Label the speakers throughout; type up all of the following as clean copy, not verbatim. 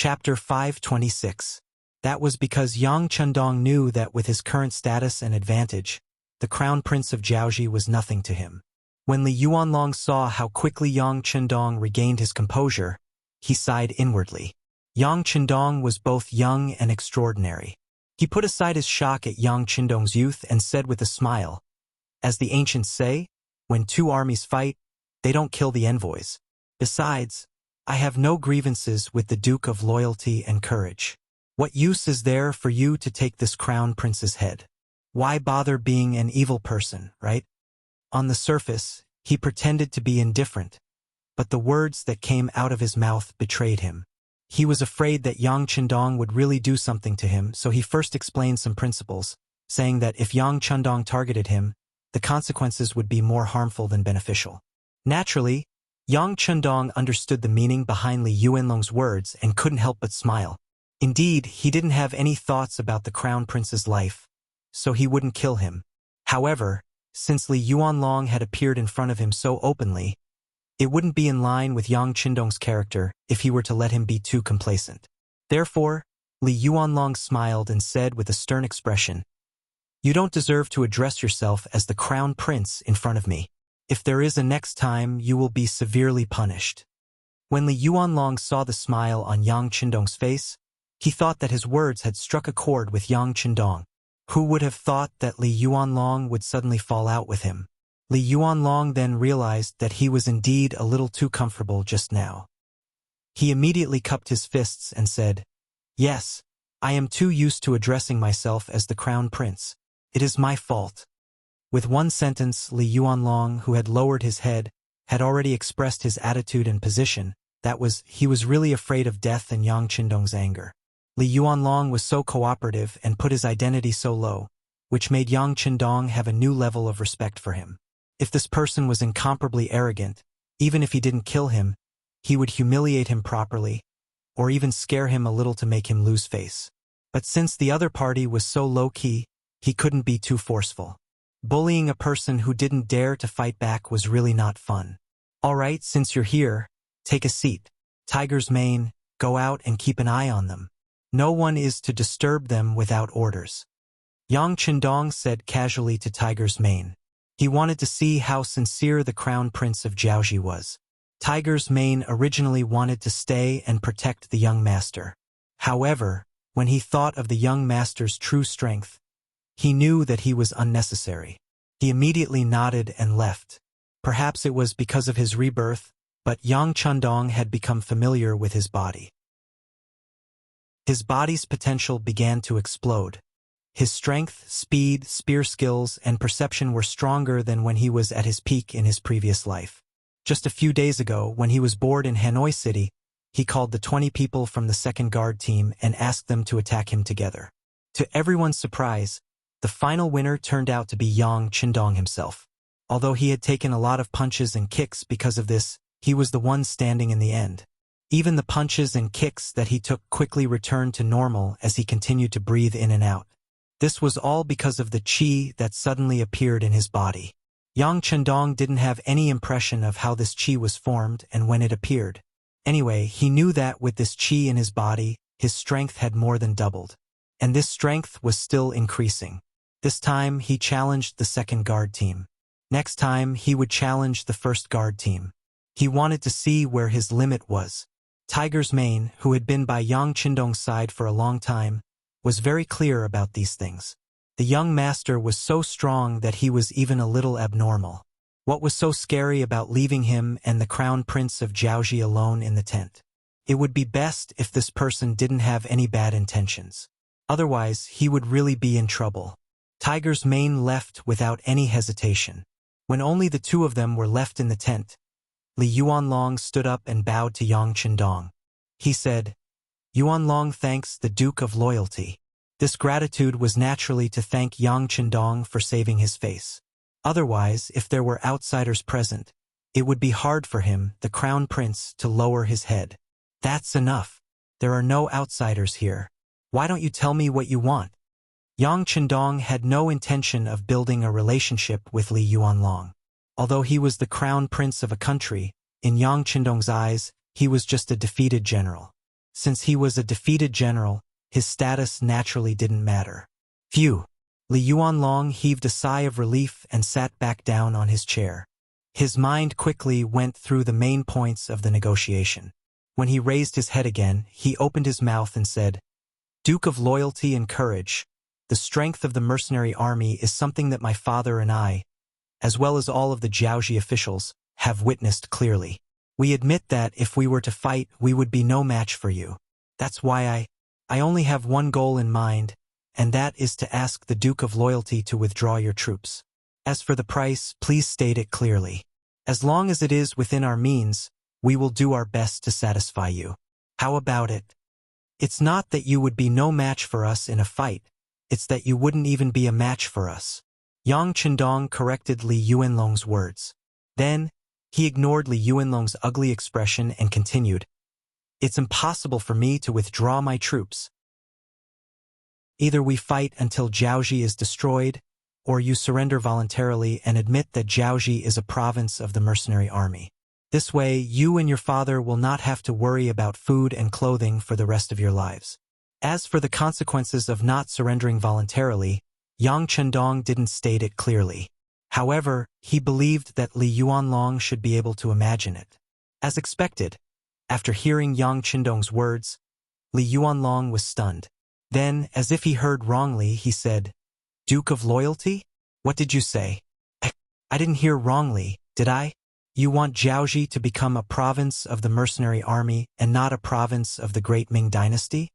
Speaker 1: Chapter 526. That was because Yang Chundong knew that with his current status and advantage, the crown prince of Jiaoji was nothing to him. When Li Yuanlong saw how quickly Yang Chundong regained his composure, he sighed inwardly. Yang Chundong was both young and extraordinary. He put aside his shock at Yang Chundong's youth and said with a smile, "As the ancients say, when two armies fight, they don't kill the envoys. Besides, I have no grievances with the Duke of Loyalty and Courage. What use is there for you to take this crown prince's head? Why bother being an evil person, right?" On the surface, he pretended to be indifferent, but the words that came out of his mouth betrayed him. He was afraid that Yang Chundong would really do something to him, so he first explained some principles, saying that if Yang Chundong targeted him, the consequences would be more harmful than beneficial. Naturally, Yang Chundong understood the meaning behind Li Yuanlong's words and couldn't help but smile. Indeed, he didn't have any thoughts about the crown prince's life, so he wouldn't kill him. However, since Li Yuanlong had appeared in front of him so openly, it wouldn't be in line with Yang Chundong's character if he were to let him be too complacent. Therefore, Li Yuanlong smiled and said with a stern expression, "You don't deserve to address yourself as the crown prince in front of me. If there is a next time, you will be severely punished." When Li Yuanlong saw the smile on Yang Chundong's face, he thought that his words had struck a chord with Yang Chundong. Who would have thought that Li Yuanlong would suddenly fall out with him? Li Yuanlong then realized that he was indeed a little too comfortable just now. He immediately cupped his fists and said, "Yes, I am too used to addressing myself as the crown prince. It is my fault." With one sentence, Li Yuanlong, who had lowered his head, had already expressed his attitude and position. That was, he was really afraid of death and Yang Chundong's anger. Li Yuanlong was so cooperative and put his identity so low, which made Yang Chundong have a new level of respect for him. If this person was incomparably arrogant, even if he didn't kill him, he would humiliate him properly, or even scare him a little to make him lose face. But since the other party was so low-key, he couldn't be too forceful. Bullying a person who didn't dare to fight back was really not fun. "All right, since you're here, take a seat. Tiger's Mane, go out and keep an eye on them. No one is to disturb them without orders." Yang Chundong said casually to Tiger's Mane. He wanted to see how sincere the crown prince of Jiaoji was. Tiger's Mane originally wanted to stay and protect the young master. However, when he thought of the young master's true strength, he knew that he was unnecessary. He immediately nodded and left. Perhaps it was because of his rebirth, but Yang Chundong had become familiar with his body. His body's potential began to explode. His strength, speed, spear skills, and perception were stronger than when he was at his peak in his previous life. Just a few days ago, when he was bored in Hanoi City, he called the 20 people from the second guard team and asked them to attack him together. To everyone's surprise, the final winner turned out to be Yang Chundong himself. Although he had taken a lot of punches and kicks because of this, he was the one standing in the end. Even the punches and kicks that he took quickly returned to normal as he continued to breathe in and out. This was all because of the qi that suddenly appeared in his body. Yang Chundong didn't have any impression of how this qi was formed and when it appeared. Anyway, he knew that with this qi in his body, his strength had more than doubled. And this strength was still increasing. This time, he challenged the second guard team. Next time, he would challenge the first guard team. He wanted to see where his limit was. Tiger's Mane, who had been by Yang Chundong's side for a long time, was very clear about these things. The young master was so strong that he was even a little abnormal. What was so scary about leaving him and the crown prince of Jiaoji alone in the tent? It would be best if this person didn't have any bad intentions. Otherwise, he would really be in trouble. Tiger's Mane left without any hesitation. When only the two of them were left in the tent, Li Yuanlong stood up and bowed to Yang Chundong. He said, "Yuanlong thanks the Duke of Loyalty." This gratitude was naturally to thank Yang Chundong for saving his face. Otherwise, if there were outsiders present, it would be hard for him, the crown prince, to lower his head. "That's enough. There are no outsiders here. Why don't you tell me what you want?" Yang Chundong had no intention of building a relationship with Li Yuanlong. Although he was the crown prince of a country, in Yang Chundong's eyes, he was just a defeated general. Since he was a defeated general, his status naturally didn't matter. Phew! Li Yuanlong heaved a sigh of relief and sat back down on his chair. His mind quickly went through the main points of the negotiation. When he raised his head again, he opened his mouth and said, "Duke of loyalty and courage, the strength of the mercenary army is something that my father and I, as well as all of the Jiaoji officials, have witnessed clearly. We admit that if we were to fight, we would be no match for you. That's why I only have one goal in mind, and that is to ask the Duke of Loyalty to withdraw your troops. As for the price, please state it clearly. As long as it is within our means, we will do our best to satisfy you. How about it? It's not that you would be no match for us in a fight, it's that you wouldn't even be a match for us." Yang Chendong corrected Li Yuanlong's words. Then, he ignored Li Yuanlong's ugly expression and continued, "It's impossible for me to withdraw my troops. Either we fight until Jiaoji is destroyed, or you surrender voluntarily and admit that Jiaoji is a province of the mercenary army. This way, you and your father will not have to worry about food and clothing for the rest of your lives." As for the consequences of not surrendering voluntarily, Yang Chendong didn't state it clearly. However, he believed that Li Yuanlong should be able to imagine it. As expected, after hearing Yang Chendong's words, Li Yuanlong was stunned. Then, as if he heard wrongly, he said, "Duke of Loyalty? What did you say? I didn't hear wrongly, did I? You want Jiaoji to become a province of the mercenary army and not a province of the great Ming dynasty?"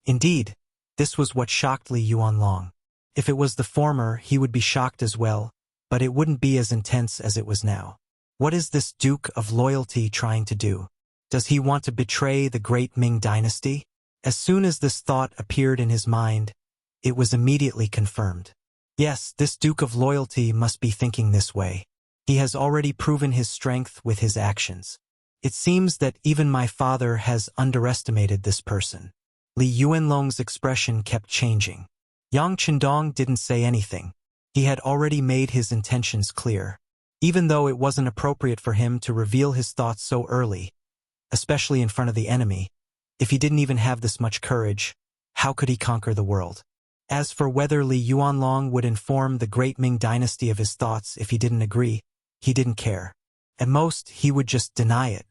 Speaker 1: Indeed, this was what shocked Li Yuanlong. If it was the former, he would be shocked as well, but it wouldn't be as intense as it was now. What is this Duke of Loyalty trying to do? Does he want to betray the great Ming dynasty? As soon as this thought appeared in his mind, it was immediately confirmed. Yes, this Duke of Loyalty must be thinking this way. He has already proven his strength with his actions. It seems that even my father has underestimated this person. Li Yuanlong's expression kept changing. Yang Chendong didn't say anything. He had already made his intentions clear. Even though it wasn't appropriate for him to reveal his thoughts so early, especially in front of the enemy, if he didn't even have this much courage, how could he conquer the world? As for whether Li Yuanlong would inform the great Ming dynasty of his thoughts if he didn't agree, he didn't care. At most, he would just deny it.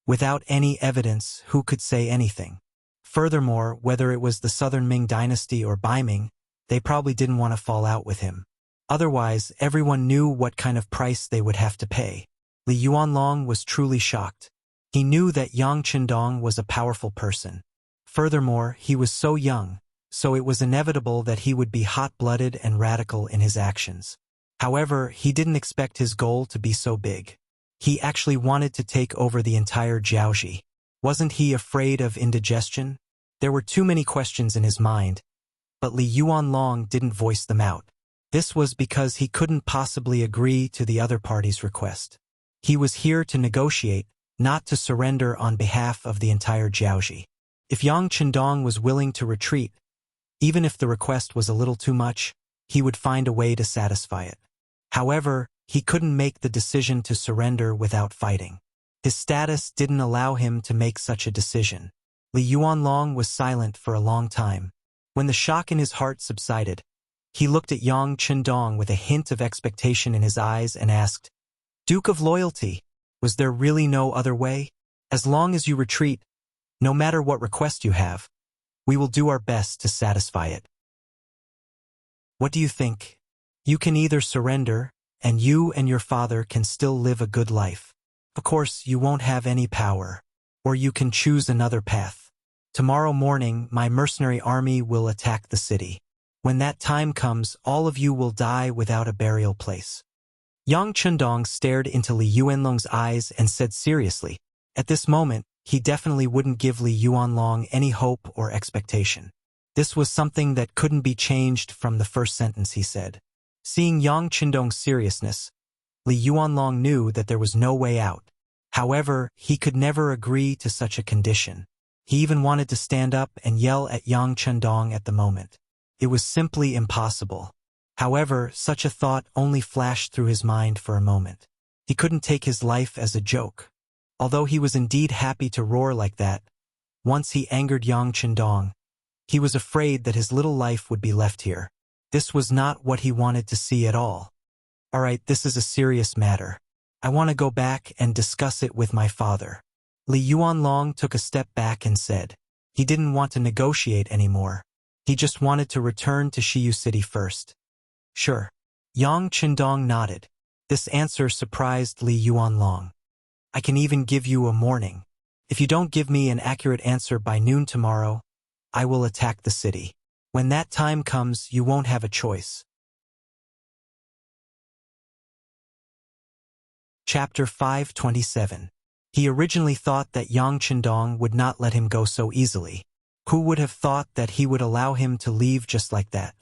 Speaker 1: Without any evidence, who could say anything? Furthermore, whether it was the Southern Ming dynasty or Bai Ming, they probably didn't want to fall out with him. Otherwise, everyone knew what kind of price they would have to pay. Li Yuanlong was truly shocked. He knew that Yang Chendong was a powerful person. Furthermore, he was so young, so it was inevitable that he would be hot-blooded and radical in his actions. However, he didn't expect his goal to be so big. He actually wanted to take over the entire Jiaoji. Wasn't he afraid of indigestion? There were too many questions in his mind, but Li Yuanlong didn't voice them out. This was because he couldn't possibly agree to the other party's request. He was here to negotiate, not to surrender on behalf of the entire Jiaoji. If Yang Chendong was willing to retreat, even if the request was a little too much, he would find a way to satisfy it. However, he couldn't make the decision to surrender without fighting. His status didn't allow him to make such a decision. Li Yuanlong was silent for a long time. When the shock in his heart subsided, he looked at Yang Chendong with a hint of expectation in his eyes and asked, "Duke of Loyalty, was there really no other way? As long as you retreat, no matter what request you have, we will do our best to satisfy it. What do you think? You can either surrender, and you and your father can still live a good life. Of course, you won't have any power. Or you can choose another path. Tomorrow morning, my mercenary army will attack the city. When that time comes, all of you will die without a burial place." Yang Chendong stared into Li Yuanlong's eyes and said seriously, at this moment, he definitely wouldn't give Li Yuanlong any hope or expectation. This was something that couldn't be changed from the first sentence he said. Seeing Yang Chendong's seriousness, Li Yuanlong knew that there was no way out. However, he could never agree to such a condition. He even wanted to stand up and yell at Yang Chendong at the moment. It was simply impossible. However, such a thought only flashed through his mind for a moment. He couldn't take his life as a joke. Although he was indeed happy to roar like that, Once he angered Yang Chendong. He was afraid that his little life would be left here. This was not what he wanted to see at all. All right, this is a serious matter. I want to go back and discuss it with my father. Li Yuanlong took a step back and said. He didn't want to negotiate anymore. He just wanted to return to Shiyu City first. Sure. Yang Chendong nodded. This answer surprised Li Yuanlong. I can even give you a warning. If you don't give me an accurate answer by noon tomorrow, I will attack the city. When that time comes, you won't have a choice. Chapter 527. He originally thought that Yang Chendong would not let him go so easily. Who would have thought that he would allow him to leave just like that?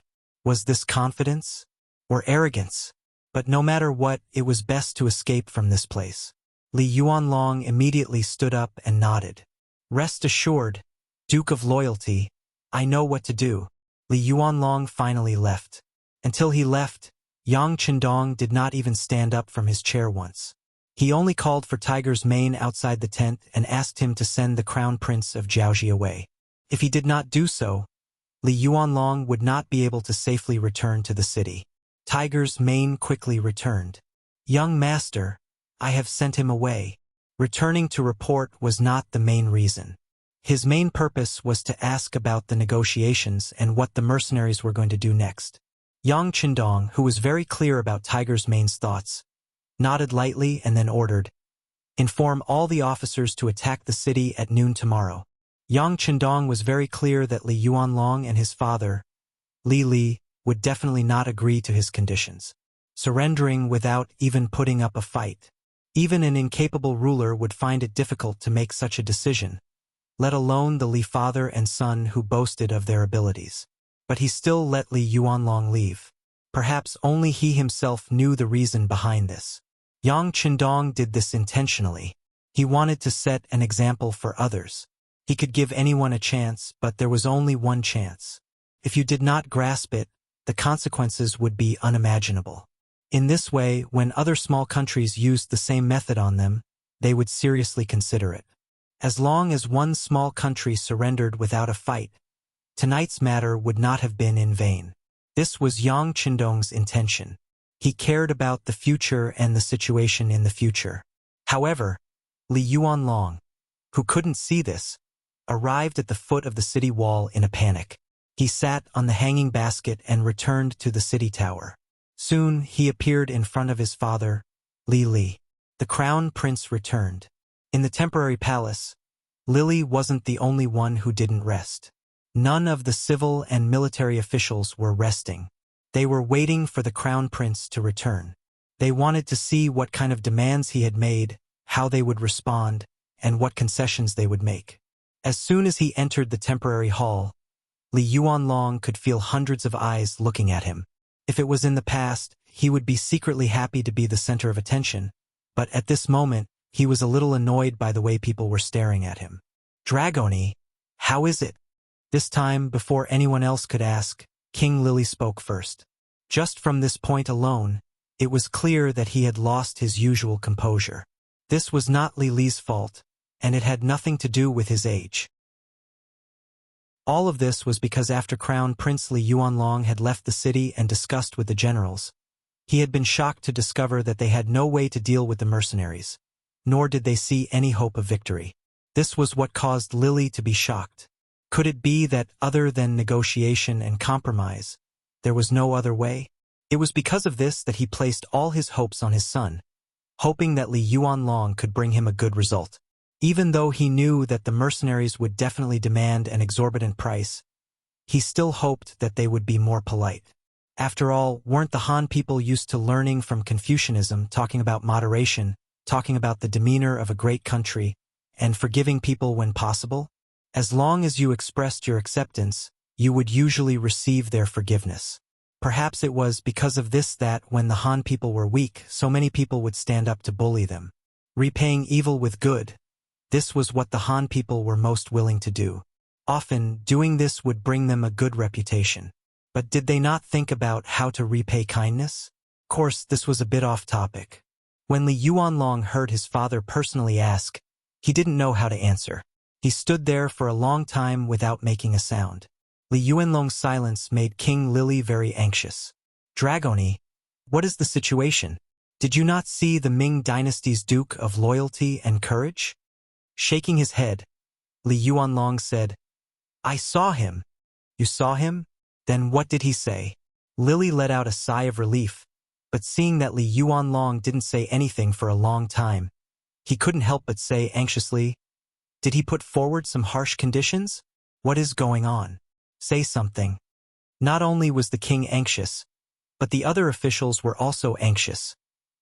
Speaker 1: Was this confidence? Or arrogance? But no matter what, it was best to escape from this place. Li Yuanlong immediately stood up and nodded. Rest assured, Duke of Loyalty, I know what to do. Li Yuanlong finally left. Until he left, Yang Chendong did not even stand up from his chair once. He only called for Tiger's mane outside the tent and asked him to send the Crown Prince of Jiaoji away. If he did not do so, Li Yuanlong would not be able to safely return to the city. Tiger's mane quickly returned. Young master, I have sent him away. Returning to report was not the main reason. His main purpose was to ask about the negotiations and what the mercenaries were going to do next. Yang Chendong, who was very clear about Tiger's mane's thoughts, nodded lightly and then ordered, inform all the officers to attack the city at noon tomorrow. Yang Chendong was very clear that Li Yuanlong and his father, Li, would definitely not agree to his conditions, surrendering without even putting up a fight. Even an incapable ruler would find it difficult to make such a decision, let alone the Li father and son who boasted of their abilities. But he still let Li Yuanlong leave. Perhaps only he himself knew the reason behind this. Yang Chendong did this intentionally. He wanted to set an example for others. He could give anyone a chance, but there was only one chance. If you did not grasp it, the consequences would be unimaginable. In this way, when other small countries used the same method on them, they would seriously consider it. As long as one small country surrendered without a fight, tonight's matter would not have been in vain. This was Yang Chendong's intention. He cared about the future and the situation in the future. However, Li Yuanlong, who couldn't see this, arrived at the foot of the city wall in a panic. He sat on the hanging basket and returned to the city tower. Soon he appeared in front of his father, Li. The crown prince returned. In the temporary palace, Lily wasn't the only one who didn't rest. None of the civil and military officials were resting. They were waiting for the crown prince to return. They wanted to see what kind of demands he had made, how they would respond, and what concessions they would make. As soon as he entered the temporary hall, Li Yuanlong could feel hundreds of eyes looking at him. If it was in the past, he would be secretly happy to be the center of attention, but at this moment, he was a little annoyed by the way people were staring at him. Dragoni, how is it? This time, before anyone else could ask, King Lily spoke first. Just from this point alone, it was clear that he had lost his usual composure. This was not Li's fault, and it had nothing to do with his age. All of this was because after Crown Prince Li Yuanlong had left the city and discussed with the generals, he had been shocked to discover that they had no way to deal with the mercenaries, nor did they see any hope of victory. This was what caused Lily to be shocked. Could it be that other than negotiation and compromise, there was no other way? It was because of this that he placed all his hopes on his son, hoping that Li Yuanlong could bring him a good result. Even though he knew that the mercenaries would definitely demand an exorbitant price, he still hoped that they would be more polite. After all, weren't the Han people used to learning from Confucianism, talking about moderation, talking about the demeanor of a great country, and forgiving people when possible? As long as you expressed your acceptance, you would usually receive their forgiveness. Perhaps it was because of this that, when the Han people were weak, so many people would stand up to bully them. Repaying evil with good. This was what the Han people were most willing to do. Often, doing this would bring them a good reputation. But did they not think about how to repay kindness? Of course, this was a bit off topic. When Li Yuanlong heard his father personally ask, he didn't know how to answer. He stood there for a long time without making a sound. Li Yuanlong's silence made King Lily very anxious. Dragoni, what is the situation? Did you not see the Ming dynasty's Duke of Loyalty and Courage? Shaking his head, Li Yuanlong said, I saw him. You saw him? Then what did he say? Lily let out a sigh of relief, but seeing that Li Yuanlong didn't say anything for a long time, he couldn't help but say anxiously, did he put forward some harsh conditions? What is going on? Say something. Not only was the king anxious, but the other officials were also anxious,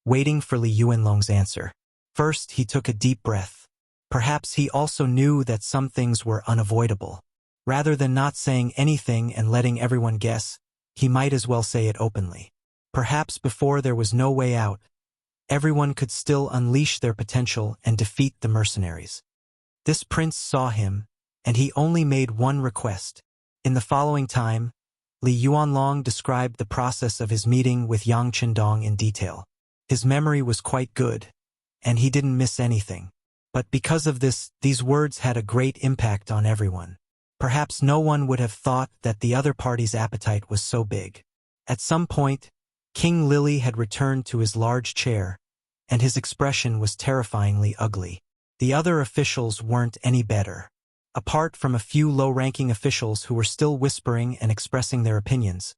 Speaker 1: waiting for Li Yuanlong's answer. First, he took a deep breath. Perhaps he also knew that some things were unavoidable. Rather than not saying anything and letting everyone guess, he might as well say it openly. Perhaps before there was no way out, everyone could still unleash their potential and defeat the mercenaries. This prince saw him, and he only made one request. In the following time, Li Yuanlong described the process of his meeting with Yang Chendong in detail. His memory was quite good, and he didn't miss anything. But because of this, these words had a great impact on everyone. Perhaps no one would have thought that the other party's appetite was so big. At some point, King Lily had returned to his large chair, and his expression was terrifyingly ugly. The other officials weren't any better. Apart from a few low-ranking officials who were still whispering and expressing their opinions,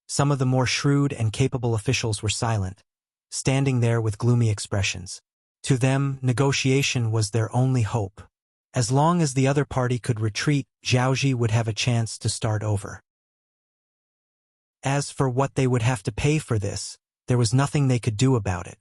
Speaker 1: some of the more shrewd and capable officials were silent, standing there with gloomy expressions. To them, negotiation was their only hope. As long as the other party could retreat, Zhaoji would have a chance to start over. As for what they would have to pay for this, there was nothing they could do about it.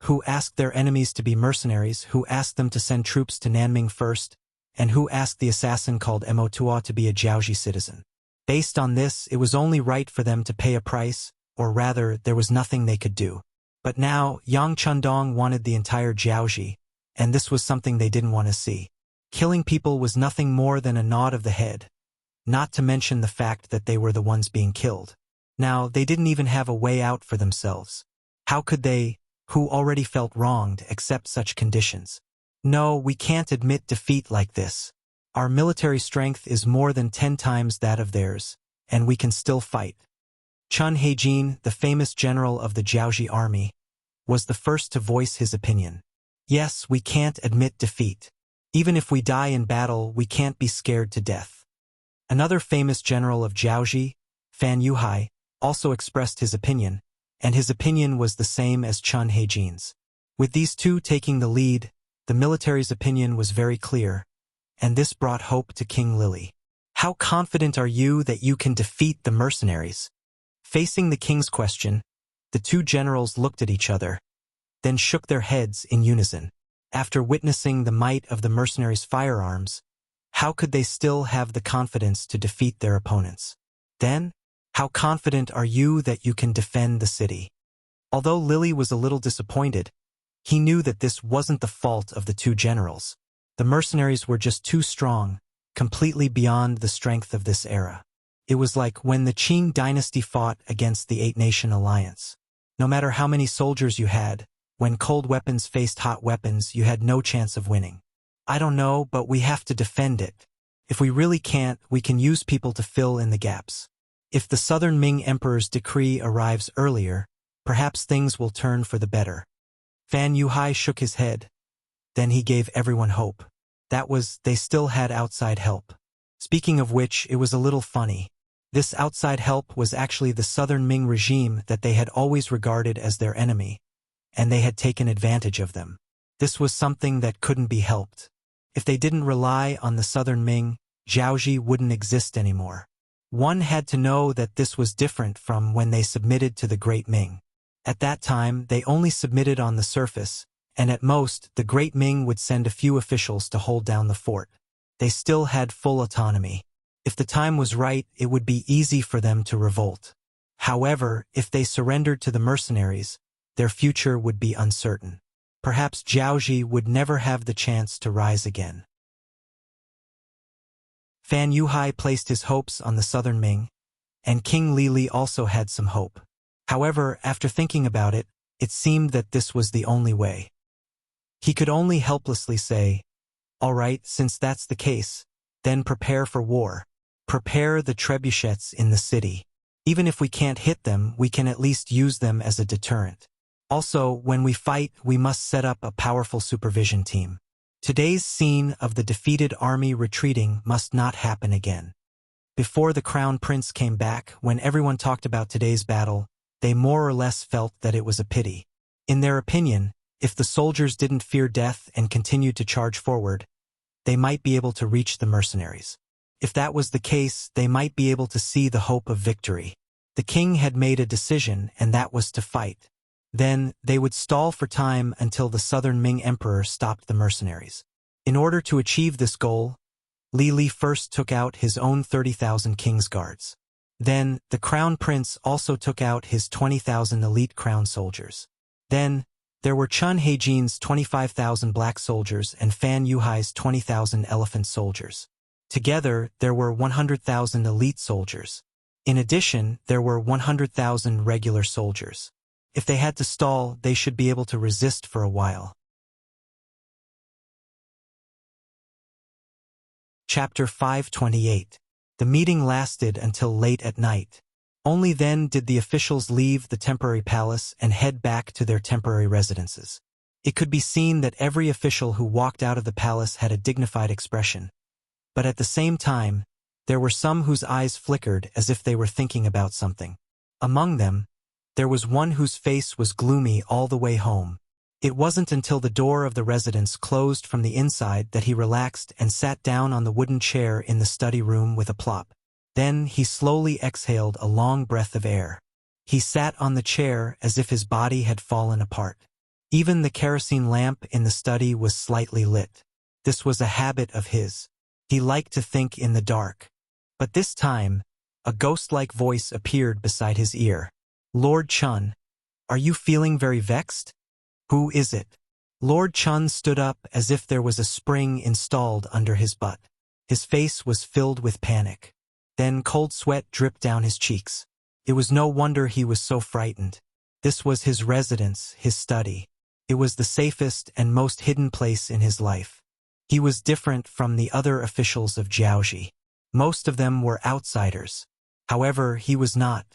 Speaker 1: Who asked their enemies to be mercenaries, who asked them to send troops to Nanming first, and who asked the assassin called Mo Tua to be a Zhaoji citizen. Based on this, it was only right for them to pay a price, or rather, there was nothing they could do. But now, Yang Chendong wanted the entire Zhaoji, and this was something they didn't want to see. Killing people was nothing more than a nod of the head, not to mention the fact that they were the ones being killed. Now, they didn't even have a way out for themselves. How could they, who already felt wronged, accept such conditions? No, we can't admit defeat like this. Our military strength is more than 10 times that of theirs, and we can still fight. Chun Heijin, the famous general of the Zhaoji army, was the first to voice his opinion. Yes, we can't admit defeat. Even if we die in battle, we can't be scared to death. Another famous general of Zhaoji, Fan Yuhai, also expressed his opinion, and his opinion was the same as Chun Heijin's. With these two taking the lead, the military's opinion was very clear, and this brought hope to King Lily. How confident are you that you can defeat the mercenaries? Facing the king's question, the two generals looked at each other, then shook their heads in unison. After witnessing the might of the mercenaries' firearms, how could they still have the confidence to defeat their opponents? Then, how confident are you that you can defend the city? Although Lily was a little disappointed, he knew that this wasn't the fault of the two generals. The mercenaries were just too strong, completely beyond the strength of this era. It was like when the Qing dynasty fought against the Eight-Nation Alliance. No matter how many soldiers you had, when cold weapons faced hot weapons, you had no chance of winning. I don't know, but we have to defend it. If we really can't, we can use people to fill in the gaps. If the Southern Ming Emperor's decree arrives earlier, perhaps things will turn for the better. Fan Yuhai shook his head. Then he gave everyone hope. That was, they still had outside help. Speaking of which, it was a little funny. This outside help was actually the Southern Ming regime that they had always regarded as their enemy, and they had taken advantage of them. This was something that couldn't be helped. If they didn't rely on the Southern Ming, Zhaoji wouldn't exist anymore. One had to know that this was different from when they submitted to the Great Ming. At that time, they only submitted on the surface, and at most, the Great Ming would send a few officials to hold down the fort. They still had full autonomy. If the time was right, it would be easy for them to revolt. However, if they surrendered to the mercenaries, their future would be uncertain. Perhaps Zhaoji would never have the chance to rise again. Fan Yuhai placed his hopes on the Southern Ming, and King Lili also had some hope. However, after thinking about it, it seemed that this was the only way. He could only helplessly say, All right, since that's the case, then prepare for war. Prepare the trebuchets in the city. Even if we can't hit them, we can at least use them as a deterrent. Also, when we fight, we must set up a powerful supervision team. Today's scene of the defeated army retreating must not happen again. Before the crown prince came back, when everyone talked about today's battle, they more or less felt that it was a pity. In their opinion, if the soldiers didn't fear death and continued to charge forward, they might be able to reach the mercenaries. If that was the case, they might be able to see the hope of victory. The king had made a decision, and that was to fight. Then, they would stall for time until the southern Ming emperor stopped the mercenaries. In order to achieve this goal, Li first took out his own 30,000 king's guards. Then, the crown prince also took out his 20,000 elite crown soldiers. Then, there were Chun Heijin's 25,000 black soldiers and Fan Yuhai's 20,000 elephant soldiers. Together, there were 100,000 elite soldiers. In addition, there were 100,000 regular soldiers. If they had to stall, they should be able to resist for a while. Chapter 528. The meeting lasted until late at night. Only then did the officials leave the temporary palace and head back to their temporary residences. It could be seen that every official who walked out of the palace had a dignified expression. But at the same time, there were some whose eyes flickered as if they were thinking about something. Among them, there was one whose face was gloomy all the way home. It wasn't until the door of the residence closed from the inside that he relaxed and sat down on the wooden chair in the study room with a plop. Then he slowly exhaled a long breath of air. He sat on the chair as if his body had fallen apart. Even the kerosene lamp in the study was slightly lit. This was a habit of his. He liked to think in the dark. But this time, a ghost-like voice appeared beside his ear. "Lord Chun, are you feeling very vexed? Who is it?" Lord Chun stood up as if there was a spring installed under his butt. His face was filled with panic. Then cold sweat dripped down his cheeks. It was no wonder he was so frightened. This was his residence, his study. It was the safest and most hidden place in his life. He was different from the other officials of Jiaoji. Most of them were outsiders. However, he was not.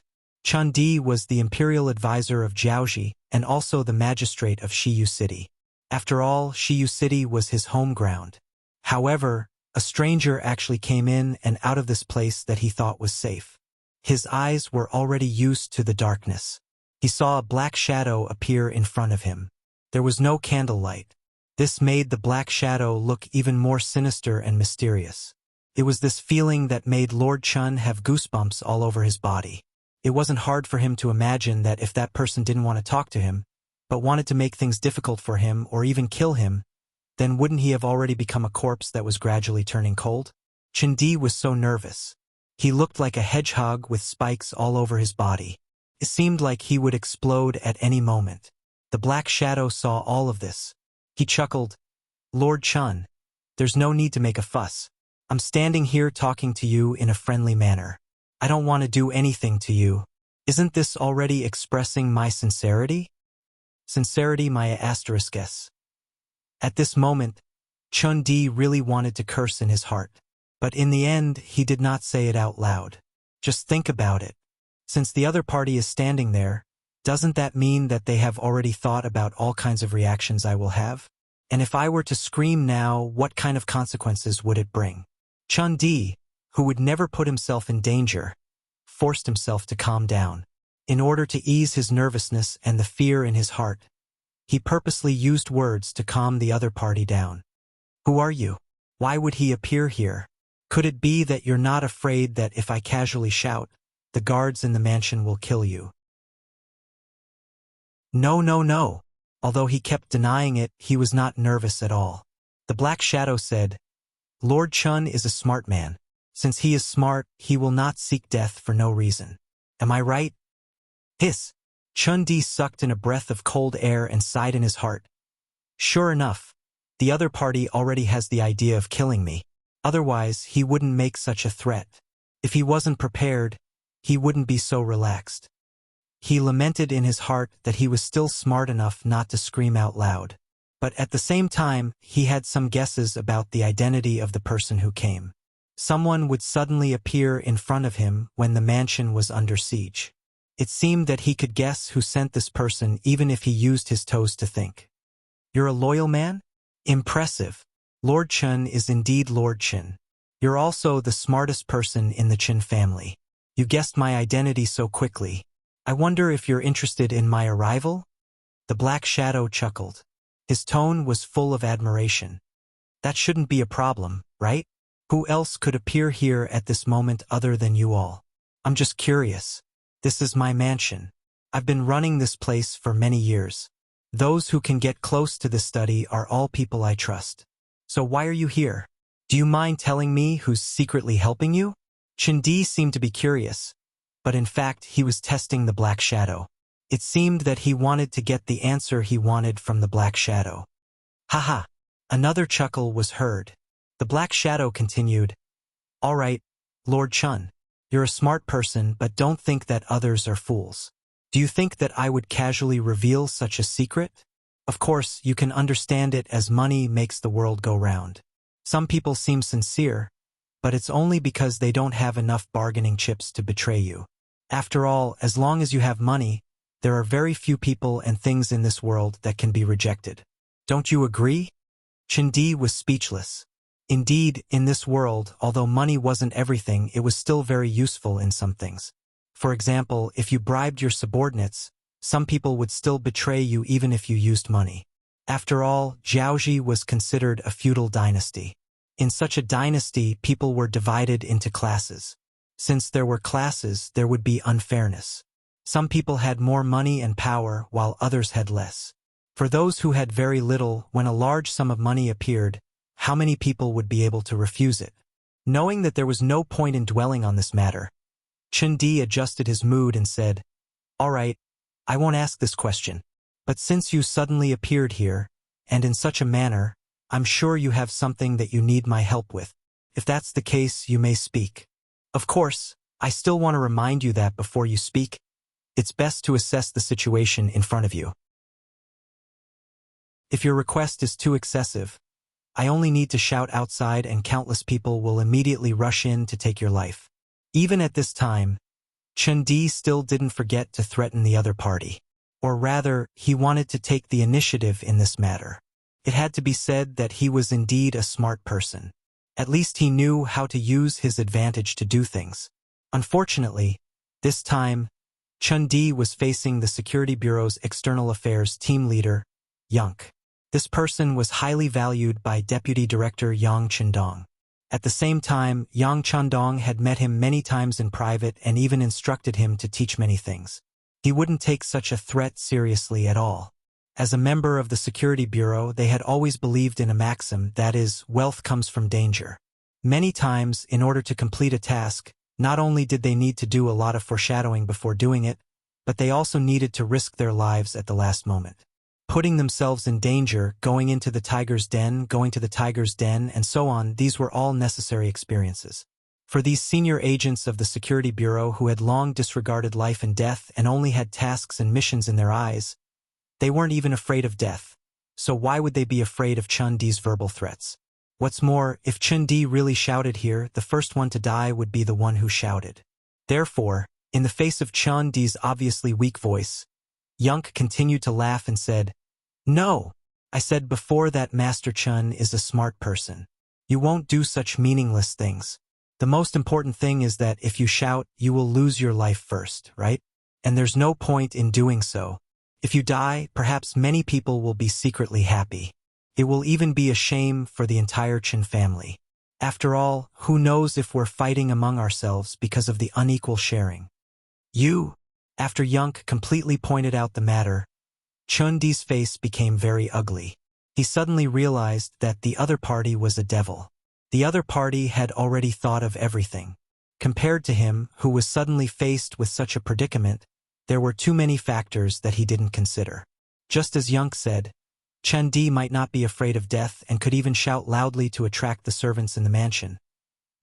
Speaker 1: Chun Di was the imperial advisor of Jiaoji and also the magistrate of Shiyu City. After all, Shiyu City was his home ground. However, a stranger actually came in and out of this place that he thought was safe. His eyes were already used to the darkness. He saw a black shadow appear in front of him. There was no candlelight. This made the black shadow look even more sinister and mysterious. It was this feeling that made Lord Chun have goosebumps all over his body. It wasn't hard for him to imagine that if that person didn't want to talk to him, but wanted to make things difficult for him or even kill him, then wouldn't he have already become a corpse that was gradually turning cold? Chun Di was so nervous. He looked like a hedgehog with spikes all over his body. It seemed like he would explode at any moment. The black shadow saw all of this. He chuckled. "Lord Chun, there's no need to make a fuss. I'm standing here talking to you in a friendly manner. I don't want to do anything to you. Isn't this already expressing my sincerity? Sincerity, my asterisk s." At this moment, Chun Di really wanted to curse in his heart. But in the end, he did not say it out loud. Just think about it. Since the other party is standing there, doesn't that mean that they have already thought about all kinds of reactions I will have? And if I were to scream now, what kind of consequences would it bring? Chun Di, who would never put himself in danger, forced himself to calm down. In order to ease his nervousness and the fear in his heart, he purposely used words to calm the other party down. "Who are you? Why would he appear here? Could it be that you're not afraid that if I casually shout, the guards in the mansion will kill you?" No, no, no. Although he kept denying it, he was not nervous at all. The black shadow said, "Lord Chun is a smart man. Since he is smart, he will not seek death for no reason. Am I right?" Hiss. Chun Di sucked in a breath of cold air and sighed in his heart. Sure enough, the other party already has the idea of killing me. Otherwise, he wouldn't make such a threat. If he wasn't prepared, he wouldn't be so relaxed. He lamented in his heart that he was still smart enough not to scream out loud. But at the same time, he had some guesses about the identity of the person who came. Someone would suddenly appear in front of him when the mansion was under siege. It seemed that he could guess who sent this person even if he used his toes to think. You're a loyal man? Impressive. Lord Chen is indeed Lord Chen. You're also the smartest person in the Chen family. You guessed my identity so quickly. I wonder if you're interested in my arrival? The Black Shadow chuckled. His tone was full of admiration. That shouldn't be a problem, right? Who else could appear here at this moment other than you all? I'm just curious. This is my mansion. I've been running this place for many years. Those who can get close to this study are all people I trust. So why are you here? Do you mind telling me who's secretly helping you? Chindi seemed to be curious, but in fact he was testing the Black Shadow. It seemed that he wanted to get the answer he wanted from the Black Shadow. Haha! Another chuckle was heard. The Black Shadow continued, All right, Lord Chun. You're a smart person, but don't think that others are fools. Do you think that I would casually reveal such a secret? Of course, you can understand it as money makes the world go round. Some people seem sincere, but it's only because they don't have enough bargaining chips to betray you. After all, as long as you have money, there are very few people and things in this world that can be rejected. Don't you agree? Chindi was speechless. Indeed, in this world, although money wasn't everything, it was still very useful in some things. For example, if you bribed your subordinates, some people would still betray you even if you used money. After all, Jiaoji was considered a feudal dynasty. In such a dynasty, people were divided into classes. Since there were classes, there would be unfairness. Some people had more money and power, while others had less. For those who had very little, when a large sum of money appeared, how many people would be able to refuse it? Knowing that there was no point in dwelling on this matter, Chindi adjusted his mood and said, All right, I won't ask this question. But since you suddenly appeared here, and in such a manner, I'm sure you have something that you need my help with. If that's the case, you may speak. Of course, I still want to remind you that before you speak, it's best to assess the situation in front of you. If your request is too excessive, I only need to shout outside and countless people will immediately rush in to take your life. Even at this time, Chindi still didn't forget to threaten the other party. Or rather, he wanted to take the initiative in this matter. It had to be said that he was indeed a smart person. At least he knew how to use his advantage to do things. Unfortunately, this time, Chun-Di was facing the Security Bureau's External Affairs team leader, Yunk. This person was highly valued by Deputy Director Yang Chendong. At the same time, Yang Chendong had met him many times in private and even instructed him to teach many things. He wouldn't take such a threat seriously at all. As a member of the Security Bureau, they had always believed in a maxim, that is, wealth comes from danger. Many times, in order to complete a task, not only did they need to do a lot of foreshadowing before doing it, but they also needed to risk their lives at the last moment. Putting themselves in danger, going into the tiger's den, going to the tiger's den, and so on, these were all necessary experiences. For these senior agents of the Security Bureau who had long disregarded life and death and only had tasks and missions in their eyes, they weren't even afraid of death. So why would they be afraid of Chun-Di's verbal threats? What's more, if Chun-Di really shouted here, the first one to die would be the one who shouted. Therefore, in the face of Chun-Di's obviously weak voice, Yunk continued to laugh and said, No, I said before that Master Chun is a smart person. You won't do such meaningless things. The most important thing is that if you shout, you will lose your life first, right? And there's no point in doing so. If you die, perhaps many people will be secretly happy. It will even be a shame for the entire Chin family. After all, who knows if we're fighting among ourselves because of the unequal sharing? After Yunk completely pointed out the matter, Chun-Di's face became very ugly. He suddenly realized that the other party was a devil. The other party had already thought of everything. Compared to him, who was suddenly faced with such a predicament, there were too many factors that he didn't consider. Just as Yunk said, Chun-Di might not be afraid of death and could even shout loudly to attract the servants in the mansion.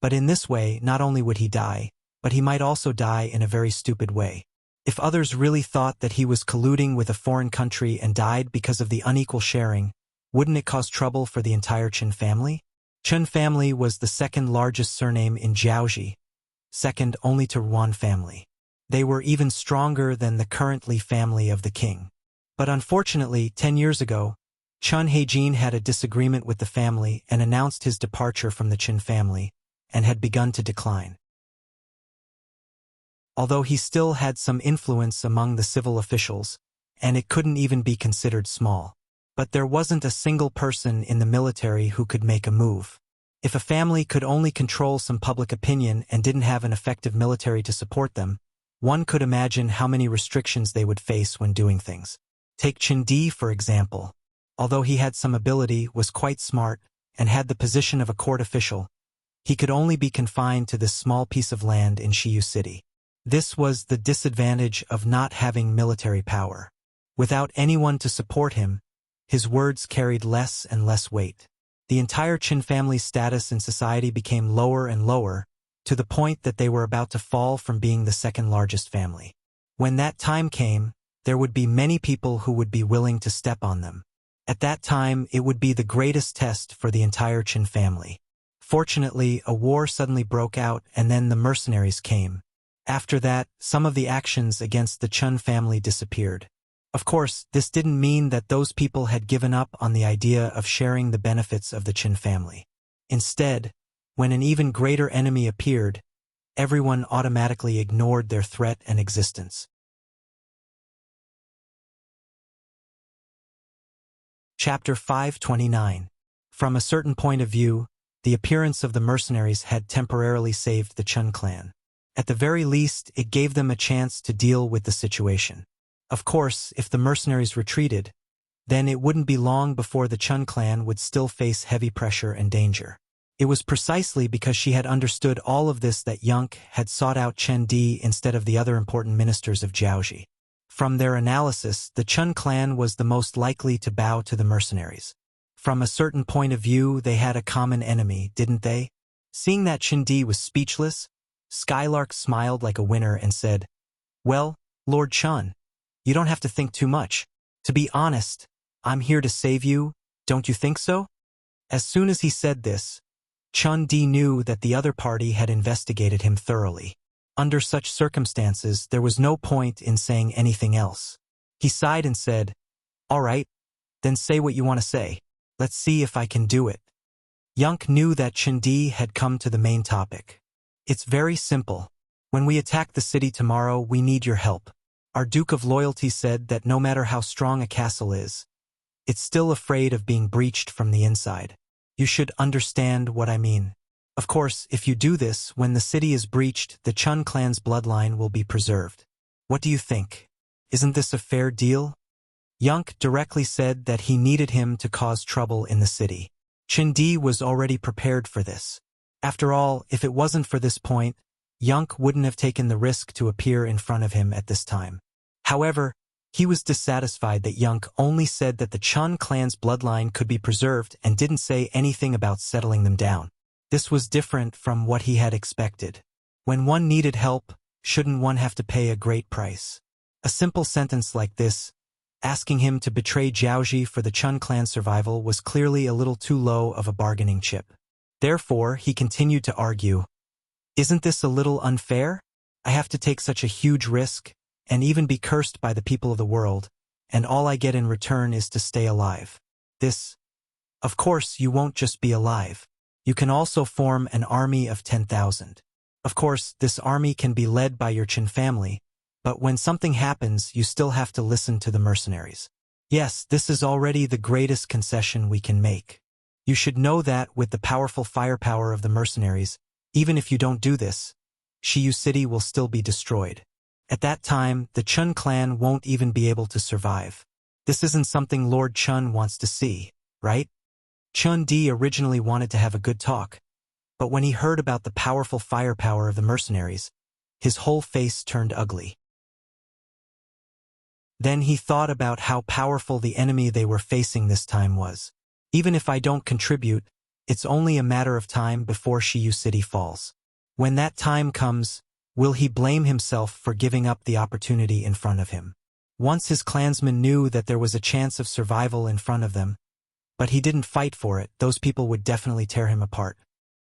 Speaker 1: But in this way, not only would he die, but he might also die in a very stupid way. If others really thought that he was colluding with a foreign country and died because of the unequal sharing, wouldn't it cause trouble for the entire Chen family? Chen family was the second largest surname in Jiaoji, second only to Yuan family. They were even stronger than the current Li family of the king. But unfortunately, 10 years ago, Chen Heijin had a disagreement with the family and announced his departure from the Qin family, and had begun to decline. Although he still had some influence among the civil officials, and it couldn't even be considered small. But there wasn't a single person in the military who could make a move. If a family could only control some public opinion and didn't have an effective military to support them, one could imagine how many restrictions they would face when doing things. Take Qin Di, for example. Although he had some ability, was quite smart, and had the position of a court official, he could only be confined to this small piece of land in Shiyu City. This was the disadvantage of not having military power. Without anyone to support him, his words carried less and less weight. The entire Qin family's status in society became lower and lower, to the point that they were about to fall from being the second largest family. When that time came, there would be many people who would be willing to step on them. At that time, it would be the greatest test for the entire Qin family. Fortunately, a war suddenly broke out, and then the mercenaries came. After that, some of the actions against the Chen family disappeared. Of course, this didn't mean that those people had given up on the idea of sharing the benefits of the Qin family. Instead, when an even greater enemy appeared, everyone automatically ignored their threat and existence. Chapter 529. From a certain point of view, the appearance of the mercenaries had temporarily saved the Chen clan. At the very least, it gave them a chance to deal with the situation. Of course, if the mercenaries retreated, then it wouldn't be long before the Chen clan would still face heavy pressure and danger. It was precisely because she had understood all of this that Yonk had sought out Chen Di instead of the other important ministers of Jiaoji. From their analysis, the Chen clan was the most likely to bow to the mercenaries. From a certain point of view, they had a common enemy, didn't they? Seeing that Chen Di was speechless, Skylark smiled like a winner and said, "Well, Lord Chen, you don't have to think too much. To be honest, I'm here to save you, don't you think so?" As soon as he said this, Chen Di knew that the other party had investigated him thoroughly. Under such circumstances, there was no point in saying anything else. He sighed and said, "All right, then say what you want to say. Let's see if I can do it." Yonk knew that Chen Di had come to the main topic. "It's very simple. When we attack the city tomorrow, we need your help. Our Duke of Loyalty said that no matter how strong a castle is, it's still afraid of being breached from the inside. You should understand what I mean. Of course, if you do this, when the city is breached, the Chen clan's bloodline will be preserved. What do you think? Isn't this a fair deal?" Yonk directly said that he needed him to cause trouble in the city. Chen Di was already prepared for this. After all, if it wasn't for this point, Yonk wouldn't have taken the risk to appear in front of him at this time. However, he was dissatisfied that Yonk only said that the Chen clan's bloodline could be preserved and didn't say anything about settling them down. This was different from what he had expected. When one needed help, shouldn't one have to pay a great price? A simple sentence like this, asking him to betray Jiaoji for the Chen clan's survival, was clearly a little too low of a bargaining chip. Therefore, he continued to argue, "Isn't this a little unfair? I have to take such a huge risk, and even be cursed by the people of the world, and all I get in return is to stay alive. This, of course, you won't just be alive. You can also form an army of 10,000. Of course, this army can be led by your Qin family, but when something happens, you still have to listen to the mercenaries. Yes, this is already the greatest concession we can make. You should know that with the powerful firepower of the mercenaries, even if you don't do this, Shiyu City will still be destroyed. At that time, the Chen clan won't even be able to survive. This isn't something Lord Chen wants to see, right?" Chen Di originally wanted to have a good talk, but when he heard about the powerful firepower of the mercenaries, his whole face turned ugly. Then he thought about how powerful the enemy they were facing this time was. "Even if I don't contribute, it's only a matter of time before Shiyu City falls. When that time comes, will he blame himself for giving up the opportunity in front of him?" Once his clansmen knew that there was a chance of survival in front of them, But he didn't fight for it. Those people would definitely tear him apart.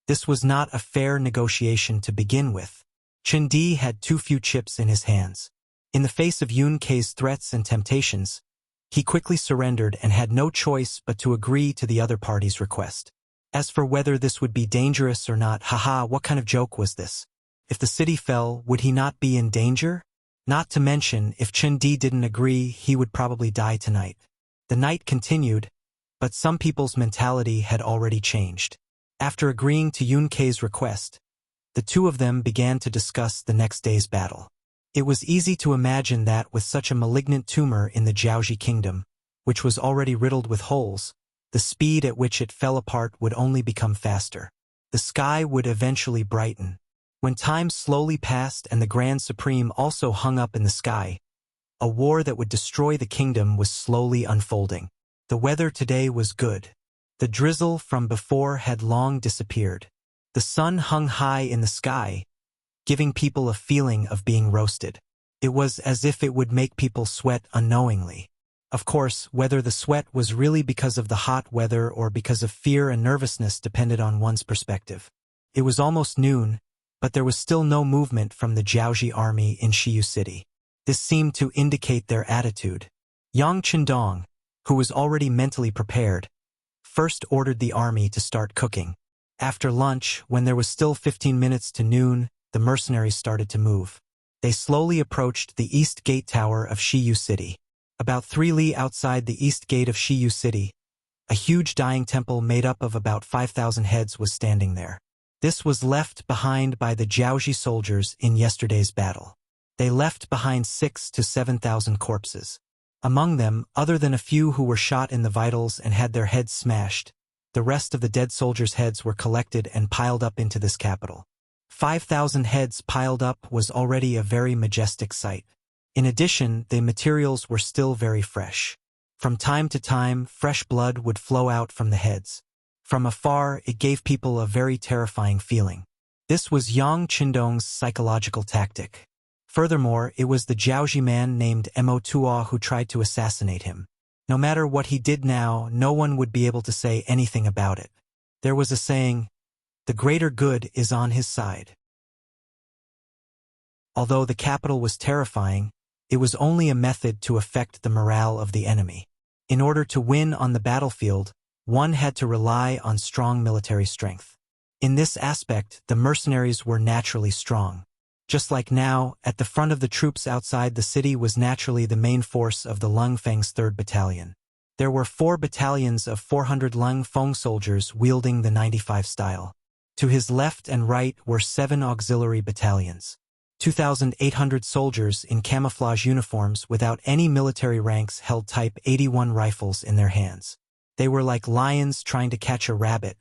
Speaker 1: This was not a fair negotiation to begin with. Chen Di had too few chips in his hands. In the face of Yun Kei's threats and temptations, he quickly surrendered and had no choice but to agree to the other party's request. As for whether this would be dangerous or not, haha, what kind of joke was this? If the city fell, would he not be in danger? Not to mention, if Chen Di didn't agree, he would probably die tonight. The night continued, but some people's mentality had already changed. After agreeing to Yun Kei's request, the two of them began to discuss the next day's battle. It was easy to imagine that with such a malignant tumor in the Jiaoji kingdom, which was already riddled with holes, the speed at which it fell apart would only become faster. The sky would eventually brighten. When time slowly passed and the Grand Supreme also hung up in the sky, a war that would destroy the kingdom was slowly unfolding. The weather today was good. The drizzle from before had long disappeared. The sun hung high in the sky, giving people a feeling of being roasted. It was as if it would make people sweat unknowingly. Of course, whether the sweat was really because of the hot weather or because of fear and nervousness depended on one's perspective. It was almost noon, but there was still no movement from the Jiaoji army in Shiyu City. This seemed to indicate their attitude. Yang Chendong, who was already mentally prepared, first ordered the army to start cooking. After lunch, when there was still 15 minutes to noon, the mercenaries started to move. They slowly approached the East Gate Tower of Shiyu City. About 3 li outside the East Gate of Shiyu City, a huge dying temple made up of about 5,000 heads was standing there. This was left behind by the Jiaoji soldiers in yesterday's battle. They left behind 6,000 to 7,000 corpses. Among them, other than a few who were shot in the vitals and had their heads smashed, the rest of the dead soldiers' heads were collected and piled up into this capital. 5,000 heads piled up was already a very majestic sight. In addition, the materials were still very fresh. From time to time, fresh blood would flow out from the heads. From afar, it gave people a very terrifying feeling. This was Yang Chendong's psychological tactic. Furthermore, it was the Jiaoji man named Mo Tuo who tried to assassinate him. No matter what he did now, no one would be able to say anything about it. There was a saying, "The greater good is on his side." Although the capital was terrifying, it was only a method to affect the morale of the enemy. In order to win on the battlefield, one had to rely on strong military strength. In this aspect, the mercenaries were naturally strong. Just like now, at the front of the troops outside the city was naturally the main force of the Lung Feng's 3rd Battalion. There were 4 battalions of 400 Lung Feng soldiers wielding the 95 style. To his left and right were 7 auxiliary battalions. 2,800 soldiers in camouflage uniforms without any military ranks held Type 81 rifles in their hands. They were like lions trying to catch a rabbit,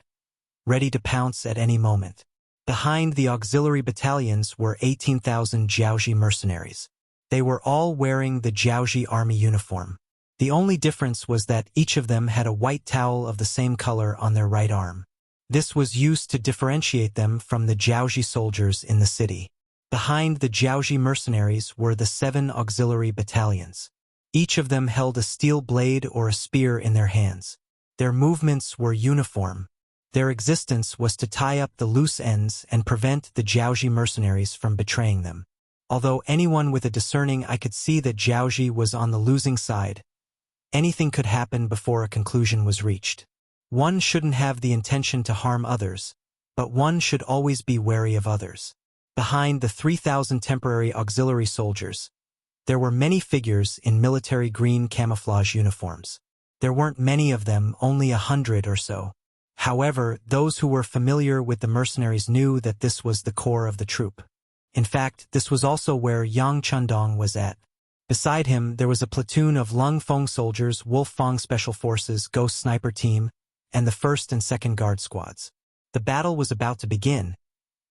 Speaker 1: ready to pounce at any moment. Behind the auxiliary battalions were 18,000 Jiaoji mercenaries. They were all wearing the Jiaoji army uniform. The only difference was that each of them had a white towel of the same color on their right arm. This was used to differentiate them from the Jiaoji soldiers in the city. Behind the Jiaoji mercenaries were the 7 auxiliary battalions. Each of them held a steel blade or a spear in their hands. Their movements were uniform. Their existence was to tie up the loose ends and prevent the Jiaoji mercenaries from betraying them. Although anyone with a discerning eye could see that Jiaoji was on the losing side, anything could happen before a conclusion was reached. One shouldn't have the intention to harm others, but one should always be wary of others. Behind the 3,000 temporary auxiliary soldiers, there were many figures in military green camouflage uniforms. There weren't many of them, only 100 or so. However, those who were familiar with the mercenaries knew that this was the core of the troop. In fact, this was also where Yang Chendong was at. Beside him, there was a platoon of Lung Feng soldiers, Wolf Fong Special Forces, Ghost Sniper Team, and the 1st and 2nd Guard squads. The battle was about to begin,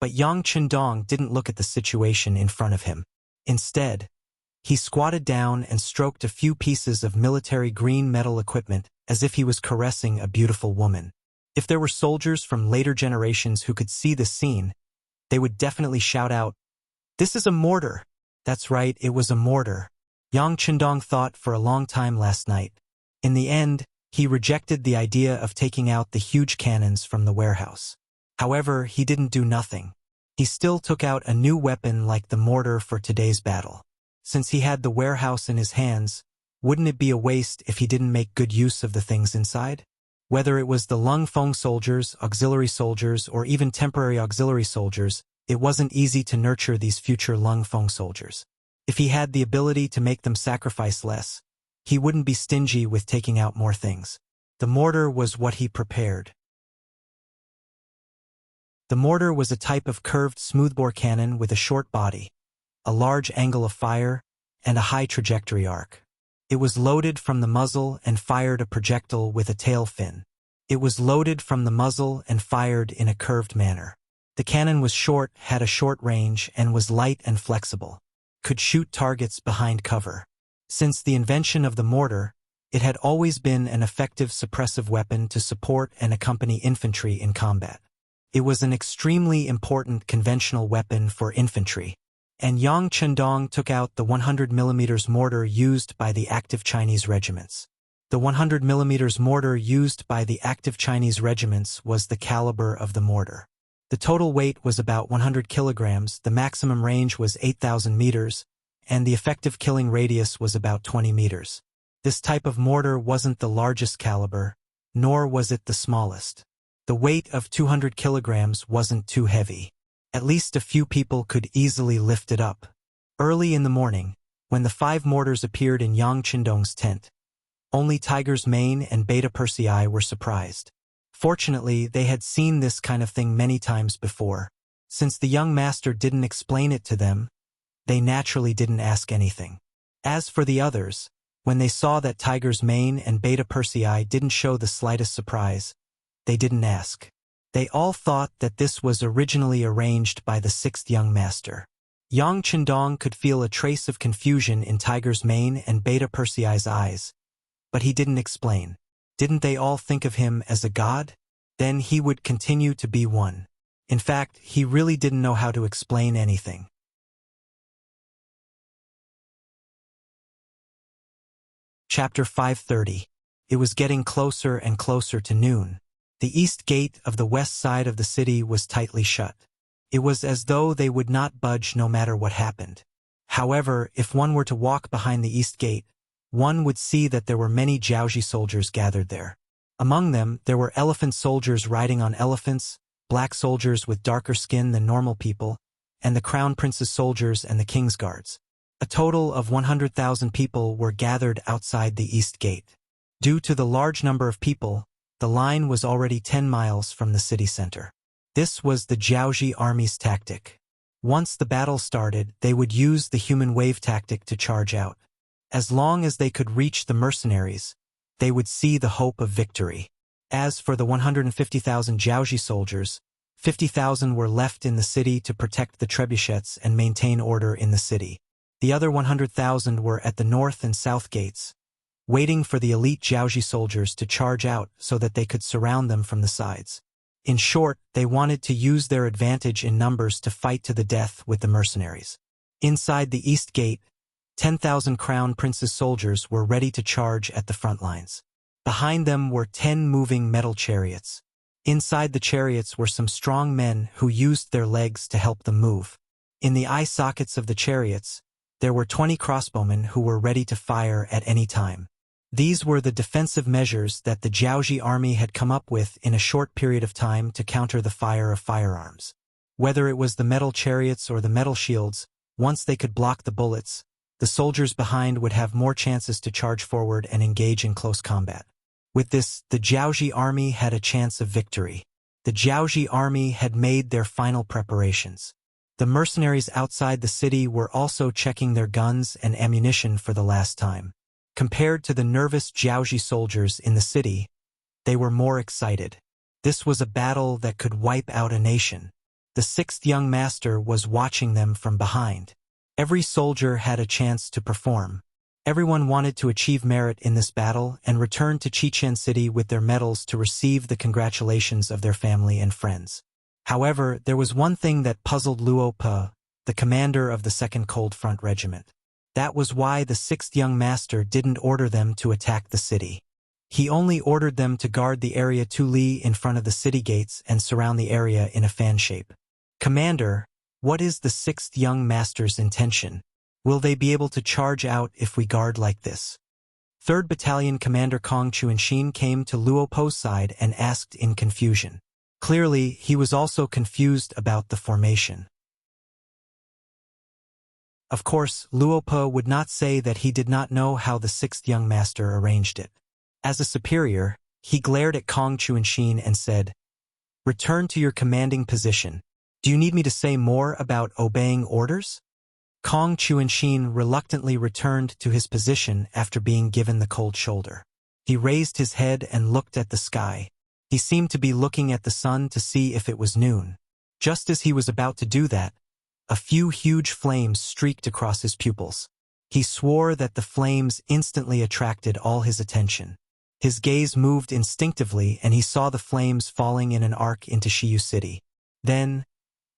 Speaker 1: but Yang Chendong didn't look at the situation in front of him. Instead, he squatted down and stroked a few pieces of military green metal equipment as if he was caressing a beautiful woman. If there were soldiers from later generations who could see this scene, they would definitely shout out, "This is a mortar!" That's right, it was a mortar. Yang Chendong thought for a long time last night. In the end, He rejected the idea of taking out the huge cannons from the warehouse. However, he didn't do nothing. He still took out a new weapon like the mortar for today's battle. Since he had the warehouse in his hands, wouldn't it be a waste if he didn't make good use of the things inside? Whether it was the Lung Feng soldiers, auxiliary soldiers, or even temporary auxiliary soldiers, it wasn't easy to nurture these future Lung Feng soldiers. If he had the ability to make them sacrifice less, he wouldn't be stingy with taking out more things. The mortar was what he prepared. The mortar was a type of curved smoothbore cannon with a short body, a large angle of fire, and a high trajectory arc. It was loaded from the muzzle and fired a projectile with a tail fin. It was loaded from the muzzle and fired in a curved manner. The cannon was short, had a short range, and was light and flexible. Could shoot targets behind cover. Since the invention of the mortar, it had always been an effective suppressive weapon to support and accompany infantry in combat. It was an extremely important conventional weapon for infantry, and Yang Chendong took out the 100mm mortar used by the active Chinese regiments. The 100mm mortar used by the active Chinese regiments was the caliber of the mortar. The total weight was about 100 kilograms, the maximum range was 8,000 meters, and the effective killing radius was about 20 meters. This type of mortar wasn't the largest caliber, nor was it the smallest. The weight of 200 kilograms wasn't too heavy. At least a few people could easily lift it up. Early in the morning, when the 5 mortars appeared in Yang Chendong's tent, only Tiger's Mane and Beta Persei were surprised. Fortunately, they had seen this kind of thing many times before. Since the young master didn't explain it to them, they naturally didn't ask anything. As for the others, when they saw that Tiger's Mane and Beta Persei didn't show the slightest surprise, they didn't ask. They all thought that this was originally arranged by the 6th young master. Yang Chendong could feel a trace of confusion in Tiger's Mane and Beta Persei's eyes, but he didn't explain. Didn't they all think of him as a god? Then he would continue to be one. In fact, he really didn't know how to explain anything. Chapter 530. It was getting closer and closer to noon. The east gate of the west side of the city was tightly shut. It was as though they would not budge no matter what happened. However, if one were to walk behind the east gate, one would see that there were many Jiaoji soldiers gathered there. Among them, there were elephant soldiers riding on elephants, black soldiers with darker skin than normal people, and the crown prince's soldiers and the king's guards. A total of 100,000 people were gathered outside the east gate. Due to the large number of people, the line was already 10 miles from the city center. This was the Jiaoji army's tactic. Once the battle started, they would use the human wave tactic to charge out. As long as they could reach the mercenaries, they would see the hope of victory. As for the 150,000 Jiaoji soldiers, 50,000 were left in the city to protect the trebuchets and maintain order in the city. The other 100,000 were at the north and south gates, waiting for the elite Jiaoji soldiers to charge out so that they could surround them from the sides. In short, they wanted to use their advantage in numbers to fight to the death with the mercenaries. Inside the east gate, 10,000 crown prince's soldiers were ready to charge at the front lines. Behind them were 10 moving metal chariots. Inside the chariots were some strong men who used their legs to help them move. In the eye sockets of the chariots, there were 20 crossbowmen who were ready to fire at any time. These were the defensive measures that the Jiaoji army had come up with in a short period of time to counter the fire of firearms. Whether it was the metal chariots or the metal shields, once they could block the bullets, the soldiers behind would have more chances to charge forward and engage in close combat. With this, the Jiaoji army had a chance of victory. The Jiaoji army had made their final preparations. The mercenaries outside the city were also checking their guns and ammunition for the last time. Compared to the nervous Jiaoji soldiers in the city, they were more excited. This was a battle that could wipe out a nation. The 6th young master was watching them from behind. Every soldier had a chance to perform. Everyone wanted to achieve merit in this battle and return to Chichen City with their medals to receive the congratulations of their family and friends. However, there was one thing that puzzled Luo Pe, the commander of the 2nd Cold Front Regiment. That was why the 6th young master didn't order them to attack the city. He only ordered them to guard the area 2 li in front of the city gates and surround the area in a fan shape. Commander, what is the 6th young master's intention? Will they be able to charge out if we guard like this? 3rd Battalion Commander Kong Chuanxin came to Luo Po's side and asked in confusion. Clearly, he was also confused about the formation. Of course, Luo Po would not say that he did not know how the 6th young master arranged it. As a superior, he glared at Kong Chuanxin and said, "Return to your commanding position. Do you need me to say more about obeying orders?" Kong Chuanxin reluctantly returned to his position after being given the cold shoulder. He raised his head and looked at the sky. He seemed to be looking at the sun to see if it was noon. Just as he was about to do that, a few huge flames streaked across his pupils. He swore that the flames instantly attracted all his attention. His gaze moved instinctively and he saw the flames falling in an arc into Shiyu City. Then,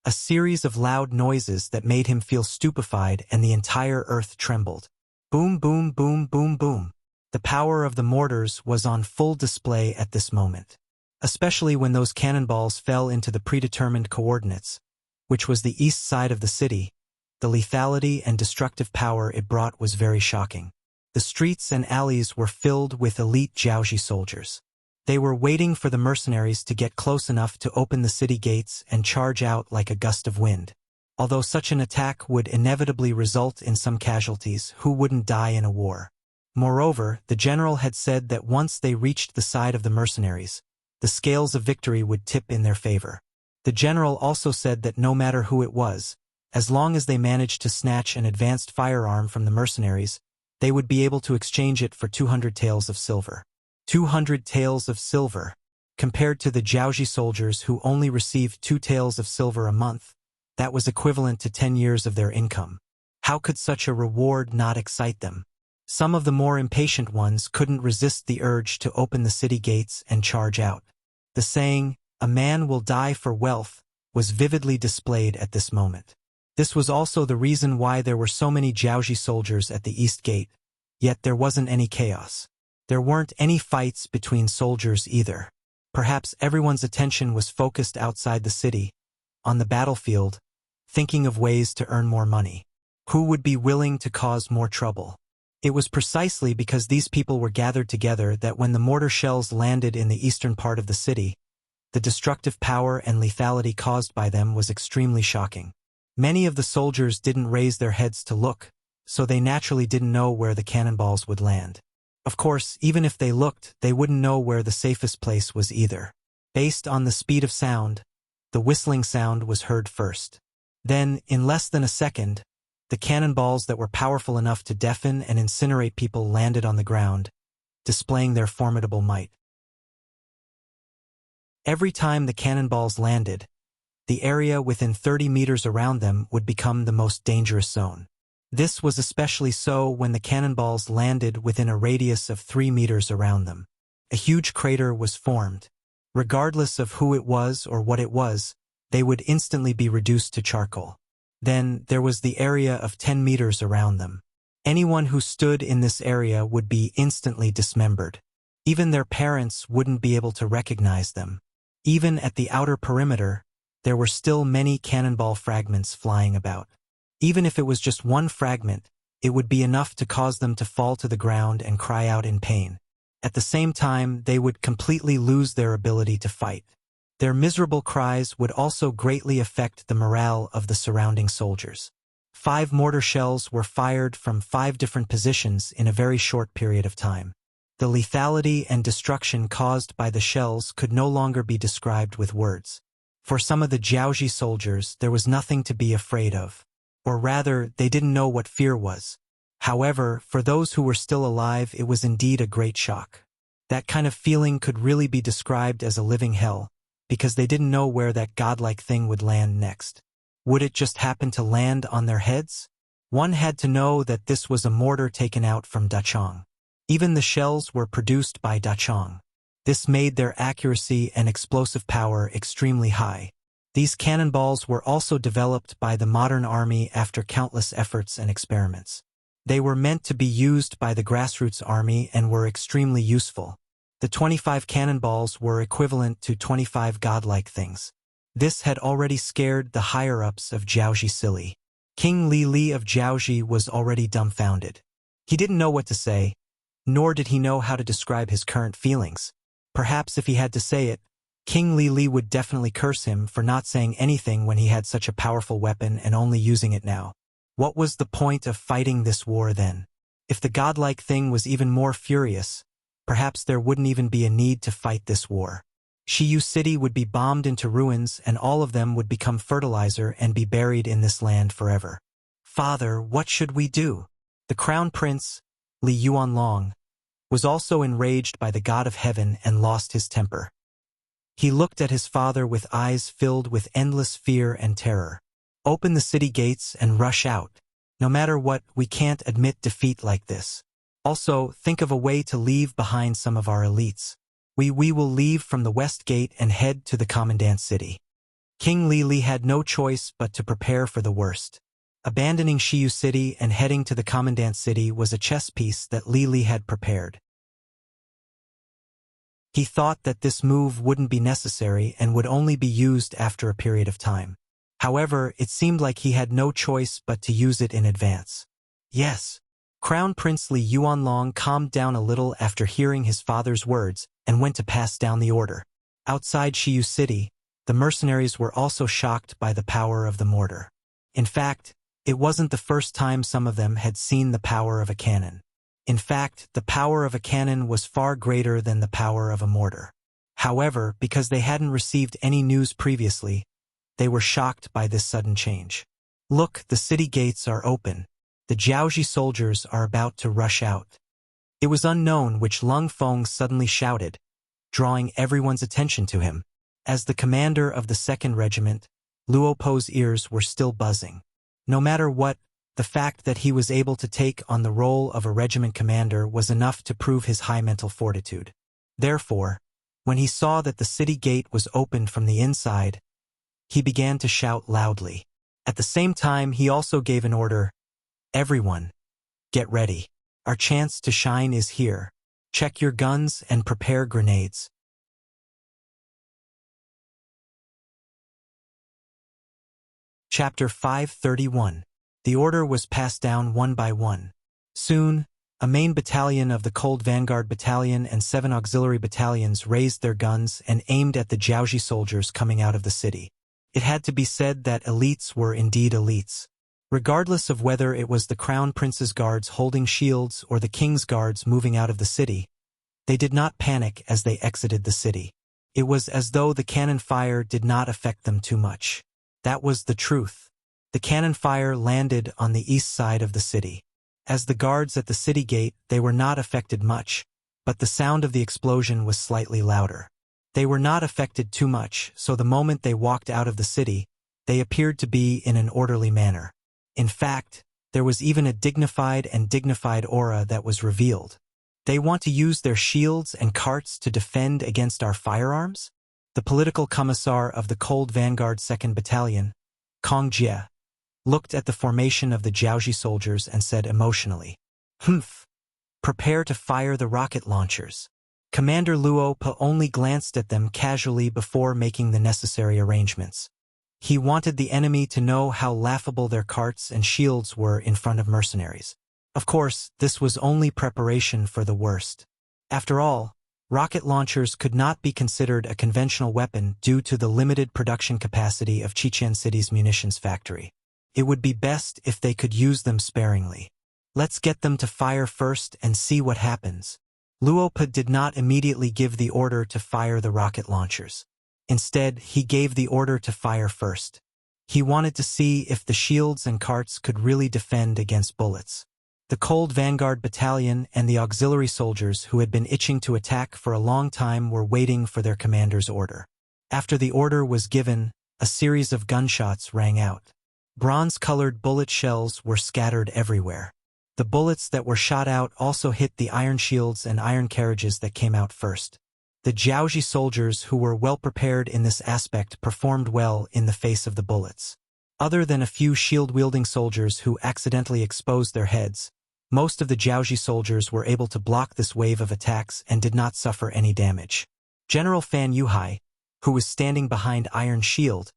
Speaker 1: a series of loud noises that made him feel stupefied and the entire earth trembled. Boom, boom, boom, boom, boom. The power of the mortars was on full display at this moment, especially when those cannonballs fell into the predetermined coordinates, which was the east side of the city. The lethality and destructive power it brought was very shocking. The streets and alleys were filled with elite Jiaoji soldiers. They were waiting for the mercenaries to get close enough to open the city gates and charge out like a gust of wind. Although such an attack would inevitably result in some casualties, who wouldn't die in a war? Moreover, the general had said that once they reached the side of the mercenaries, the scales of victory would tip in their favor. The general also said that no matter who it was, as long as they managed to snatch an advanced firearm from the mercenaries, they would be able to exchange it for 200 taels of silver. 200 taels of silver. Compared to the Jiaoji soldiers who only received 2 taels of silver a month, that was equivalent to 10 years of their income. How could such a reward not excite them? Some of the more impatient ones couldn't resist the urge to open the city gates and charge out. The saying, "A man will die for wealth," was vividly displayed at this moment. This was also the reason why there were so many Jiaoji soldiers at the East Gate, yet there wasn't any chaos. There weren't any fights between soldiers either. Perhaps everyone's attention was focused outside the city, on the battlefield, thinking of ways to earn more money. Who would be willing to cause more trouble? It was precisely because these people were gathered together that when the mortar shells landed in the eastern part of the city, the destructive power and lethality caused by them was extremely shocking. Many of the soldiers didn't raise their heads to look, so they naturally didn't know where the cannonballs would land. Of course, even if they looked, they wouldn't know where the safest place was either. Based on the speed of sound, the whistling sound was heard first. Then, in less than a second, the cannonballs that were powerful enough to deafen and incinerate people landed on the ground, displaying their formidable might. Every time the cannonballs landed, the area within 30 meters around them would become the most dangerous zone. This was especially so when the cannonballs landed within a radius of 3 meters around them. A huge crater was formed. Regardless of who it was or what it was, they would instantly be reduced to charcoal. Then there was the area of 10 meters around them. Anyone who stood in this area would be instantly dismembered. Even their parents wouldn't be able to recognize them. Even at the outer perimeter, there were still many cannonball fragments flying about. Even if it was just one fragment, it would be enough to cause them to fall to the ground and cry out in pain. At the same time, they would completely lose their ability to fight. Their miserable cries would also greatly affect the morale of the surrounding soldiers. 5 mortar shells were fired from 5 different positions in a very short period of time. The lethality and destruction caused by the shells could no longer be described with words. For some of the Jiaoji soldiers, there was nothing to be afraid of. Or rather, they didn't know what fear was. However, for those who were still alive, it was indeed a great shock. That kind of feeling could really be described as a living hell, because they didn't know where that godlike thing would land next. Would it just happen to land on their heads? One had to know that this was a mortar taken out from Dachang. Even the shells were produced by Dachang. This made their accuracy and explosive power extremely high. These cannonballs were also developed by the modern army after countless efforts and experiments. They were meant to be used by the grassroots army and were extremely useful. The 25 cannonballs were equivalent to 25 godlike things. This had already scared the higher-ups of Jiaozhi silly. King Li Li of Jiaozhi was already dumbfounded. He didn't know what to say, nor did he know how to describe his current feelings. Perhaps if he had to say it, King Li Li would definitely curse him for not saying anything when he had such a powerful weapon and only using it now. What was the point of fighting this war then? If the godlike thing was even more furious, perhaps there wouldn't even be a need to fight this war. Shiyu City would be bombed into ruins and all of them would become fertilizer and be buried in this land forever. Father, what should we do? The crown prince, Li Yuanlong, was also enraged by the god of heaven and lost his temper. He looked at his father with eyes filled with endless fear and terror. Open the city gates and rush out. No matter what, we can't admit defeat like this. Also, think of a way to leave behind some of our elites. We will leave from the west gate and head to the commandant city. King Li Li had no choice but to prepare for the worst. Abandoning Shiyu City and heading to the commandant city was a chess piece that Li Li had prepared. He thought that this move wouldn't be necessary and would only be used after a period of time. However, it seemed like he had no choice but to use it in advance. Yes. Crown Prince Li Yuanlong calmed down a little after hearing his father's words and went to pass down the order. Outside Shiyu City, the mercenaries were also shocked by the power of the mortar. In fact, it wasn't the first time some of them had seen the power of a cannon. In fact, the power of a cannon was far greater than the power of a mortar. However, because they hadn't received any news previously, they were shocked by this sudden change. Look, the city gates are open. The Jiaozhi soldiers are about to rush out. It was unknown which Lung Feng suddenly shouted, drawing everyone's attention to him. As the commander of the 2nd Regiment, Luo Po's ears were still buzzing. No matter what, the fact that he was able to take on the role of a regiment commander was enough to prove his high mental fortitude. Therefore, when he saw that the city gate was opened from the inside, he began to shout loudly. At the same time, he also gave an order, "Everyone, get ready. Our chance to shine is here. Check your guns and prepare grenades." Chapter 531. The order was passed down one by one. Soon, a main battalion of the Cold Vanguard Battalion and 7 auxiliary battalions raised their guns and aimed at the Jiaozhi soldiers coming out of the city. It had to be said that elites were indeed elites. Regardless of whether it was the Crown Prince's guards holding shields or the King's guards moving out of the city, they did not panic as they exited the city. It was as though the cannon fire did not affect them too much. That was the truth. The cannon fire landed on the east side of the city. As the guards at the city gate, they were not affected much, but the sound of the explosion was slightly louder. They were not affected too much, so the moment they walked out of the city, they appeared to be in an orderly manner. In fact, there was even a dignified aura that was revealed. They want to use their shields and carts to defend against our firearms? The political commissar of the Cold Vanguard 2nd Battalion, Kong Jie, looked at the formation of the Jiaozhi soldiers and said emotionally, "Humph! Prepare to fire the rocket launchers." Commander Luo Po only glanced at them casually before making the necessary arrangements. He wanted the enemy to know how laughable their carts and shields were in front of mercenaries. Of course, this was only preparation for the worst. After all, rocket launchers could not be considered a conventional weapon due to the limited production capacity of Qiqian City's munitions factory. It would be best if they could use them sparingly. Let's get them to fire first and see what happens. Luo Po did not immediately give the order to fire the rocket launchers. Instead, he gave the order to fire first. He wanted to see if the shields and carts could really defend against bullets. The Cold Vanguard Battalion and the auxiliary soldiers who had been itching to attack for a long time were waiting for their commander's order. After the order was given, a series of gunshots rang out. Bronze-colored bullet shells were scattered everywhere. The bullets that were shot out also hit the iron shields and iron carriages that came out first. The Jiaozhi soldiers who were well prepared in this aspect performed well in the face of the bullets. Other than a few shield-wielding soldiers who accidentally exposed their heads, Most of the Jiaoji soldiers were able to block this wave of attacks and did not suffer any damage. General Fan Yuhai, who was standing behind Iron Shield,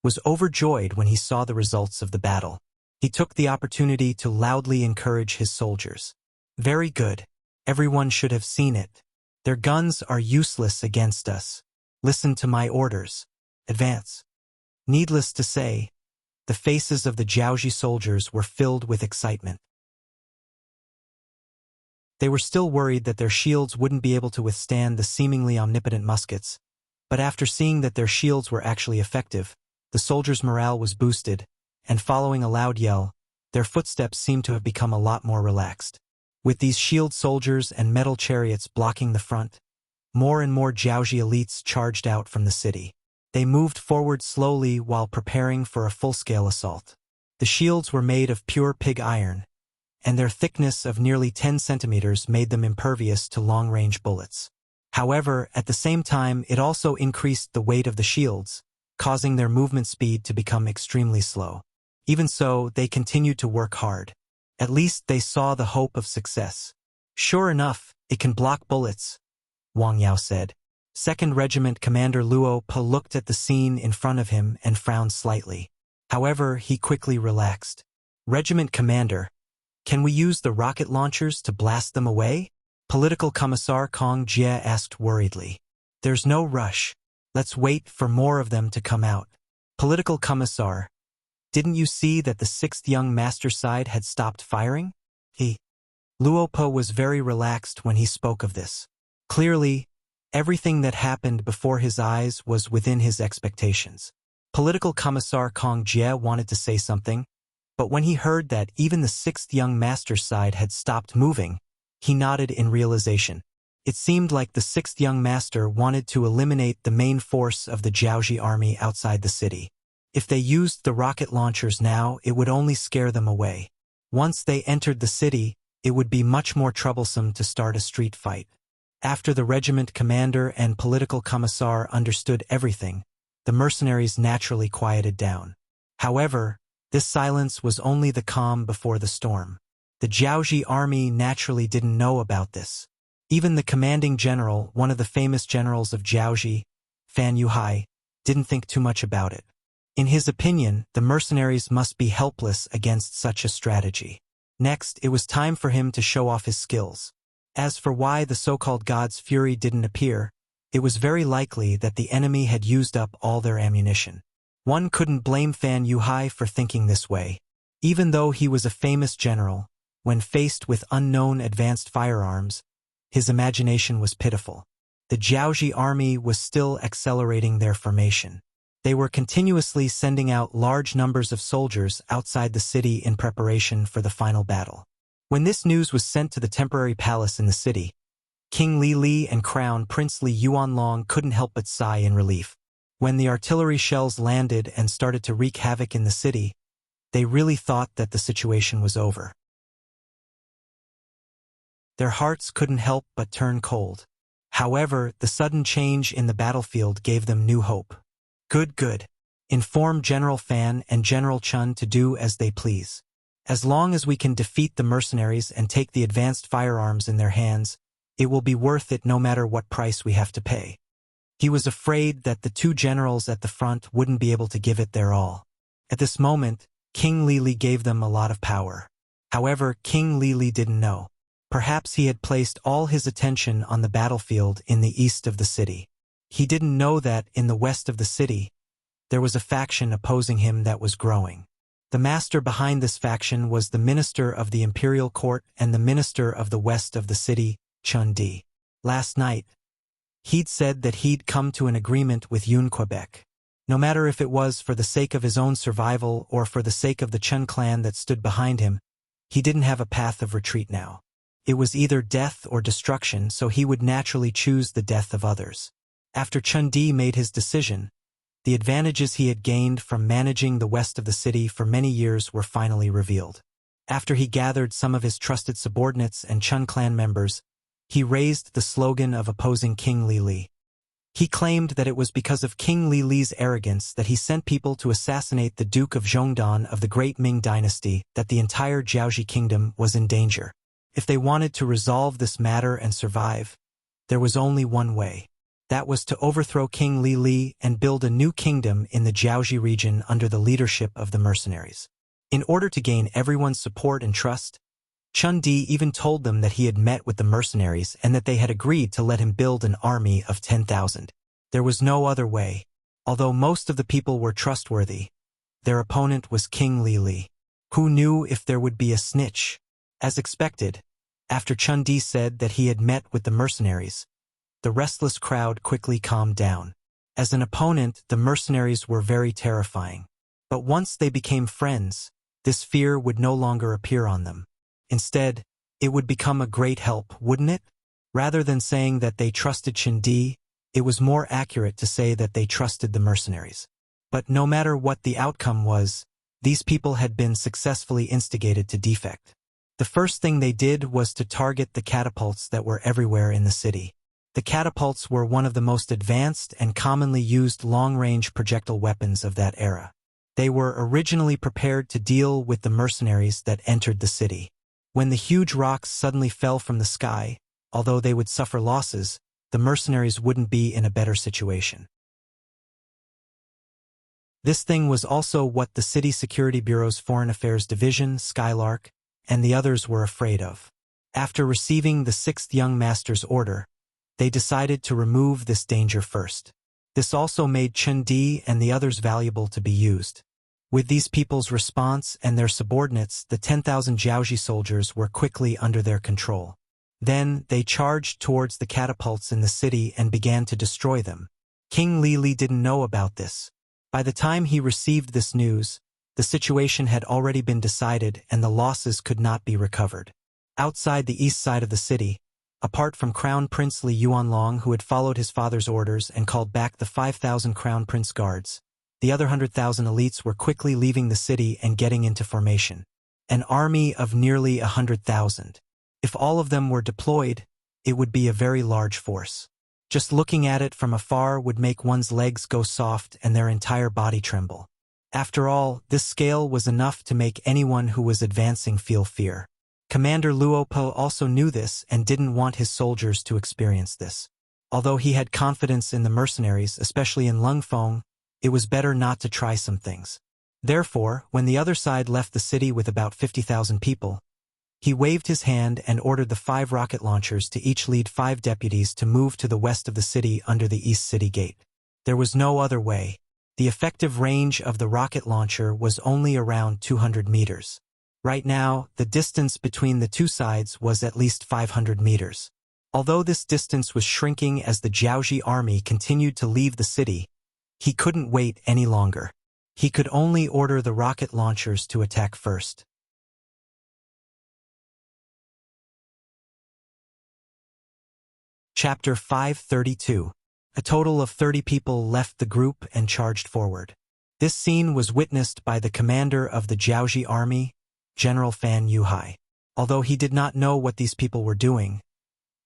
Speaker 1: was overjoyed when he saw the results of the battle. He took the opportunity to loudly encourage his soldiers. Very good. Everyone should have seen it. Their guns are useless against us. Listen to my orders. Advance. Needless to say, the faces of the Jiaoji soldiers were filled with excitement. They were still worried that their shields wouldn't be able to withstand the seemingly omnipotent muskets, but after seeing that their shields were actually effective, the soldiers' morale was boosted, and following a loud yell, their footsteps seemed to have become a lot more relaxed. With these shield soldiers and metal chariots blocking the front, more and more Jiaoji elites charged out from the city. They moved forward slowly while preparing for a full-scale assault. The shields were made of pure pig iron, and their thickness of nearly 10 centimeters made them impervious to long-range bullets. However, at the same time, it also increased the weight of the shields, causing their movement speed to become extremely slow. Even so, they continued to work hard. At least they saw the hope of success. Sure enough, it can block bullets, Wang Yao said. 2nd Regiment Commander Luo Pa looked at the scene in front of him and frowned slightly. However, he quickly relaxed. Regiment Commander, can we use the rocket launchers to blast them away? Political Commissar Kong Jie asked worriedly. There's no rush. Let's wait for more of them to come out. Political Commissar, didn't you see that the 6th Young Master side had stopped firing? Luopo was very relaxed when he spoke of this. Clearly, everything that happened before his eyes was within his expectations. Political Commissar Kong Jie wanted to say something, but when he heard that even the 6th Young Master side had stopped moving, he nodded in realization. It seemed like the 6th Young Master wanted to eliminate the main force of the Jiaoji army outside the city. If they used the rocket launchers now, it would only scare them away. Once they entered the city, it would be much more troublesome to start a street fight. After the regiment commander and political commissar understood everything, the mercenaries naturally quieted down. However, this silence was only the calm before the storm. The Jiaoji army naturally didn't know about this. Even the commanding general, one of the famous generals of Jiaoji, Fan Yuhai, didn't think too much about it. In his opinion, the mercenaries must be helpless against such a strategy. Next, it was time for him to show off his skills. As for why the so-called God's Fury didn't appear, it was very likely that the enemy had used up all their ammunition. One couldn't blame Fan Yuhai for thinking this way. Even though he was a famous general, when faced with unknown advanced firearms, his imagination was pitiful. The Jiaoji army was still accelerating their formation. They were continuously sending out large numbers of soldiers outside the city in preparation for the final battle. When this news was sent to the temporary palace in the city, King Li Li and Crown Prince Li Yuanlong couldn't help but sigh in relief. When the artillery shells landed and started to wreak havoc in the city, they really thought that the situation was over. Their hearts couldn't help but turn cold. However, the sudden change in the battlefield gave them new hope. Good. Inform General Fan and General Chun to do as they please. As long as we can defeat the mercenaries and take the advanced firearms in their hands, it will be worth it no matter what price we have to pay. He was afraid that the 2 generals at the front wouldn't be able to give it their all. At this moment, King Li Li gave them a lot of power. However, King Li Li didn't know. Perhaps he had placed all his attention on the battlefield in the east of the city. He didn't know that, in the west of the city, there was a faction opposing him that was growing. The master behind this faction was the minister of the imperial court and the minister of the west of the city, Chun Di. Last night, he'd said that he'd come to an agreement with Yun Quebec. No matter if it was for the sake of his own survival or for the sake of the Chun clan that stood behind him, he didn't have a path of retreat now. It was either death or destruction, so he would naturally choose the death of others. After Chun Di made his decision, the advantages he had gained from managing the west of the city for many years were finally revealed. After he gathered some of his trusted subordinates and Chun clan members, he raised the slogan of opposing King Li Li. He claimed that it was because of King Li Li's arrogance that he sent people to assassinate the Duke of Zhongdan of the Great Ming Dynasty, that the entire Jiaoxi kingdom was in danger. If they wanted to resolve this matter and survive, there was only one way. That was to overthrow King Li Li and build a new kingdom in the Jiaoxi region under the leadership of the mercenaries. In order to gain everyone's support and trust, Chun Di even told them that he had met with the mercenaries and that they had agreed to let him build an army of 10,000. There was no other way. Although most of the people were trustworthy, their opponent was King Li Li. Who knew if there would be a snitch? As expected, after Chun Di said that he had met with the mercenaries, the restless crowd quickly calmed down. As an opponent, the mercenaries were very terrifying. But once they became friends, this fear would no longer appear on them. Instead, it would become a great help, wouldn't it? Rather than saying that they trusted Chun Di, it was more accurate to say that they trusted the mercenaries. But no matter what the outcome was, these people had been successfully instigated to defect. The first thing they did was to target the catapults that were everywhere in the city. The catapults were one of the most advanced and commonly used long-range projectile weapons of that era. They were originally prepared to deal with the mercenaries that entered the city. When the huge rocks suddenly fell from the sky, although they would suffer losses, the mercenaries wouldn't be in a better situation. This thing was also what the City Security Bureau's Foreign Affairs Division, Skylark, and the others were afraid of. After receiving the 6th Young Master's order, they decided to remove this danger first. This also made Chun Di and the others valuable to be used. With these people's response and their subordinates, the 10,000 Jiaoxi soldiers were quickly under their control. Then, they charged towards the catapults in the city and began to destroy them. King Li Li didn't know about this. By the time he received this news, the situation had already been decided and the losses could not be recovered. Outside the east side of the city, apart from Crown Prince Li Yuanlong, who had followed his father's orders and called back the 5,000 Crown Prince guards, the other 100,000 elites were quickly leaving the city and getting into formation. An army of nearly 100,000. If all of them were deployed, it would be a very large force. Just looking at it from afar would make one's legs go soft and their entire body tremble. After all, this scale was enough to make anyone who was advancing feel fear. Commander Luopo also knew this and didn't want his soldiers to experience this. Although he had confidence in the mercenaries, especially in Lung Feng, it was better not to try some things. Therefore, when the other side left the city with about 50,000 people, he waved his hand and ordered the 5 rocket launchers to each lead 5 deputies to move to the west of the city under the East City Gate. There was no other way. The effective range of the rocket launcher was only around 200 meters. Right now, the distance between the two sides was at least 500 meters. Although this distance was shrinking as the Jiaoxi army continued to leave the city, he couldn't wait any longer. He could only order the rocket launchers to attack first. Chapter 532. A total of 30 people left the group and charged forward. This scene was witnessed by the commander of the Jiaoxi army, General Fan Yuhai. Although he did not know what these people were doing,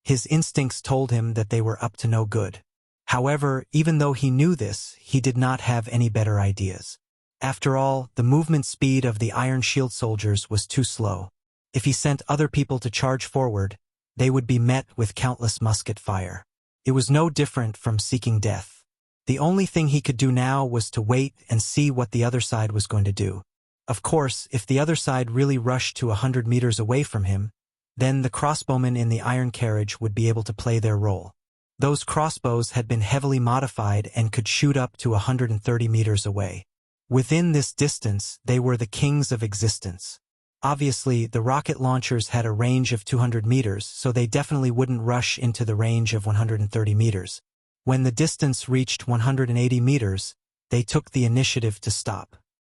Speaker 1: his instincts told him that they were up to no good. However, even though he knew this, he did not have any better ideas. After all, the movement speed of the Iron Shield soldiers was too slow. If he sent other people to charge forward, they would be met with countless musket fire. It was no different from seeking death. The only thing he could do now was to wait and see what the other side was going to do. Of course, if the other side really rushed to 100 meters away from him, then the crossbowmen in the iron carriage would be able to play their role. Those crossbows had been heavily modified and could shoot up to 130 meters away. Within this distance, they were the kings of existence. Obviously, the rocket launchers had a range of 200 meters, so they definitely wouldn't rush into the range of 130 meters. When the distance reached 180 meters, they took the initiative to stop.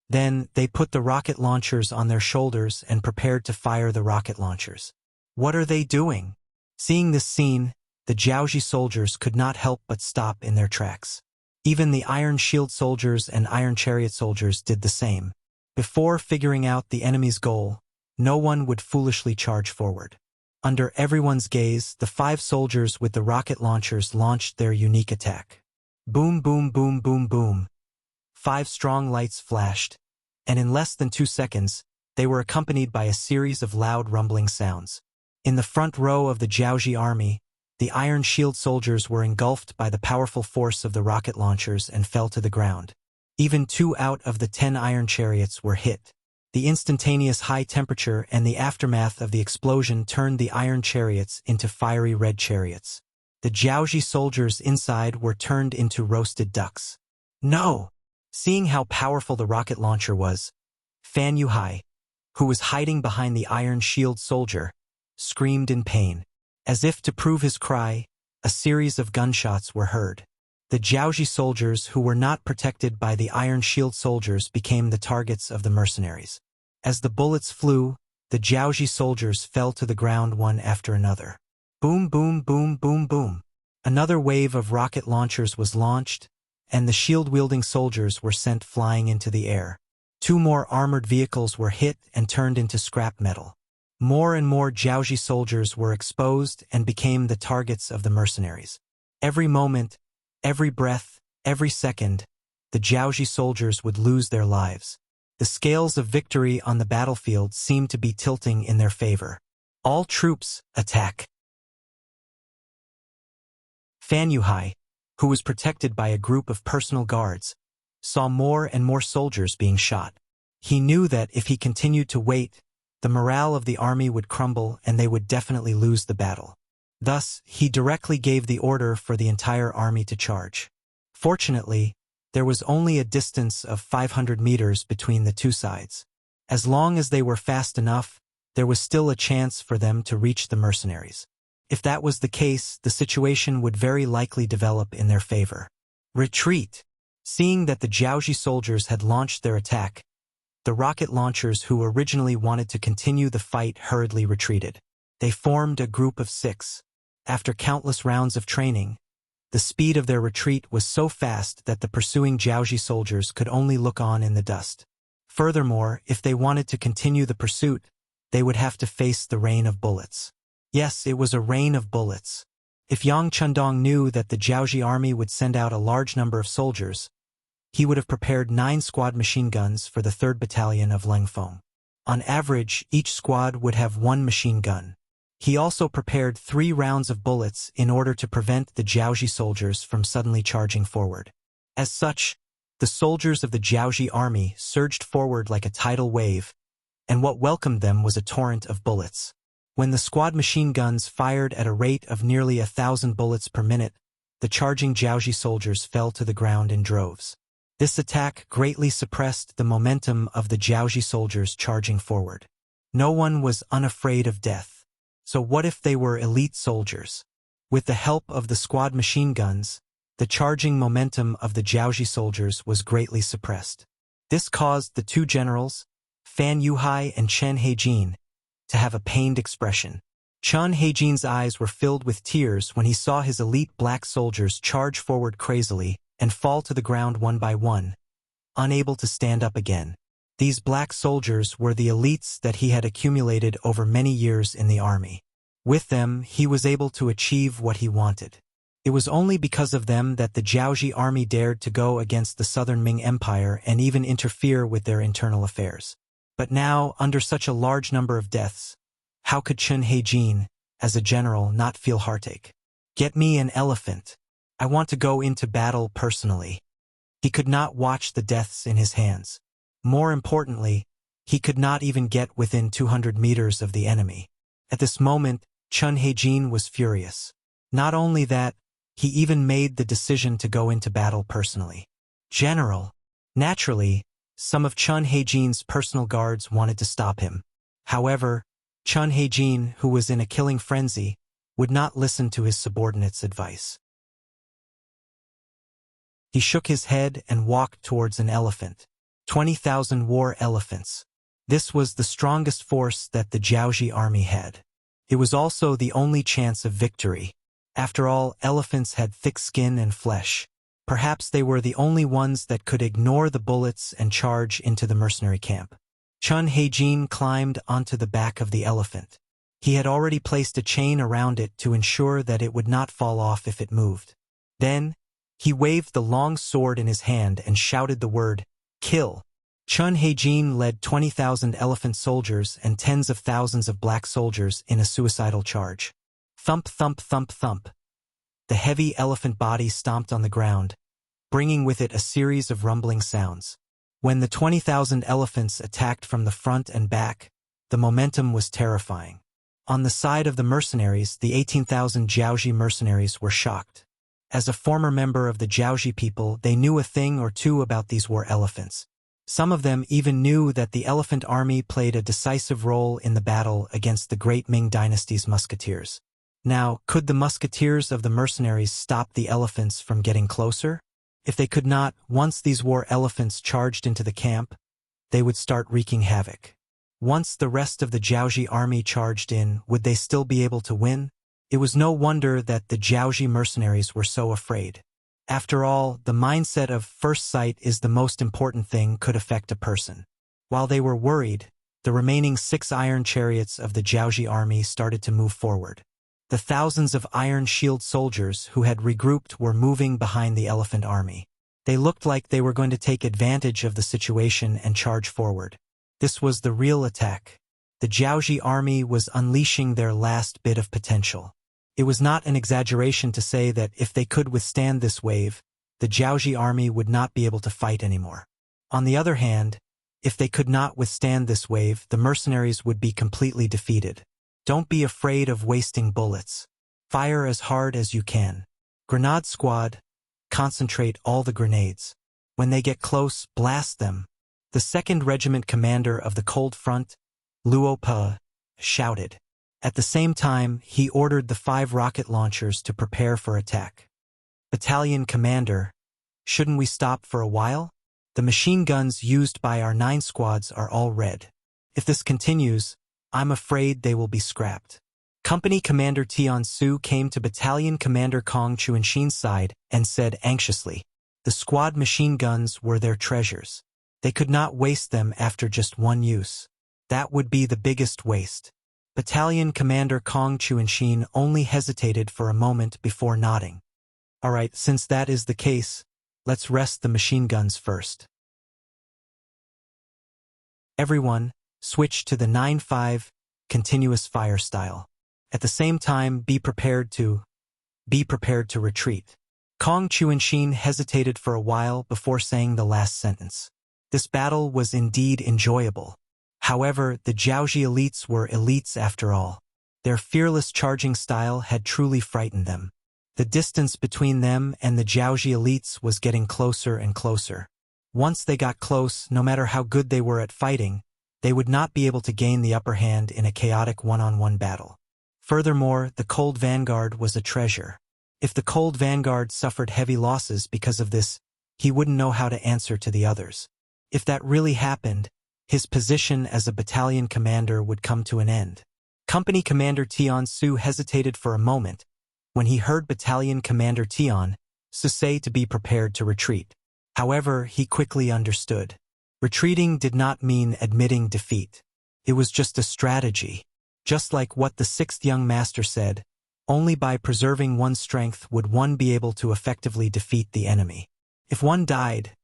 Speaker 1: Then, they put the rocket launchers on their shoulders and prepared to fire the rocket launchers. What are they doing? Seeing this scene, the Jiaoxi soldiers could not help but stop in their tracks. Even the Iron Shield soldiers and Iron Chariot soldiers did the same. Before figuring out the enemy's goal, no one would foolishly charge forward. Under everyone's gaze, the 5 soldiers with the rocket launchers launched their unique attack. Boom, boom, boom, boom, boom. 5 strong lights flashed, and in less than 2 seconds, they were accompanied by a series of loud rumbling sounds. In the front row of the Jiaoji army, the Iron Shield soldiers were engulfed by the powerful force of the rocket launchers and fell to the ground. Even 2 out of the 10 iron chariots were hit. The instantaneous high temperature and the aftermath of the explosion turned the iron chariots into fiery red chariots. The Jiaoji soldiers inside were turned into roasted ducks. No! Seeing how powerful the rocket launcher was, Fan Yuhai, who was hiding behind the Iron Shield soldier, screamed in pain. As if to prove his cry, a series of gunshots were heard. The Jiaoji soldiers who were not protected by the Iron Shield soldiers became the targets of the mercenaries. As the bullets flew, the Jiaoji soldiers fell to the ground one after another. Boom, boom, boom, boom, boom. Another wave of rocket launchers was launched, and the shield-wielding soldiers were sent flying into the air. 2 more armored vehicles were hit and turned into scrap metal. More and more Jiaoji soldiers were exposed and became the targets of the mercenaries. Every moment, every breath, every second, the Jiaoji soldiers would lose their lives. The scales of victory on the battlefield seemed to be tilting in their favor. All troops, attack! Fan Yuhai, who was protected by a group of personal guards, saw more and more soldiers being shot. He knew that if he continued to wait, the morale of the army would crumble and they would definitely lose the battle. Thus, he directly gave the order for the entire army to charge. Fortunately, there was only a distance of 500 meters between the 2 sides. As long as they were fast enough, there was still a chance for them to reach the mercenaries. If that was the case, the situation would very likely develop in their favor. Retreat! Seeing that the Jiaoji soldiers had launched their attack, the rocket launchers who originally wanted to continue the fight hurriedly retreated. They formed a group of 6. After countless rounds of training, the speed of their retreat was so fast that the pursuing Jiaoji soldiers could only look on in the dust. Furthermore, if they wanted to continue the pursuit, they would have to face the rain of bullets. Yes, it was a rain of bullets. If Yang Chundong knew that the Jiaoji army would send out a large number of soldiers, he would have prepared 9 squad machine guns for the 3rd Battalion of Lengfeng. On average, each squad would have 1 machine gun. He also prepared 3 rounds of bullets in order to prevent the Jiaoji soldiers from suddenly charging forward. As such, the soldiers of the Jiaoji army surged forward like a tidal wave, and what welcomed them was a torrent of bullets. When the squad machine guns fired at a rate of nearly 1,000 bullets per minute, the charging Jiaoji soldiers fell to the ground in droves. This attack greatly suppressed the momentum of the Jiaoji soldiers charging forward. No one was unafraid of death. So what if they were elite soldiers? With the help of the squad machine guns, the charging momentum of the Jiaoji soldiers was greatly suppressed. This caused the 2 generals, Fan Yuhai and Chen Heijin, to have a pained expression. Chen Heijin's eyes were filled with tears when he saw his elite black soldiers charge forward crazily and fall to the ground one by one, unable to stand up again. These black soldiers were the elites that he had accumulated over many years in the army. With them, he was able to achieve what he wanted. It was only because of them that the Jiaoji army dared to go against the Southern Ming Empire and even interfere with their internal affairs. But now, under such a large number of deaths, how could Chen Heijin, as a general, not feel heartache? Get me an elephant. I want to go into battle personally. He could not watch the deaths in his hands. More importantly, he could not even get within 200 meters of the enemy. At this moment, Chen Heijin was furious. Not only that, he even made the decision to go into battle personally. General. Naturally, some of Chen Heijin's personal guards wanted to stop him. However, Chen Heijin, who was in a killing frenzy, would not listen to his subordinates' advice. He shook his head and walked towards an elephant. 20,000 war elephants. This was the strongest force that the Jiaoji army had. It was also the only chance of victory. After all, elephants had thick skin and flesh. Perhaps they were the only ones that could ignore the bullets and charge into the mercenary camp. Chen Heijin climbed onto the back of the elephant. He had already placed a chain around it to ensure that it would not fall off if it moved. Then, he waved the long sword in his hand and shouted the word, "Kill." Chun Heijin led 20,000 elephant soldiers and tens of thousands of black soldiers in a suicidal charge. Thump, thump, thump, thump. The heavy elephant body stomped on the ground, bringing with it a series of rumbling sounds. When the 20,000 elephants attacked from the front and back, the momentum was terrifying. On the side of the mercenaries, the 18,000 Jiaoji mercenaries were shocked. As a former member of the Jiaoji people, they knew a thing or two about these war elephants. Some of them even knew that the elephant army played a decisive role in the battle against the great Ming dynasty's musketeers. Now, could the musketeers of the mercenaries stop the elephants from getting closer? If they could not, once these war elephants charged into the camp, they would start wreaking havoc. Once the rest of the Jiaoji army charged in, would they still be able to win? It was no wonder that the Jiaoji mercenaries were so afraid. After all, the mindset of first sight is the most important thing could affect a person. While they were worried, the remaining 6 iron chariots of the Jiaoji army started to move forward. The thousands of iron shield soldiers who had regrouped were moving behind the elephant army. They looked like they were going to take advantage of the situation and charge forward. This was the real attack. The Jiaoji army was unleashing their last bit of potential. It was not an exaggeration to say that if they could withstand this wave, the Jiaoji army would not be able to fight anymore. On the other hand, if they could not withstand this wave, the mercenaries would be completely defeated. Don't be afraid of wasting bullets. Fire as hard as you can. Grenade squad, concentrate all the grenades. When they get close, blast them. The 2nd Regiment commander of the Cold Front, Luo Pe, shouted. At the same time, he ordered the 5 rocket launchers to prepare for attack. Battalion commander, shouldn't we stop for a while? The machine guns used by our 9 squads are all red. If this continues, I'm afraid they will be scrapped. Company Commander Tian Su came to Battalion Commander Kong Chuanshin's side and said anxiously, the squad machine guns were their treasures. They could not waste them after just one use. That would be the biggest waste. Battalion Commander Kong Chuanshin only hesitated for a moment before nodding. All right, since that is the case, let's rest the machine guns first. Everyone, switch to the 9-5 continuous fire style. At the same time, be prepared to retreat. Kong Chuanshin hesitated for a while before saying the last sentence. This battle was indeed enjoyable. However, the Jiaoji elites were elites after all. Their fearless charging style had truly frightened them. The distance between them and the Jiaoji elites was getting closer and closer. Once they got close, no matter how good they were at fighting, they would not be able to gain the upper hand in a chaotic one-on-one battle. Furthermore, the Cold Vanguard was a treasure. If the Cold Vanguard suffered heavy losses because of this, he wouldn't know how to answer to the others. If that really happened, his position as a battalion commander would come to an end. Company Commander Tian Su hesitated for a moment when he heard Battalion Commander Tian Su say to be prepared to retreat. However, he quickly understood. Retreating did not mean admitting defeat. It was just a strategy. Just like what the 6th young master said, only by preserving one's strength would one be able to effectively defeat the enemy. If one died,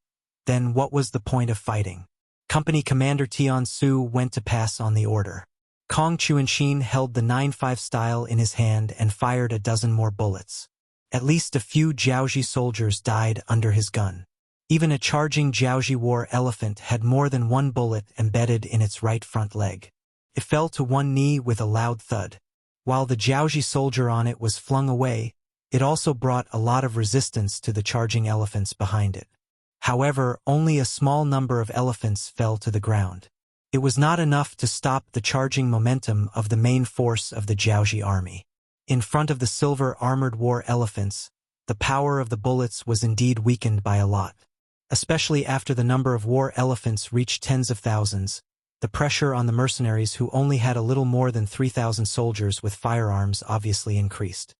Speaker 1: then what was the point of fighting? Company Commander Tian Su went to pass on the order. Kong Chuanshin held the 9-5 style in his hand and fired a dozen more bullets. At least a few Jiaoji soldiers died under his gun. Even a charging Jiaoji war elephant had more than one bullet embedded in its right front leg. It fell to one knee with a loud thud. While the Jiaoji soldier on it was flung away, it also brought a lot of resistance to the charging elephants behind it. However, only a small number of elephants fell to the ground. It was not enough to stop the charging momentum of the main force of the Jiaoji army. In front of the silver armored war elephants, the power of the bullets was indeed weakened by a lot. Especially after the number of war elephants reached tens of thousands, the pressure on the mercenaries who only had a little more than 3,000 soldiers with firearms obviously increased.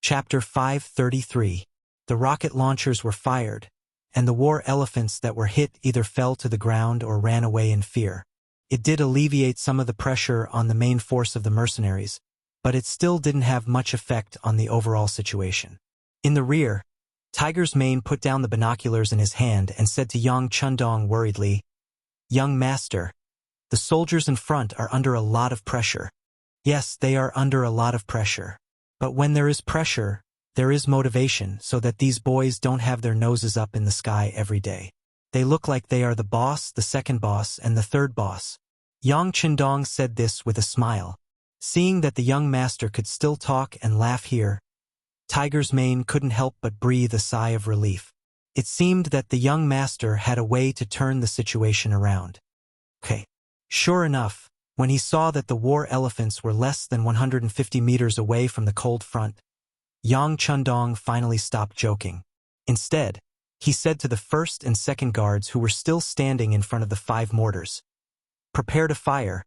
Speaker 1: Chapter 533. The rocket launchers were fired, and the war elephants that were hit either fell to the ground or ran away in fear. It did alleviate some of the pressure on the main force of the mercenaries, but it still didn't have much effect on the overall situation. In the rear, Tiger's Mane put down the binoculars in his hand and said to Yang Chundong worriedly, "Young master, the soldiers in front are under a lot of pressure." "Yes, they are under a lot of pressure. But when there is pressure, there is motivation, so that these boys don't have their noses up in the sky every day. They look like they are the boss, the second boss, and the third boss." Yang Chundong said this with a smile. Seeing that the young master could still talk and laugh here, Tiger's Mane couldn't help but breathe a sigh of relief. It seemed that the young master had a way to turn the situation around. Okay. Sure enough, when he saw that the war elephants were less than 150 meters away from the cold front, Yang Chundong finally stopped joking. Instead, he said to the first and second guards who were still standing in front of the 5 mortars, "Prepare to fire.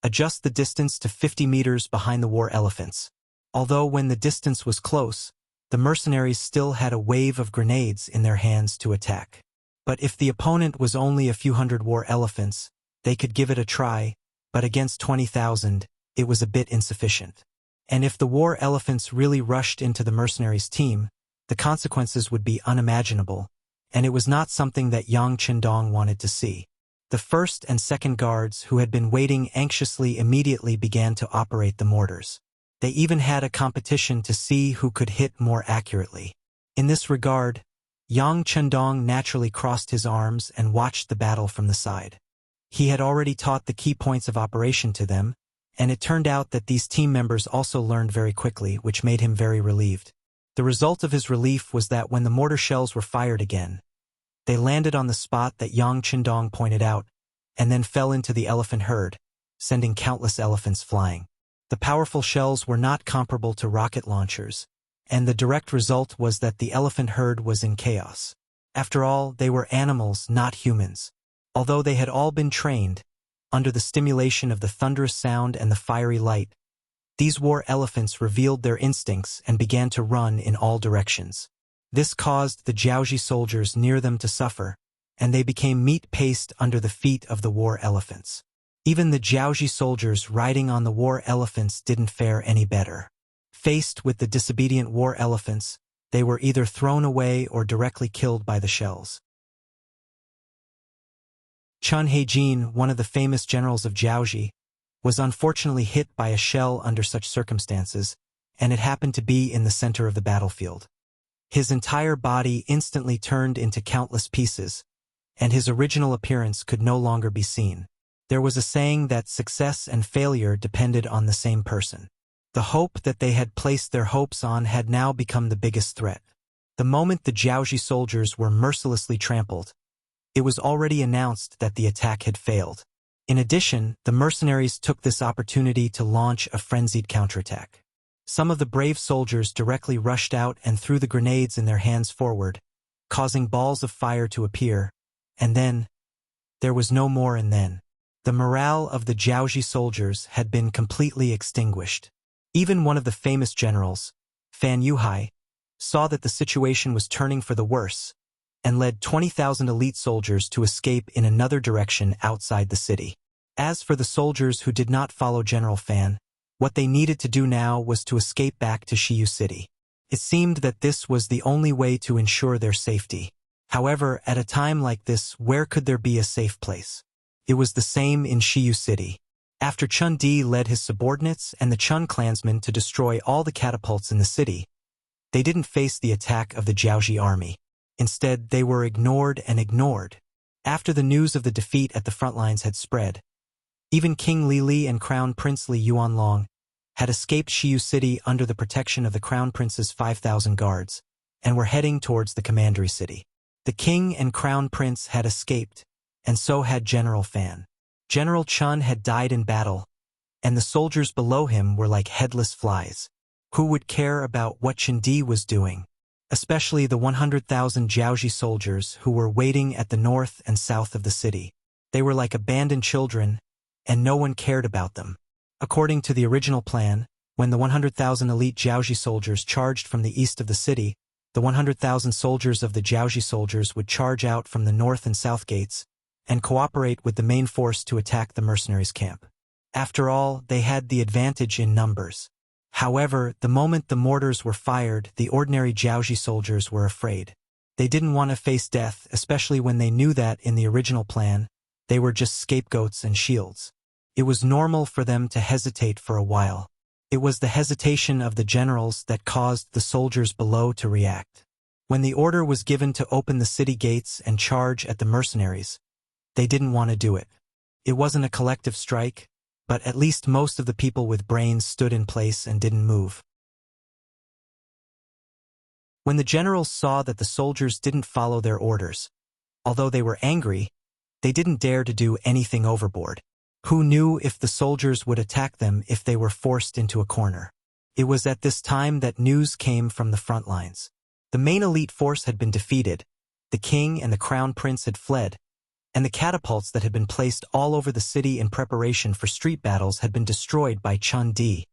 Speaker 1: Adjust the distance to 50 meters behind the war elephants." Although when the distance was close, the mercenaries still had a wave of grenades in their hands to attack. But if the opponent was only a few hundred war elephants, they could give it a try, but against 20,000, it was a bit insufficient. And if the war elephants really rushed into the mercenaries' team, the consequences would be unimaginable, and it was not something that Yang Chundong wanted to see. The first and second guards, who had been waiting anxiously, immediately began to operate the mortars. They even had a competition to see who could hit more accurately. In this regard, Yang Chundong naturally crossed his arms and watched the battle from the side. He had already taught the key points of operation to them, and it turned out that these team members also learned very quickly, which made him very relieved. The result of his relief was that when the mortar shells were fired again, they landed on the spot that Yang Chundong pointed out, and then fell into the elephant herd, sending countless elephants flying. The powerful shells were not comparable to rocket launchers, and the direct result was that the elephant herd was in chaos. After all, they were animals, not humans. Although they had all been trained, under the stimulation of the thunderous sound and the fiery light, these war elephants revealed their instincts and began to run in all directions. This caused the Jiaoji soldiers near them to suffer, and they became meat paste under the feet of the war elephants. Even the Jiaoji soldiers riding on the war elephants didn't fare any better. Faced with the disobedient war elephants, they were either thrown away or directly killed by the shells. Chun Heijin, one of the famous generals of Jiaoji, was unfortunately hit by a shell under such circumstances, and it happened to be in the center of the battlefield. His entire body instantly turned into countless pieces, and his original appearance could no longer be seen. There was a saying that success and failure depended on the same person. The hope that they had placed their hopes on had now become the biggest threat. The moment the Jiaoji soldiers were mercilessly trampled, it was already announced that the attack had failed. In addition, the mercenaries took this opportunity to launch a frenzied counterattack. Some of the brave soldiers directly rushed out and threw the grenades in their hands forward, causing balls of fire to appear, and then, there was no more and then. The morale of the Jiaoji soldiers had been completely extinguished. Even one of the famous generals, Fan Yuhai, saw that the situation was turning for the worse, and led 20,000 elite soldiers to escape in another direction outside the city. As for the soldiers who did not follow General Fan, what they needed to do now was to escape back to Shiyu City. It seemed that this was the only way to ensure their safety. However, at a time like this, where could there be a safe place? It was the same in Shiyu City. After Chun Di led his subordinates and the Chun clansmen to destroy all the catapults in the city, they didn't face the attack of the Jiaoji army. Instead, they were ignored and ignored. After the news of the defeat at the front lines had spread, even King Li Li and Crown Prince Li Yuanlong had escaped Shiyu City under the protection of the Crown Prince's 5,000 guards, and were heading towards the commandery city. The king and Crown Prince had escaped, and so had General Fan. General Chun had died in battle, and the soldiers below him were like headless flies. Who would care about what Chun Di was doing? Especially the 100,000 Jiaoji soldiers who were waiting at the north and south of the city. They were like abandoned children, and no one cared about them. According to the original plan, when the 100,000 elite Jiaoji soldiers charged from the east of the city, The 100,000 soldiers of the Jiaoji soldiers would charge out from the north and south gates and cooperate with the main force to attack the mercenaries' camp. After all, they had the advantage in numbers. However, the moment the mortars were fired, the ordinary Jiaoji soldiers were afraid. They didn't want to face death, especially when they knew that, in the original plan, they were just scapegoats and shields. It was normal for them to hesitate for a while. It was the hesitation of the generals that caused the soldiers below to react. When the order was given to open the city gates and charge at the mercenaries, they didn't want to do it. It wasn't a collective strike, but at least most of the people with brains stood in place and didn't move. When the generals saw that the soldiers didn't follow their orders, although they were angry, they didn't dare to do anything overboard. Who knew if the soldiers would attack them if they were forced into a corner? It was at this time that news came from the front lines. The main elite force had been defeated, the king and the crown prince had fled, and the catapults that had been placed all over the city in preparation for street battles had been destroyed by Chun Di,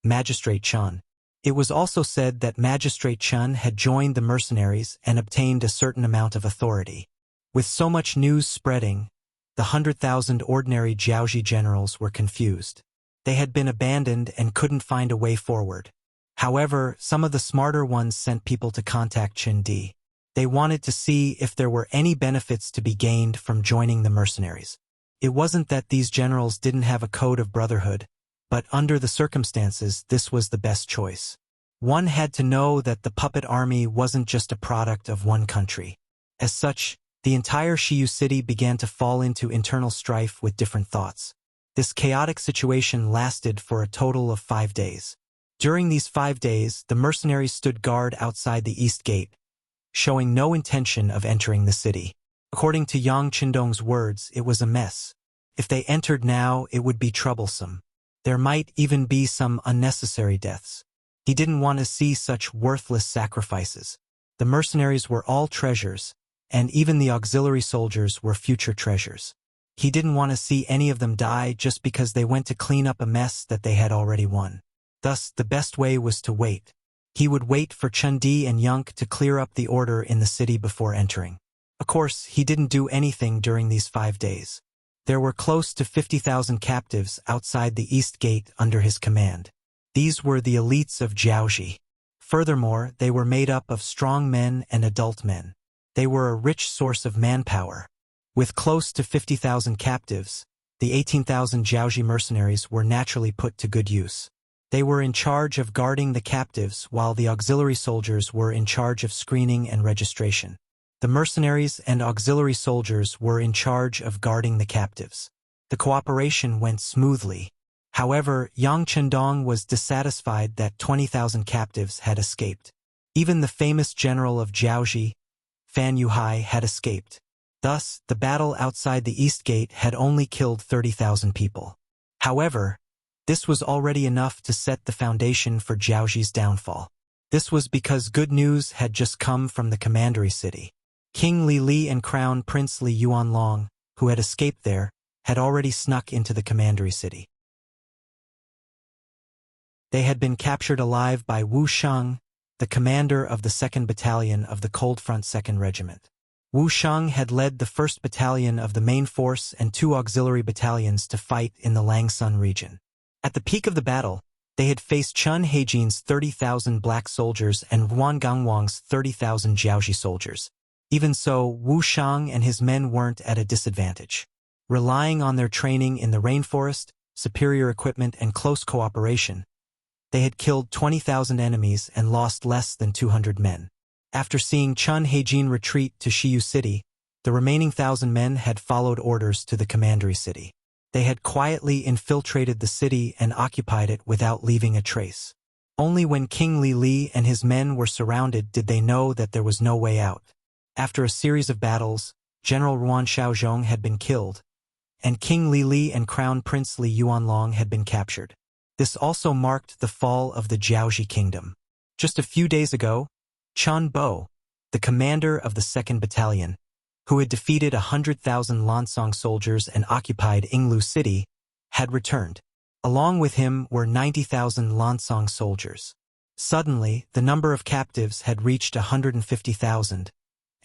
Speaker 1: Magistrate Chun. It was also said that Magistrate Chun had joined the mercenaries and obtained a certain amount of authority. With so much news spreading, the 100,000 ordinary Jiaoji generals were confused. They had been abandoned and couldn't find a way forward. However, some of the smarter ones sent people to contact Chun Di. They wanted to see if there were any benefits to be gained from joining the mercenaries. It wasn't that these generals didn't have a code of brotherhood, but under the circumstances, this was the best choice. One had to know that the puppet army wasn't just a product of one country. As such, the entire Shiyu city began to fall into internal strife with different thoughts. This chaotic situation lasted for a total of 5 days. During these 5 days, the mercenaries stood guard outside the east gate, showing no intention of entering the city. According to Yang Qindong's words, it was a mess. If they entered now, it would be troublesome. There might even be some unnecessary deaths. He didn't want to see such worthless sacrifices. The mercenaries were all treasures, and even the auxiliary soldiers were future treasures. He didn't want to see any of them die just because they went to clean up a mess that they had already won. Thus, the best way was to wait. He would wait for Chun Di and Yunk to clear up the order in the city before entering. Of course, he didn't do anything during these 5 days. There were close to 50,000 captives outside the east gate under his command. These were the elites of Jiaoji. Furthermore, they were made up of strong men and adult men. They were a rich source of manpower. With close to 50,000 captives, the 18,000 Jiaoji mercenaries were naturally put to good use. They were in charge of guarding the captives while the auxiliary soldiers were in charge of screening and registration. The mercenaries and auxiliary soldiers were in charge of guarding the captives. The cooperation went smoothly. However, Yang Chendong was dissatisfied that 20,000 captives had escaped. Even the famous general of Jiaoji, Fan Yuhai, had escaped. Thus, the battle outside the east gate had only killed 30,000 people. However, this was already enough to set the foundation for Jiaoji's downfall. This was because good news had just come from the commandery city. King Li Li and Crown Prince Li Yuanlong, who had escaped there, had already snuck into the commandery city. They had been captured alive by Wu Sheng, the commander of the 2nd Battalion of the Cold Front 2nd Regiment. Wu Sheng had led the 1st Battalion of the main force and 2 auxiliary battalions to fight in the Langsun region. At the peak of the battle, they had faced Chun Heijin's 30,000 black soldiers and Ruan Gangwang's 30,000 Jiaoji soldiers. Even so, Wu Sheng and his men weren't at a disadvantage. Relying on their training in the rainforest, superior equipment, and close cooperation, they had killed 20,000 enemies and lost less than 200 men. After seeing Chun Heijin retreat to Shiyu City, the remaining 1,000 men had followed orders to the commandery city. They had quietly infiltrated the city and occupied it without leaving a trace. Only when King Li Li and his men were surrounded did they know that there was no way out. After a series of battles, General Ruan Xiaozhong had been killed, and King Li Li and Crown Prince Li Yuanlong had been captured. This also marked the fall of the Jiaoji kingdom. Just a few days ago, Chan Bo, the commander of the 2nd Battalion, who had defeated 100,000 Lansong soldiers and occupied Yinglu City, had returned. Along with him were 90,000 Lansong soldiers. Suddenly, the number of captives had reached 150,000,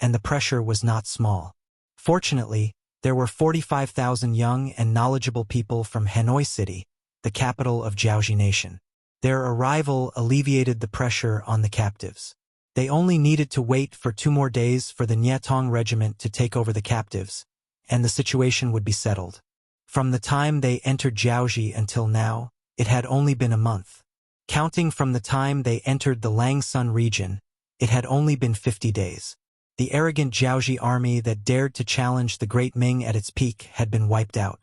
Speaker 1: and the pressure was not small. Fortunately, there were 45,000 young and knowledgeable people from Hanoi City, the capital of Jiaoxi Nation. Their arrival alleviated the pressure on the captives. They only needed to wait for 2 more days for the Nietong regiment to take over the captives, and the situation would be settled. From the time they entered Jiaoxi until now, it had only been a month. Counting from the time they entered the Langsun region, it had only been 50 days. The arrogant Jiaoxi army that dared to challenge the Great Ming at its peak had been wiped out.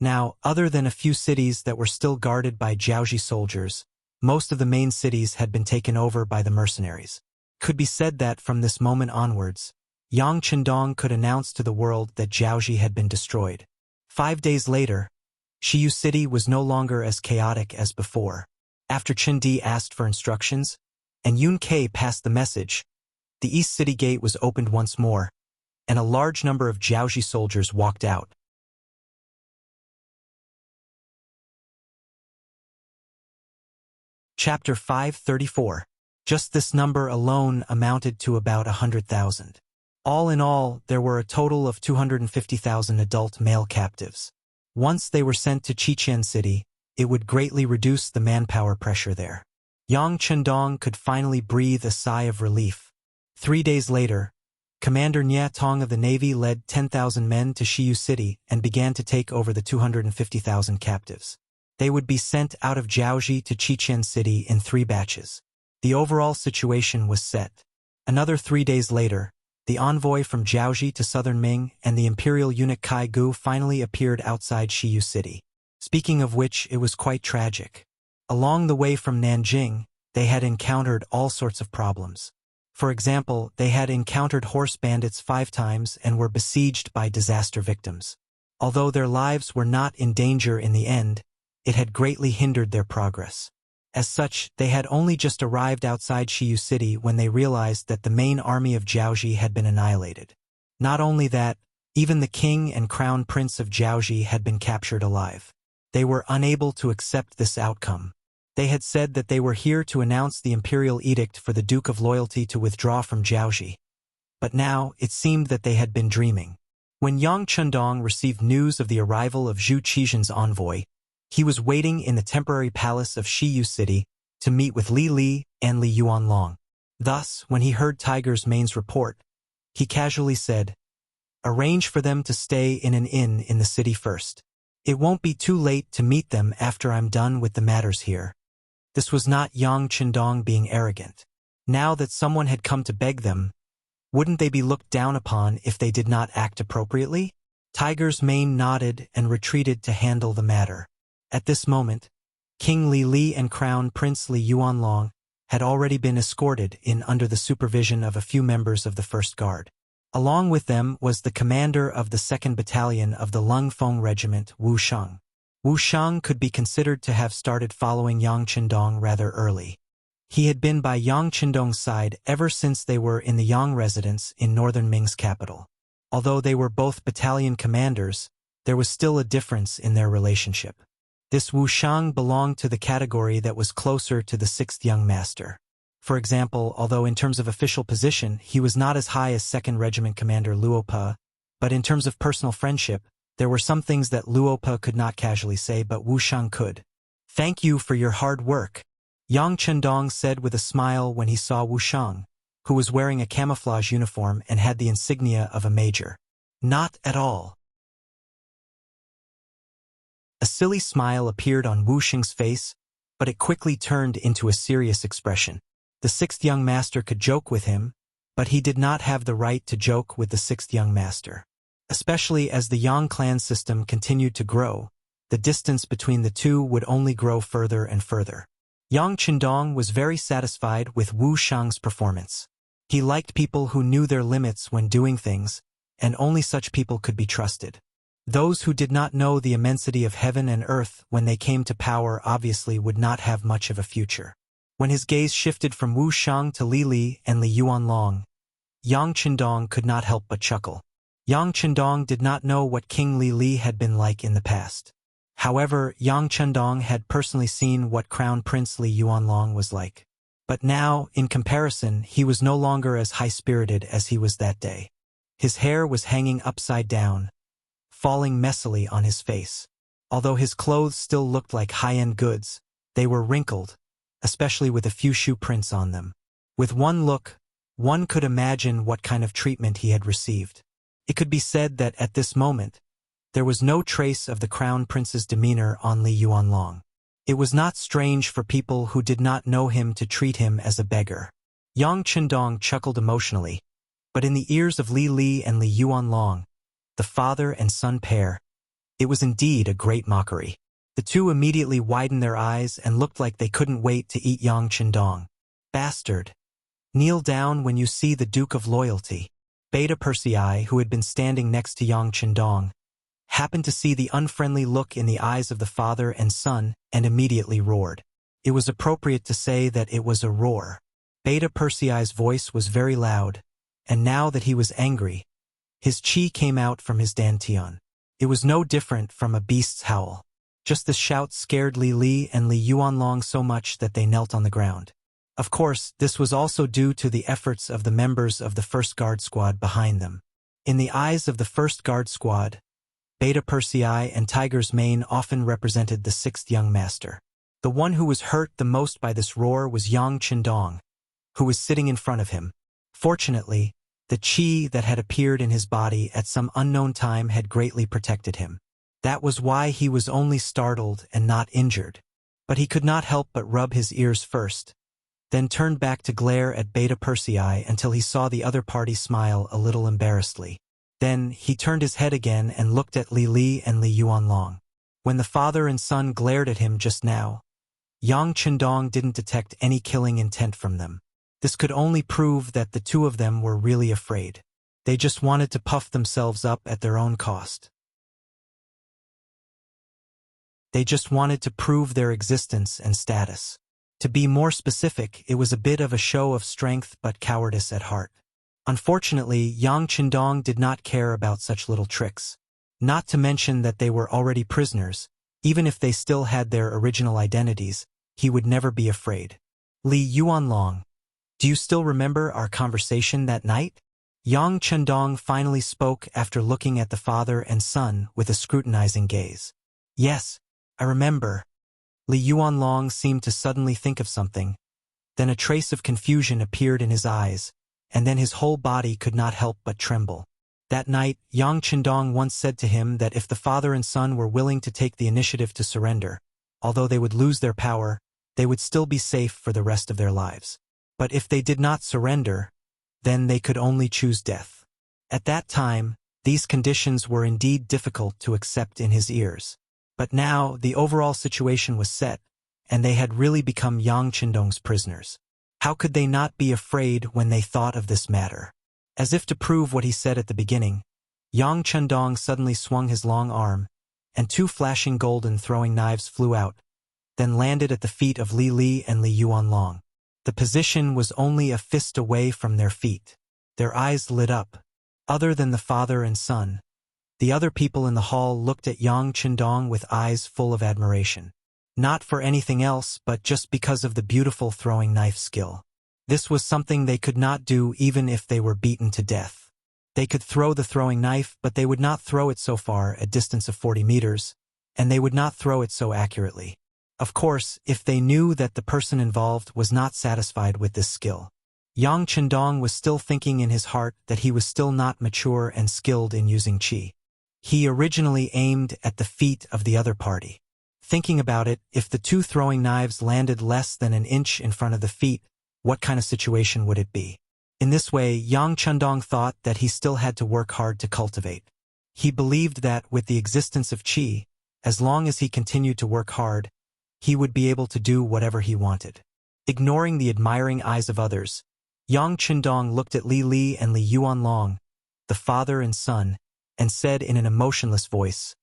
Speaker 1: Now, other than a few cities that were still guarded by Jiaoxi soldiers, most of the main cities had been taken over by the mercenaries. Could be said that from this moment onwards, Yang Chendong could announce to the world that Jiaoxi had been destroyed. 5 days later, Shiyu City was no longer as chaotic as before. After Chen Di asked for instructions, and Yun Kai passed the message, the East City Gate was opened once more, and a large number of Jiaoxi soldiers walked out. Chapter 534. Just this number alone amounted to about 100,000. All in all, there were a total of 250,000 adult male captives. Once they were sent to Chichen City, it would greatly reduce the manpower pressure there. Yang Chendong could finally breathe a sigh of relief. 3 days later, Commander Nya Tong of the Navy led 10,000 men to Shiyu City and began to take over the 250,000 captives. They would be sent out of Jiaoxi to Chichen City in 3 batches. The overall situation was set. Another 3 days later, the envoy from Jiaoxi to southern Ming and the imperial eunuch Kai Gu finally appeared outside Shiyu City. Speaking of which, it was quite tragic. Along the way from Nanjing, they had encountered all sorts of problems. For example, they had encountered horse bandits 5 times and were besieged by disaster victims. Although their lives were not in danger in the end, it had greatly hindered their progress. As such, they had only just arrived outside Shiyu City when they realized that the main army of Jiaoxi had been annihilated. Not only that, even the king and crown prince of Jiaoxi had been captured alive. They were unable to accept this outcome. They had said that they were here to announce the imperial edict for the Duke of Loyalty to withdraw from Jiaoxi. But now, it seemed that they had been dreaming. When Yang Chendong received news of the arrival of Zhu Qizhen's envoy, he was waiting in the temporary palace of Shiyu City to meet with Li Li and Li Yuanlong. Thus, when he heard Tiger's Mane's report, he casually said, "Arrange for them to stay in an inn in the city first. It won't be too late to meet them after I'm done with the matters here." This was not Yang Chendong being arrogant. Now that someone had come to beg them, wouldn't they be looked down upon if they did not act appropriately? Tiger's Mane nodded and retreated to handle the matter. At this moment, King Li Li and Crown Prince Li Yuanlong had already been escorted in under the supervision of a few members of the First Guard. Along with them was the commander of the 2nd Battalion of the Lungfeng Regiment, Wu Sheng. Wu Sheng could be considered to have started following Yang Chendong rather early. He had been by Yang Chendong's side ever since they were in the Yang residence in northern Ming's capital. Although they were both battalion commanders, there was still a difference in their relationship. This Wu Sheng belonged to the category that was closer to the 6th young master. For example, although in terms of official position, he was not as high as 2nd Regiment Commander Luopa, but in terms of personal friendship, there were some things that Luopa could not casually say but Wu Sheng could. "Thank you for your hard work," Yang Chendong said with a smile when he saw Wu Sheng, who was wearing a camouflage uniform and had the insignia of a major. "Not at all." A silly smile appeared on Wu Sheng's face, but it quickly turned into a serious expression. The 6th young master could joke with him, but he did not have the right to joke with the 6th young master. Especially as the Yang clan system continued to grow, the distance between the two would only grow further and further. Yang Chendong was very satisfied with Wu Sheng's performance. He liked people who knew their limits when doing things, and only such people could be trusted. Those who did not know the immensity of heaven and earth when they came to power obviously would not have much of a future. When his gaze shifted from Wu Sheng to Li Li and Li Yuanlong, Yang Chendong could not help but chuckle. Yang Chendong did not know what King Li Li had been like in the past. However, Yang Chendong had personally seen what Crown Prince Li Yuanlong was like. But now, in comparison, he was no longer as high-spirited as he was that day. His hair was hanging upside down, falling messily on his face. Although his clothes still looked like high-end goods, they were wrinkled, especially with a few shoe prints on them. With one look, one could imagine what kind of treatment he had received. It could be said that at this moment, there was no trace of the crown prince's demeanor on Li Yuanlong. It was not strange for people who did not know him to treat him as a beggar. Yang Chendong chuckled emotionally, but in the ears of Li Li and Li Yuanlong, the father and son pair, it was indeed a great mockery. The two immediately widened their eyes and looked like they couldn't wait to eat Yang Chendong. Bastard! Kneel down when you see the Duke of Loyalty. Beta Persei, who had been standing next to Yang Chendong, happened to see the unfriendly look in the eyes of the father and son and immediately roared. It was appropriate to say that it was a roar. Beta Persei's voice was very loud, and now that he was angry, his chi came out from his dantian. It was no different from a beast's howl. Just the shout scared Li Li and Li Yuanlong so much that they knelt on the ground. Of course, this was also due to the efforts of the members of the first guard squad behind them. In the eyes of the first guard squad, Beta Persei and Tiger's Mane often represented the sixth young master. The one who was hurt the most by this roar was Yang Chendong, who was sitting in front of him. Fortunately, the chi that had appeared in his body at some unknown time had greatly protected him. That was why he was only startled and not injured. But he could not help but rub his ears first, then turned back to glare at Beta Persei until he saw the other party smile a little embarrassedly. Then he turned his head again and looked at Li Li and Li Yuanlong. When the father and son glared at him just now, Yang Chendong didn't detect any killing intent from them. This could only prove that the two of them were really afraid. They just wanted to puff themselves up at their own cost. They just wanted to prove their existence and status. To be more specific, it was a bit of a show of strength but cowardice at heart. Unfortunately, Yang Chendong did not care about such little tricks. Not to mention that they were already prisoners. Even if they still had their original identities, he would never be afraid. Li Yuanlong, do you still remember our conversation that night? Yang Chendong finally spoke after looking at the father and son with a scrutinizing gaze. Yes, I remember. Li Yuanlong seemed to suddenly think of something. Then a trace of confusion appeared in his eyes, and then his whole body could not help but tremble. That night, Yang Chendong once said to him that if the father and son were willing to take the initiative to surrender, although they would lose their power, they would still be safe for the rest of their lives. But if they did not surrender, then they could only choose death. At that time, these conditions were indeed difficult to accept in his ears. But now, the overall situation was set, and they had really become Yang Chendong's prisoners. How could they not be afraid when they thought of this matter? As if to prove what he said at the beginning, Yang Chendong suddenly swung his long arm, and two flashing golden throwing knives flew out, then landed at the feet of Li Li and Li Yuanlong. The position was only a fist away from their feet. Their eyes lit up. Other than the father and son, the other people in the hall looked at Yang Chendong with eyes full of admiration. Not for anything else, but just because of the beautiful throwing knife skill. This was something they could not do even if they were beaten to death. They could throw the throwing knife, but they would not throw it so far, a distance of 40 meters, and they would not throw it so accurately. Of course, if they knew that the person involved was not satisfied with this skill. Yang Chendong was still thinking in his heart that he was still not mature and skilled in using chi. He originally aimed at the feet of the other party. Thinking about it, if the two throwing knives landed less than an inch in front of the feet, what kind of situation would it be? In this way, Yang Chendong thought that he still had to work hard to cultivate. He believed that with the existence of chi, as long as he continued to work hard, he would be able to do whatever he wanted. Ignoring the admiring eyes of others, Yang Chendong looked at Li Li and Li Yuanlong, the father and son, and said in an emotionless voice,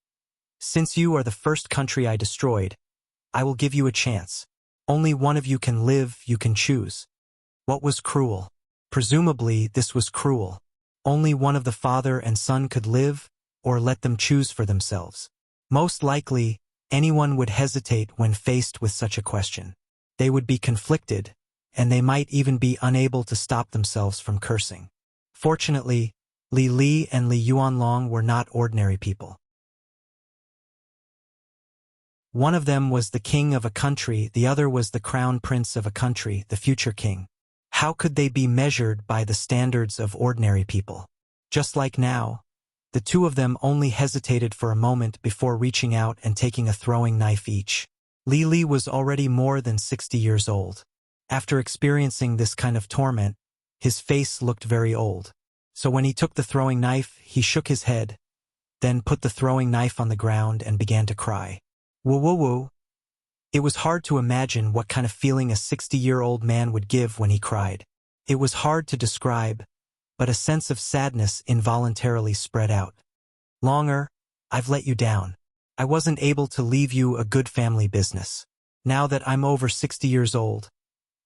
Speaker 1: "Since you are the first country I destroyed, I will give you a chance. Only one of you can live, you can choose." What was cruel? Presumably, this was cruel. Only one of the father and son could live, or let them choose for themselves. Most likely, anyone would hesitate when faced with such a question. They would be conflicted, and they might even be unable to stop themselves from cursing. Fortunately, Li Li and Li Yuanlong were not ordinary people. One of them was the king of a country, the other was the crown prince of a country, the future king. How could they be measured by the standards of ordinary people? Just like now, the two of them only hesitated for a moment before reaching out and taking a throwing knife each. Li Li was already more than 60 years old. After experiencing this kind of torment, his face looked very old. So when he took the throwing knife, he shook his head, then put the throwing knife on the ground and began to cry. Woo woo woo. It was hard to imagine what kind of feeling a 60-year-old man would give when he cried. It was hard to describe, but a sense of sadness involuntarily spread out. Longer, I've let you down. I wasn't able to leave you a good family business. Now that I'm over 60 years old,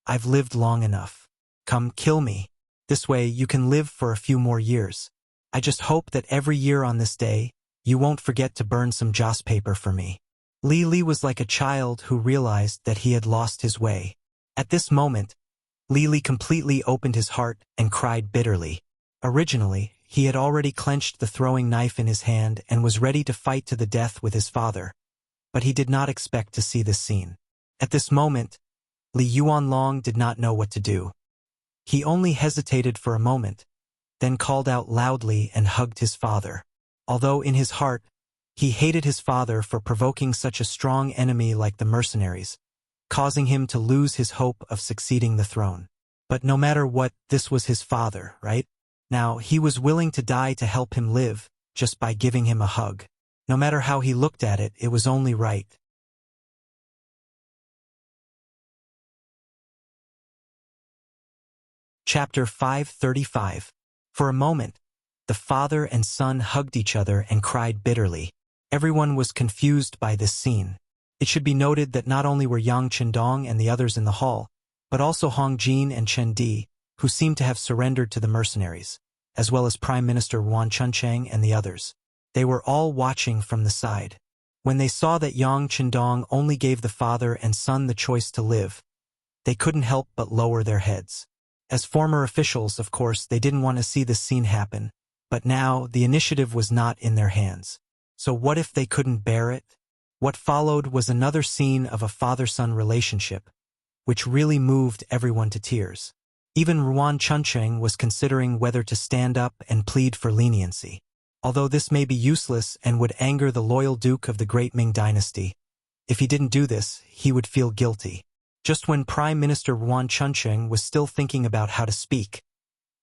Speaker 1: I've lived long enough. Come kill me. This way you can live for a few more years. I just hope that every year on this day, you won't forget to burn some joss paper for me. Li Li was like a child who realized that he had lost his way. At this moment, Li Li completely opened his heart and cried bitterly. Originally, he had already clenched the throwing knife in his hand and was ready to fight to the death with his father, but he did not expect to see this scene. At this moment, Li Yuanlong did not know what to do. He only hesitated for a moment, then called out loudly and hugged his father. Although in his heart, he hated his father for provoking such a strong enemy like the mercenaries, causing him to lose his hope of succeeding the throne. But no matter what, this was his father, right? Now, he was willing to die to help him live, just by giving him a hug. No matter how he looked at it, it was only right. Chapter 535. For a moment, the father and son hugged each other and cried bitterly. Everyone was confused by this scene. It should be noted that not only were Yang Chendong and the others in the hall, but also Hong Jin and Chen Di, who seemed to have surrendered to the mercenaries, as well as Prime Minister Yuan Chuncheng and the others. They were all watching from the side. When they saw that Yang Chendong only gave the father and son the choice to live, they couldn't help but lower their heads. As former officials, of course, they didn't want to see this scene happen, but now the initiative was not in their hands. So what if they couldn't bear it? What followed was another scene of a father-son relationship, which really moved everyone to tears. Even Yuan Chuncheng was considering whether to stand up and plead for leniency. Although this may be useless and would anger the loyal Duke of the Great Ming Dynasty, if he didn't do this, he would feel guilty. Just when Prime Minister Yuan Chuncheng was still thinking about how to speak,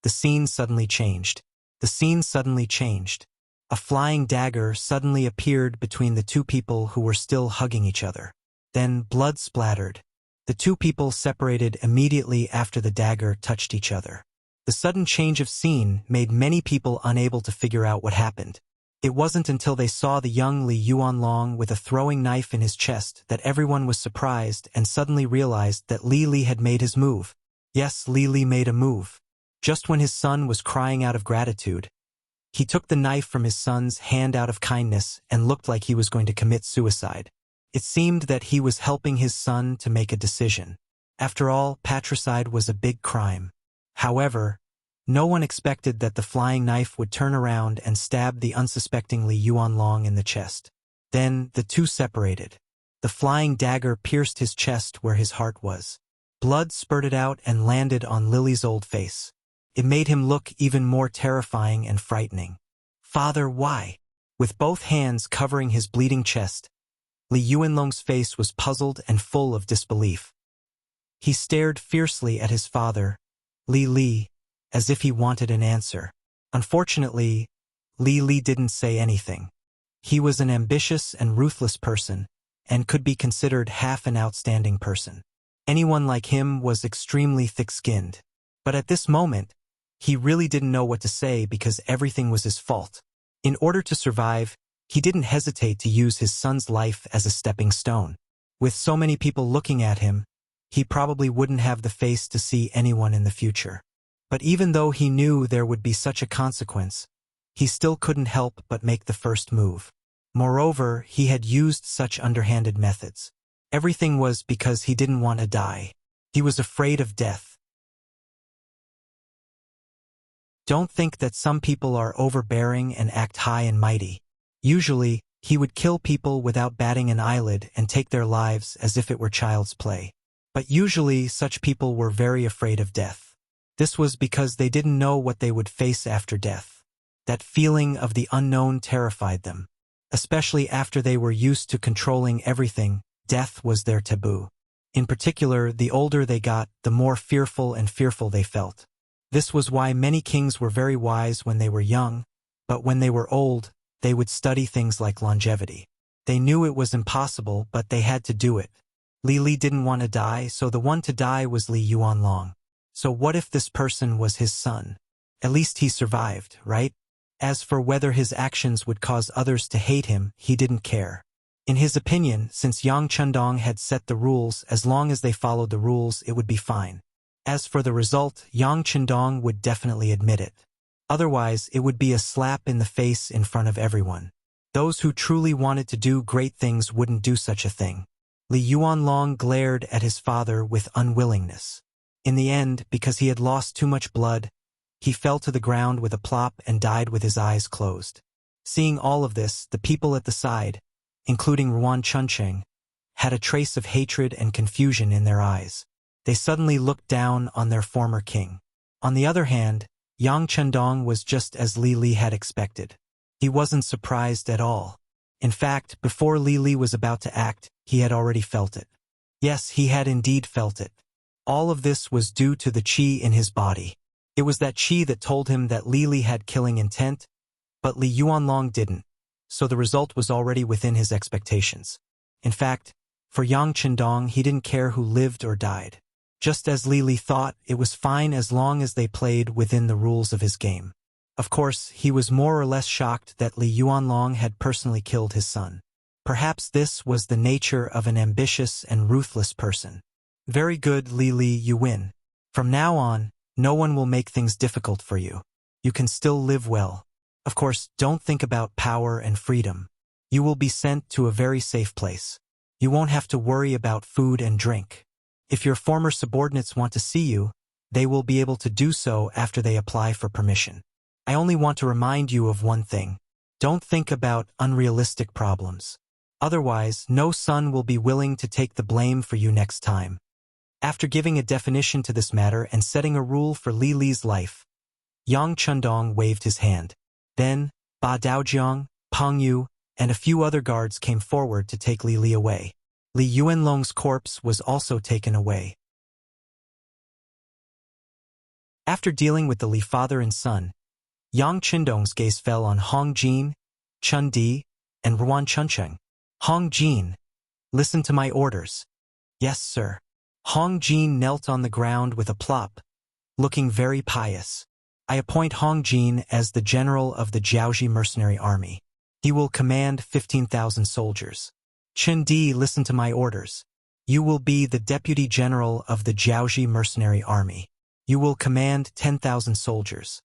Speaker 1: the scene suddenly changed. The scene suddenly changed. A flying dagger suddenly appeared between the two people who were still hugging each other. Then blood splattered. The two people separated immediately after the dagger touched each other. The sudden change of scene made many people unable to figure out what happened. It wasn't until they saw the young Li Yuanlong with a throwing knife in his chest that everyone was surprised and suddenly realized that Li Li had made his move. Yes, Li Li made a move. Just when his son was crying out of gratitude, he took the knife from his son's hand out of kindness and looked like he was going to commit suicide. It seemed that he was helping his son to make a decision. After all, patricide was a big crime. However, no one expected that the flying knife would turn around and stab the unsuspecting Li Yuanlong in the chest. Then the two separated. The flying dagger pierced his chest where his heart was. Blood spurted out and landed on Lily's old face. It made him look even more terrifying and frightening. "Father, why?" With both hands covering his bleeding chest, Li Yuanlong's face was puzzled and full of disbelief. He stared fiercely at his father, Li Li, as if he wanted an answer. Unfortunately, Li Li didn't say anything. He was an ambitious and ruthless person, and could be considered half an outstanding person. Anyone like him was extremely thick-skinned. But at this moment, he really didn't know what to say because everything was his fault. In order to survive, he didn't hesitate to use his son's life as a stepping stone. With so many people looking at him, he probably wouldn't have the face to see anyone in the future. But even though he knew there would be such a consequence, he still couldn't help but make the first move. Moreover, he had used such underhanded methods. Everything was because he didn't want to die. He was afraid of death. Don't think that some people are overbearing and act high and mighty. Usually, he would kill people without batting an eyelid and take their lives as if it were child's play. But usually, such people were very afraid of death. This was because they didn't know what they would face after death. That feeling of the unknown terrified them. Especially after they were used to controlling everything, death was their taboo. In particular, the older they got, the more fearful they felt. This was why many kings were very wise when they were young, but when they were old, they would study things like longevity. They knew it was impossible, but they had to do it. Li didn't want to die, so the one to die was Li Yuanlong. So what if this person was his son? At least he survived, right? As for whether his actions would cause others to hate him, he didn't care. In his opinion, since Yang Chendong had set the rules, as long as they followed the rules, it would be fine. As for the result, Yang Chendong would definitely admit it. Otherwise, it would be a slap in the face in front of everyone. Those who truly wanted to do great things wouldn't do such a thing. Li Yuanlong glared at his father with unwillingness. In the end, because he had lost too much blood, he fell to the ground with a plop and died with his eyes closed. Seeing all of this, the people at the side, including Ruan Chuncheng, had a trace of hatred and confusion in their eyes. They suddenly looked down on their former king. On the other hand, Yang Chendong was just as Li had expected. He wasn't surprised at all. In fact, before Li was about to act, he had already felt it. Yes, he had indeed felt it. All of this was due to the qi in his body. It was that qi that told him that Li had killing intent, but Li Yuanlong didn't, so the result was already within his expectations. In fact, for Yang Chendong, he didn't care who lived or died. Just as Li thought, it was fine as long as they played within the rules of his game. Of course, he was more or less shocked that Li Yuanlong had personally killed his son. Perhaps this was the nature of an ambitious and ruthless person. Very good, Li, you win. From now on, no one will make things difficult for you. You can still live well. Of course, don't think about power and freedom. You will be sent to a very safe place. You won't have to worry about food and drink. If your former subordinates want to see you, they will be able to do so after they apply for permission. I only want to remind you of one thing. Don't think about unrealistic problems. Otherwise, no son will be willing to take the blame for you next time. After giving a definition to this matter and setting a rule for Li's life, Yang Chendong waved his hand. Then, Ba Daojiang, Peng Yu, and a few other guards came forward to take Li away. Li Yuanlong's corpse was also taken away. After dealing with the Li father and son, Yang Chendong's gaze fell on Hong Jin, Chun Di, and Ruan Chuncheng. Hong Jin, listen to my orders. Yes, sir. Hong Jin knelt on the ground with a plop, looking very pious. I appoint Hong Jin as the general of the Jiaoji mercenary army. He will command 15,000 soldiers. Chun Di, listen to my orders. You will be the deputy general of the Jiaoji mercenary army. You will command 10,000 soldiers.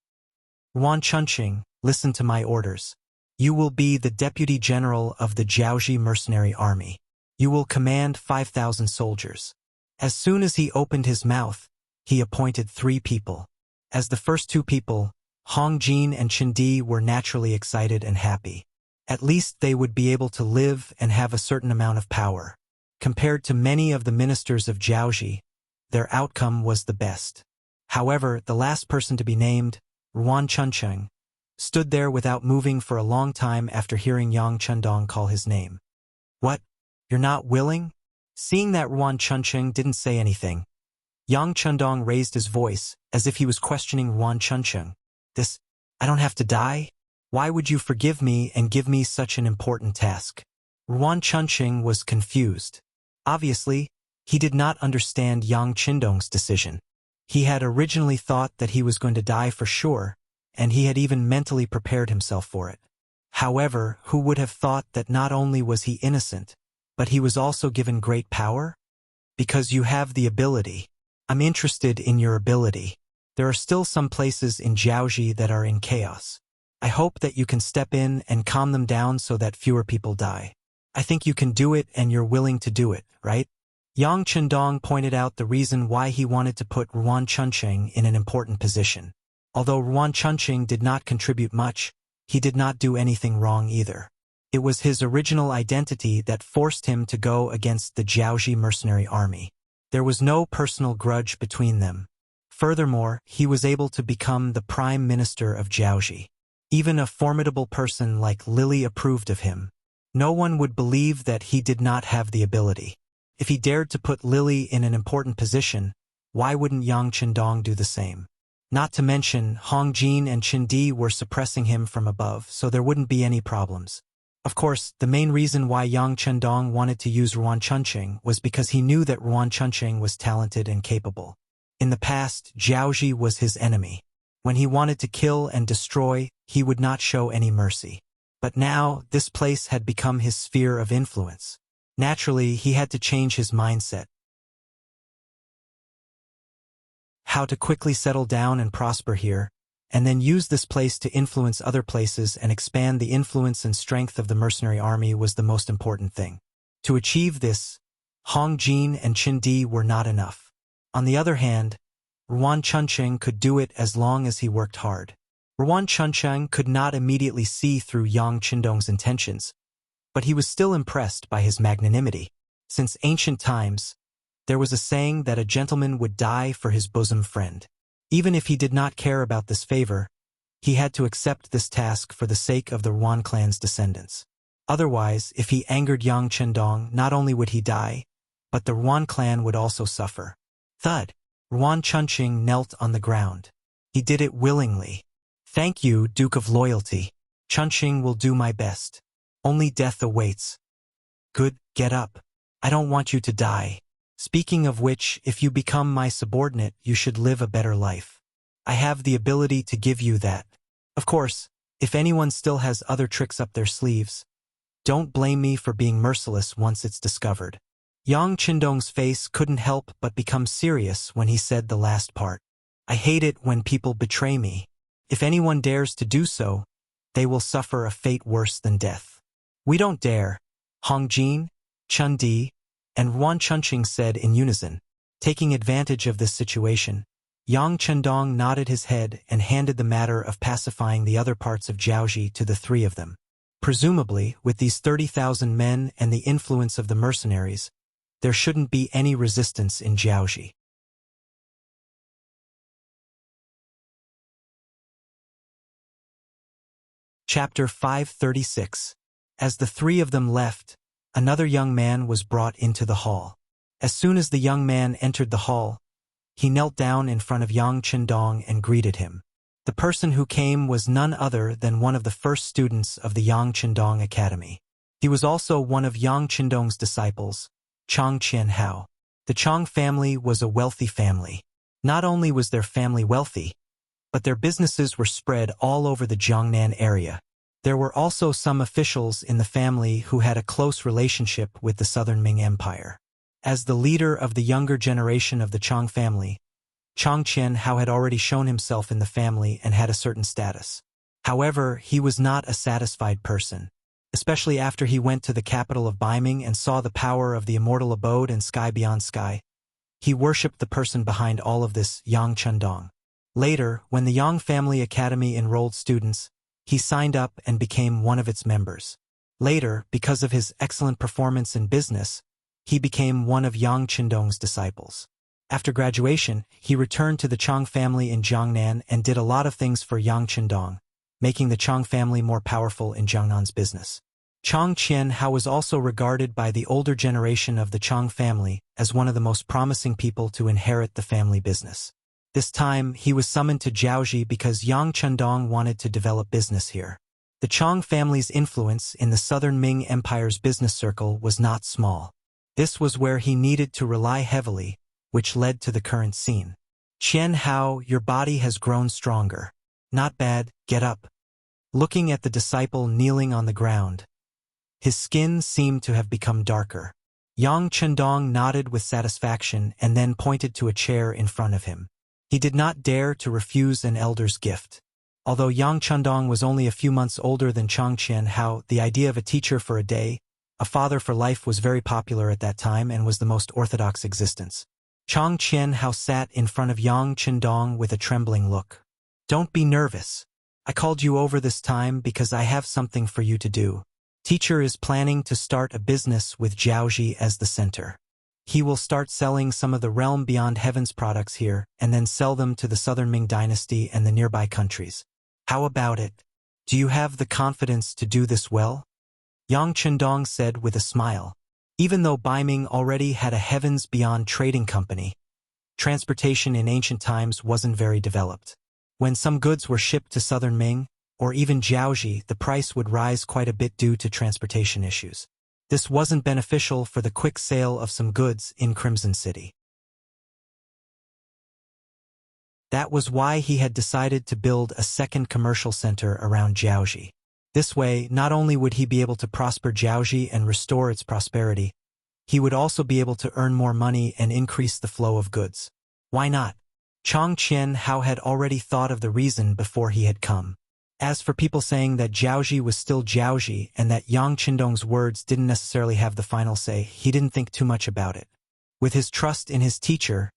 Speaker 1: Ruan Chuncheng, listen to my orders. You will be the deputy general of the Jiaoji mercenary army. You will command 5,000 soldiers. As soon as he opened his mouth, he appointed 3 people. As the first 2 people, Hong Jin and Chun Di, were naturally excited and happy. At least they would be able to live and have a certain amount of power. Compared to many of the ministers of Jiaoji, their outcome was the best. However, the last person to be named, Ruan Chuncheng, stood there without moving for a long time after hearing Yang Chendong call his name. What? You're not willing? Seeing that Ruan Chuncheng didn't say anything, Yang Chendong raised his voice, as if he was questioning Ruan Chuncheng. I don't have to die? Why would you forgive me and give me such an important task? Ruan Chuncheng was confused. Obviously, he did not understand Yang Chendong's decision. He had originally thought that he was going to die for sure, and he had even mentally prepared himself for it. However, who would have thought that not only was he innocent, but he was also given great power? Because you have the ability. I'm interested in your ability. There are still some places in Jiaoji that are in chaos. I hope that you can step in and calm them down so that fewer people die. I think you can do it and you're willing to do it, right? Yang Chendong pointed out the reason why he wanted to put Ruan Chunqing in an important position. Although Ruan Chunqing did not contribute much, he did not do anything wrong either. It was his original identity that forced him to go against the Jiaoji mercenary army. There was no personal grudge between them. Furthermore, he was able to become the prime minister of Jiaoji. Even a formidable person like Lily approved of him. No one would believe that he did not have the ability. If he dared to put Lily in an important position, why wouldn't Yang Chendong do the same? Not to mention, Hong Jin and Qin Di were suppressing him from above, so there wouldn't be any problems. Of course, the main reason why Yang Chendong wanted to use Ruan Chunqing was because he knew that Ruan Chunqing was talented and capable. In the past, Jiaoji was his enemy. When he wanted to kill and destroy, he would not show any mercy. But now, this place had become his sphere of influence. Naturally, he had to change his mindset. How to quickly settle down and prosper here, and then use this place to influence other places and expand the influence and strength of the mercenary army was the most important thing. To achieve this, Hong Jin and Qin Di were not enough. On the other hand, Ruan Chunqing could do it as long as he worked hard. Ruan Chunqing could not immediately see through Yang Chendong's intentions, but he was still impressed by his magnanimity. Since ancient times, there was a saying that a gentleman would die for his bosom friend. Even if he did not care about this favor, he had to accept this task for the sake of the Ruan clan's descendants. Otherwise, if he angered Yang Chendong, not only would he die, but the Ruan clan would also suffer. Thud. Ruan Chunqing knelt on the ground. He did it willingly. Thank you, Duke of Loyalty. Chunqing will do my best. Only death awaits. Good, get up. I don't want you to die. Speaking of which, if you become my subordinate, you should live a better life. I have the ability to give you that. Of course, if anyone still has other tricks up their sleeves, don't blame me for being merciless once it's discovered. Yang Chendong's face couldn't help but become serious when he said the last part. I hate it when people betray me. If anyone dares to do so, they will suffer a fate worse than death. We don't dare, Hong Jin, Qin Di, and Ruan Chunqing said in unison. Taking advantage of this situation, Yang Chendong nodded his head and handed the matter of pacifying the other parts of Jiaoji to the three of them. Presumably, with these 30,000 men and the influence of the mercenaries, there shouldn't be any resistance in Jiaoji. Chapter 536. As the three of them left, another young man was brought into the hall. As soon as the young man entered the hall, he knelt down in front of Yang Chendong and greeted him. The person who came was none other than one of the first students of the Yang Chendong Academy. He was also one of Yang Chendong's disciples, Chang Qianhao. The Chang family was a wealthy family. Not only was their family wealthy, but their businesses were spread all over the Jiangnan area. There were also some officials in the family who had a close relationship with the Southern Ming Empire. As the leader of the younger generation of the Chang family, Chang Qianhao had already shown himself in the family and had a certain status. However, he was not a satisfied person, especially after he went to the capital of Baiming and saw the power of the immortal abode and sky beyond sky. He worshipped the person behind all of this, Yang Chendong. Later, when the Yang Family Academy enrolled students, he signed up and became one of its members. Later, because of his excellent performance in business, he became one of Yang Chendong's disciples. After graduation, he returned to the Chang family in Jiangnan and did a lot of things for Yang Chendong, making the Chang family more powerful in Jiangnan's business. Chang Qianhao was also regarded by the older generation of the Chang family as one of the most promising people to inherit the family business. This time, he was summoned to Jiaoji because Yang Chendong wanted to develop business here. The Chang family's influence in the Southern Ming Empire's business circle was not small. This was where he needed to rely heavily, which led to the current scene. Qianhao, your body has grown stronger. Not bad, get up. Looking at the disciple kneeling on the ground, his skin seemed to have become darker. Yang Chendong nodded with satisfaction and then pointed to a chair in front of him. He did not dare to refuse an elder's gift. Although Yang Chendong was only a few months older than Chang Qianhao, the idea of a teacher for a day, A father for life was very popular at that time and was the most orthodox existence. Chang Qianhao sat in front of Yang Chendong with a trembling look. Don't be nervous. I called you over this time because I have something for you to do. Teacher is planning to start a business with Jiaoji as the center. He will start selling some of the realm beyond heaven's products here and then sell them to the Southern Ming dynasty and the nearby countries. How about it? Do you have the confidence to do this well? Yang Chendong said with a smile. Even though Baiming already had a heavens beyond trading company, transportation in ancient times wasn't very developed. When some goods were shipped to Southern Ming, or even Jiaoji, the price would rise quite a bit due to transportation issues. This wasn't beneficial for the quick sale of some goods in Crimson City. That was why he had decided to build a second commercial center around Jiaoji. This way, not only would he be able to prosper Jiaoji and restore its prosperity, he would also be able to earn more money and increase the flow of goods. Why not? Chang Qianhao had already thought of the reason before he had come. As for people saying that Jiaoji was still Jiaoji and that Yang Chendong's words didn't necessarily have the final say, he didn't think too much about it. With his trust in his teacher,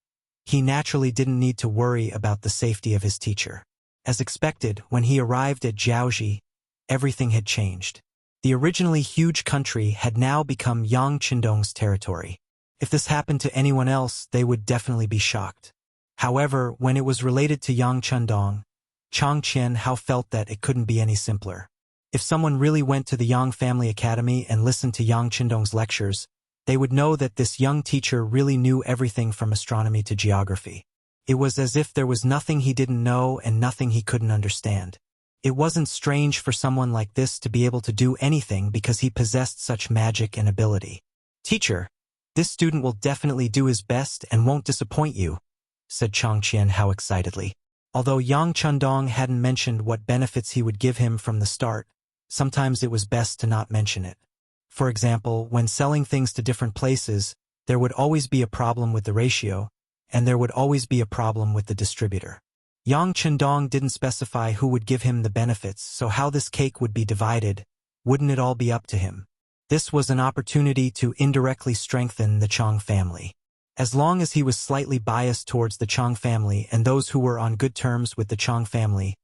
Speaker 1: he naturally didn't need to worry about the safety of his teacher. As expected, when he arrived at Jiaoji, everything had changed. The originally huge country had now become Yang Chendong's territory. If this happened to anyone else, they would definitely be shocked. However, when it was related to Yang Chendong, Chang Qianhao felt that it couldn't be any simpler. If someone really went to the Yang Family Academy and listened to Yang Chendong's lectures, they would know that this young teacher really knew everything from astronomy to geography. It was as if there was nothing he didn't know and nothing he couldn't understand. It wasn't strange for someone like this to be able to do anything because he possessed such magic and ability. Teacher, this student will definitely do his best and won't disappoint you, said Chang Qianhao excitedly. Although Yang Chendong hadn't mentioned what benefits he would give him from the start, sometimes it was best to not mention it. For example, when selling things to different places, there would always be a problem with the ratio, and there would always be a problem with the distributor. Yang Chendong didn't specify who would give him the benefits, so how this cake would be divided, wouldn't it all be up to him? This was an opportunity to indirectly strengthen the Chang family. As long as he was slightly biased towards the Chang family and those who were on good terms with the Chang family,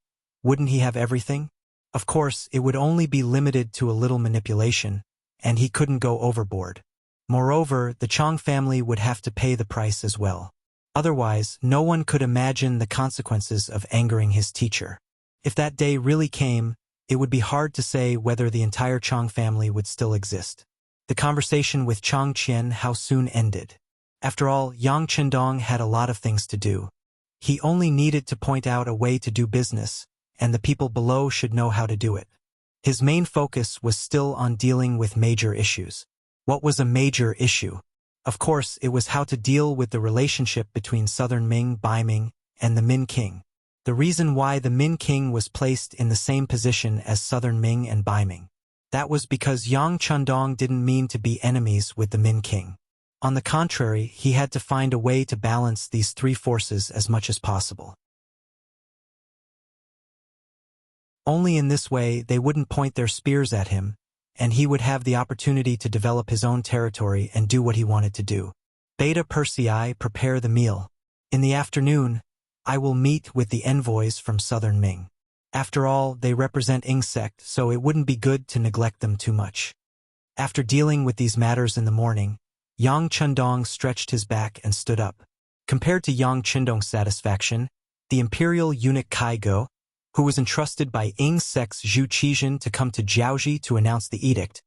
Speaker 1: wouldn't he have everything? Of course, it would only be limited to a little manipulation, and he couldn't go overboard. Moreover, the Chang family would have to pay the price as well. Otherwise, no one could imagine the consequences of angering his teacher. If that day really came, it would be hard to say whether the entire Chang family would still exist. The conversation with Chang Qianhao soon ended. After all, Yang Chendong had a lot of things to do. He only needed to point out a way to do business, and the people below should know how to do it. His main focus was still on dealing with major issues. What was a major issue? Of course, it was how to deal with the relationship between Southern Ming, Baiming, and the Min King. The reason why the Min King was placed in the same position as Southern Ming and Baiming. That was because Yang Chendong didn't mean to be enemies with the Min King. On the contrary, he had to find a way to balance these three forces as much as possible. Only in this way they wouldn't point their spears at him, and he would have the opportunity to develop his own territory and do what he wanted to do. Beta Persei, prepare the meal. In the afternoon, I will meet with the envoys from Southern Ming. After all, they represent Ying sect, so it wouldn't be good to neglect them too much. After dealing with these matters in the morning, Yang Chendong stretched his back and stood up. Compared to Yang Chendong's satisfaction, the imperial eunuch Kai Go, who was entrusted by Ying sect's Zhu Qizhen to come to Jiaoji to announce the edict,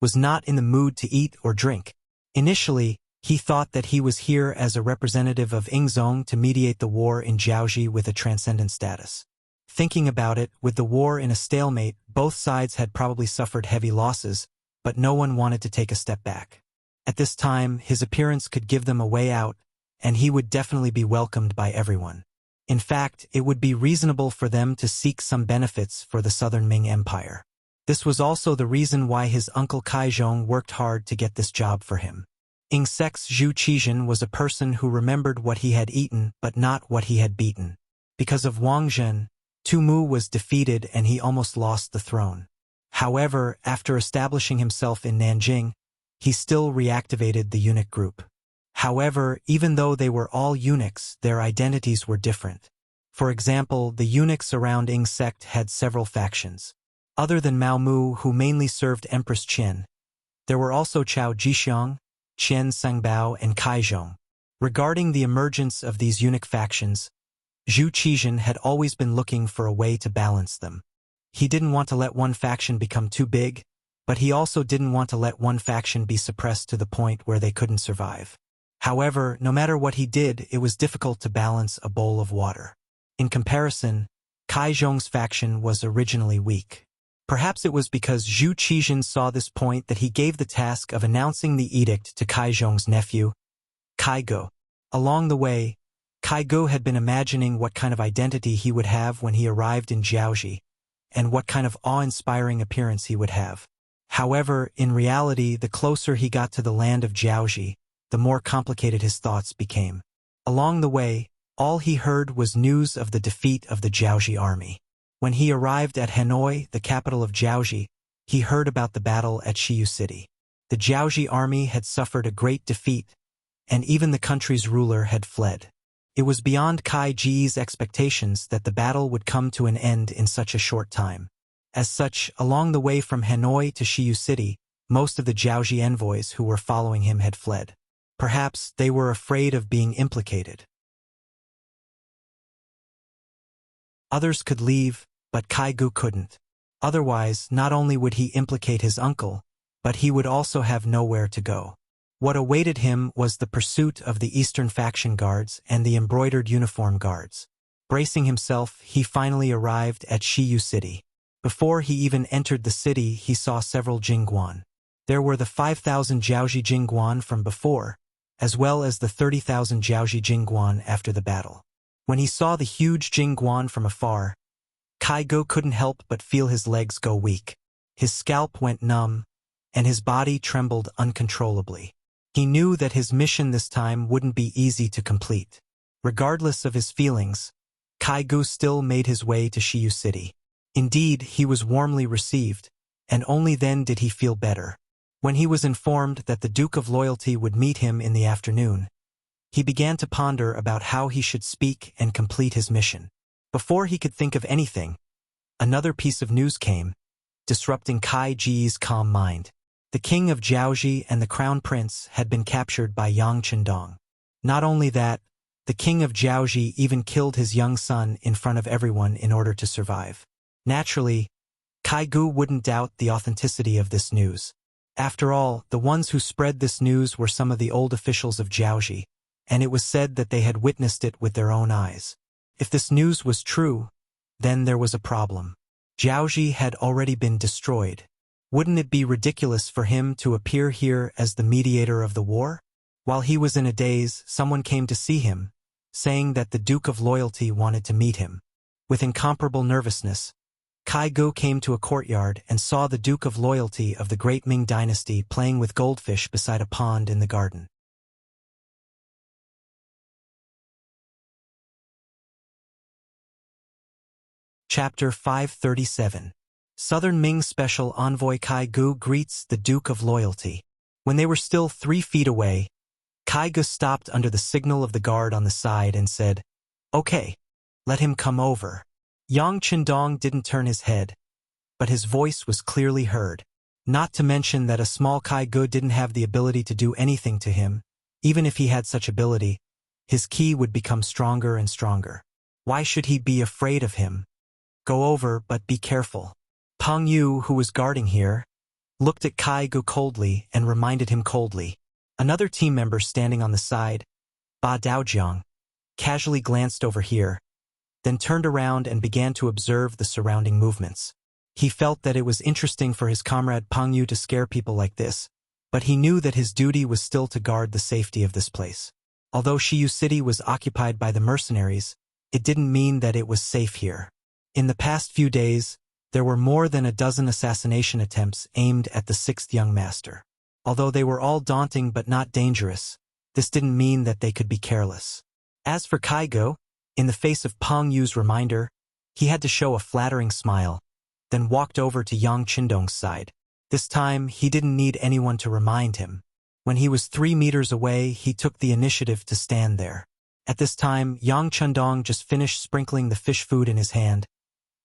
Speaker 1: was not in the mood to eat or drink. Initially, he thought that he was here as a representative of Yingzong to mediate the war in Jiaoji with a transcendent status. Thinking about it, with the war in a stalemate, both sides had probably suffered heavy losses, but no one wanted to take a step back. At this time, his appearance could give them a way out, and he would definitely be welcomed by everyone. In fact, it would be reasonable for them to seek some benefits for the Southern Ming Empire. This was also the reason why his uncle Kaizhong worked hard to get this job for him. Ying sect's Zhu Qizhen was a person who remembered what he had eaten but not what he had beaten. Because of Wang Zhen, Tu Mu was defeated and he almost lost the throne. However, after establishing himself in Nanjing, he still reactivated the eunuch group. However, even though they were all eunuchs, their identities were different. For example, the eunuchs around Ying sect had several factions. Other than Mao Mu, who mainly served Empress Qin, there were also Chao Jixiang, Qian Sangbao, and Kai Zhong. Regarding the emergence of these eunuch factions, Zhu Qizhen had always been looking for a way to balance them. He didn't want to let one faction become too big, but he also didn't want to let one faction be suppressed to the point where they couldn't survive. However, no matter what he did, it was difficult to balance a bowl of water. In comparison, Kai Zhong's faction was originally weak. Perhaps it was because Zhu Qizhen saw this point that he gave the task of announcing the edict to Kai Zhong's nephew, Kai Go. Along the way, Kai Go had been imagining what kind of identity he would have when he arrived in Jiaoji, and what kind of awe-inspiring appearance he would have. However, in reality, the closer he got to the land of Jiaoji, the more complicated his thoughts became. Along the way, all he heard was news of the defeat of the Jiaoji army. When he arrived at Hanoi, the capital of Jiaoji, he heard about the battle at Shiyu City. The Jiaoji army had suffered a great defeat, and even the country's ruler had fled. It was beyond Kai Ji's expectations that the battle would come to an end in such a short time. As such, along the way from Hanoi to Shiyu City, most of the Jiaoji envoys who were following him had fled. Perhaps they were afraid of being implicated. Others could leave, but Kai Gu couldn't. Otherwise, not only would he implicate his uncle, but he would also have nowhere to go. What awaited him was the pursuit of the Eastern faction guards and the embroidered uniform guards. Bracing himself, he finally arrived at Shiyu City. Before he even entered the city, he saw several Jingguan. There were the 5,000 Jiaoji Jingguan from before, as well as the 30,000 Jiaoji Jingguan after the battle. When he saw the huge Jingguan from afar, Kai Go couldn't help but feel his legs go weak. His scalp went numb, and his body trembled uncontrollably. He knew that his mission this time wouldn't be easy to complete. Regardless of his feelings, Kai Go still made his way to Shiyu City. Indeed, he was warmly received, and only then did he feel better. When he was informed that the Duke of Loyalty would meet him in the afternoon, he began to ponder about how he should speak and complete his mission. Before he could think of anything, another piece of news came, disrupting Kai Ji's calm mind. The king of Jiaoji and the crown prince had been captured by Yang Chendong. Not only that, the king of Jiaoji even killed his young son in front of everyone in order to survive. Naturally, Kai Gu wouldn't doubt the authenticity of this news. After all, the ones who spread this news were some of the old officials of Jiaoji, and it was said that they had witnessed it with their own eyes. If this news was true, then there was a problem. Jiaoji had already been destroyed. Wouldn't it be ridiculous for him to appear here as the mediator of the war? While he was in a daze, someone came to see him, saying that the Duke of Loyalty wanted to meet him. With incomparable nervousness, Kai Go came to a courtyard and saw the Duke of Loyalty of the Great Ming Dynasty playing with goldfish beside a pond in the garden. Chapter 537. Southern Ming Special Envoy Kai Gu greets the Duke of Loyalty. When they were still 3 feet away, Kai Gu stopped under the signal of the guard on the side and said, "Okay, let him come over." Yang Chendong didn't turn his head, but his voice was clearly heard. Not to mention that a small Kai Gu didn't have the ability to do anything to him. Even if he had such ability, his ki would become stronger and stronger. Why should he be afraid of him? Go over, but be careful. Peng Yu, who was guarding here, looked at Kai Gu coldly and reminded him coldly. Another team member standing on the side, Ba Daojiang, casually glanced over here, then turned around and began to observe the surrounding movements. He felt that it was interesting for his comrade Peng Yu to scare people like this, but he knew that his duty was still to guard the safety of this place. Although Shiyu City was occupied by the mercenaries, it didn't mean that it was safe here. In the past few days, there were more than a dozen assassination attempts aimed at the 6th young master. Although they were all daunting but not dangerous, this didn't mean that they could be careless. As for Kai Gu, in the face of Peng Yu's reminder, he had to show a flattering smile, then walked over to Yang Chendong's side. This time, he didn't need anyone to remind him. When he was 3 meters away, he took the initiative to stand there. At this time, Yang Chundong just finished sprinkling the fish food in his hand,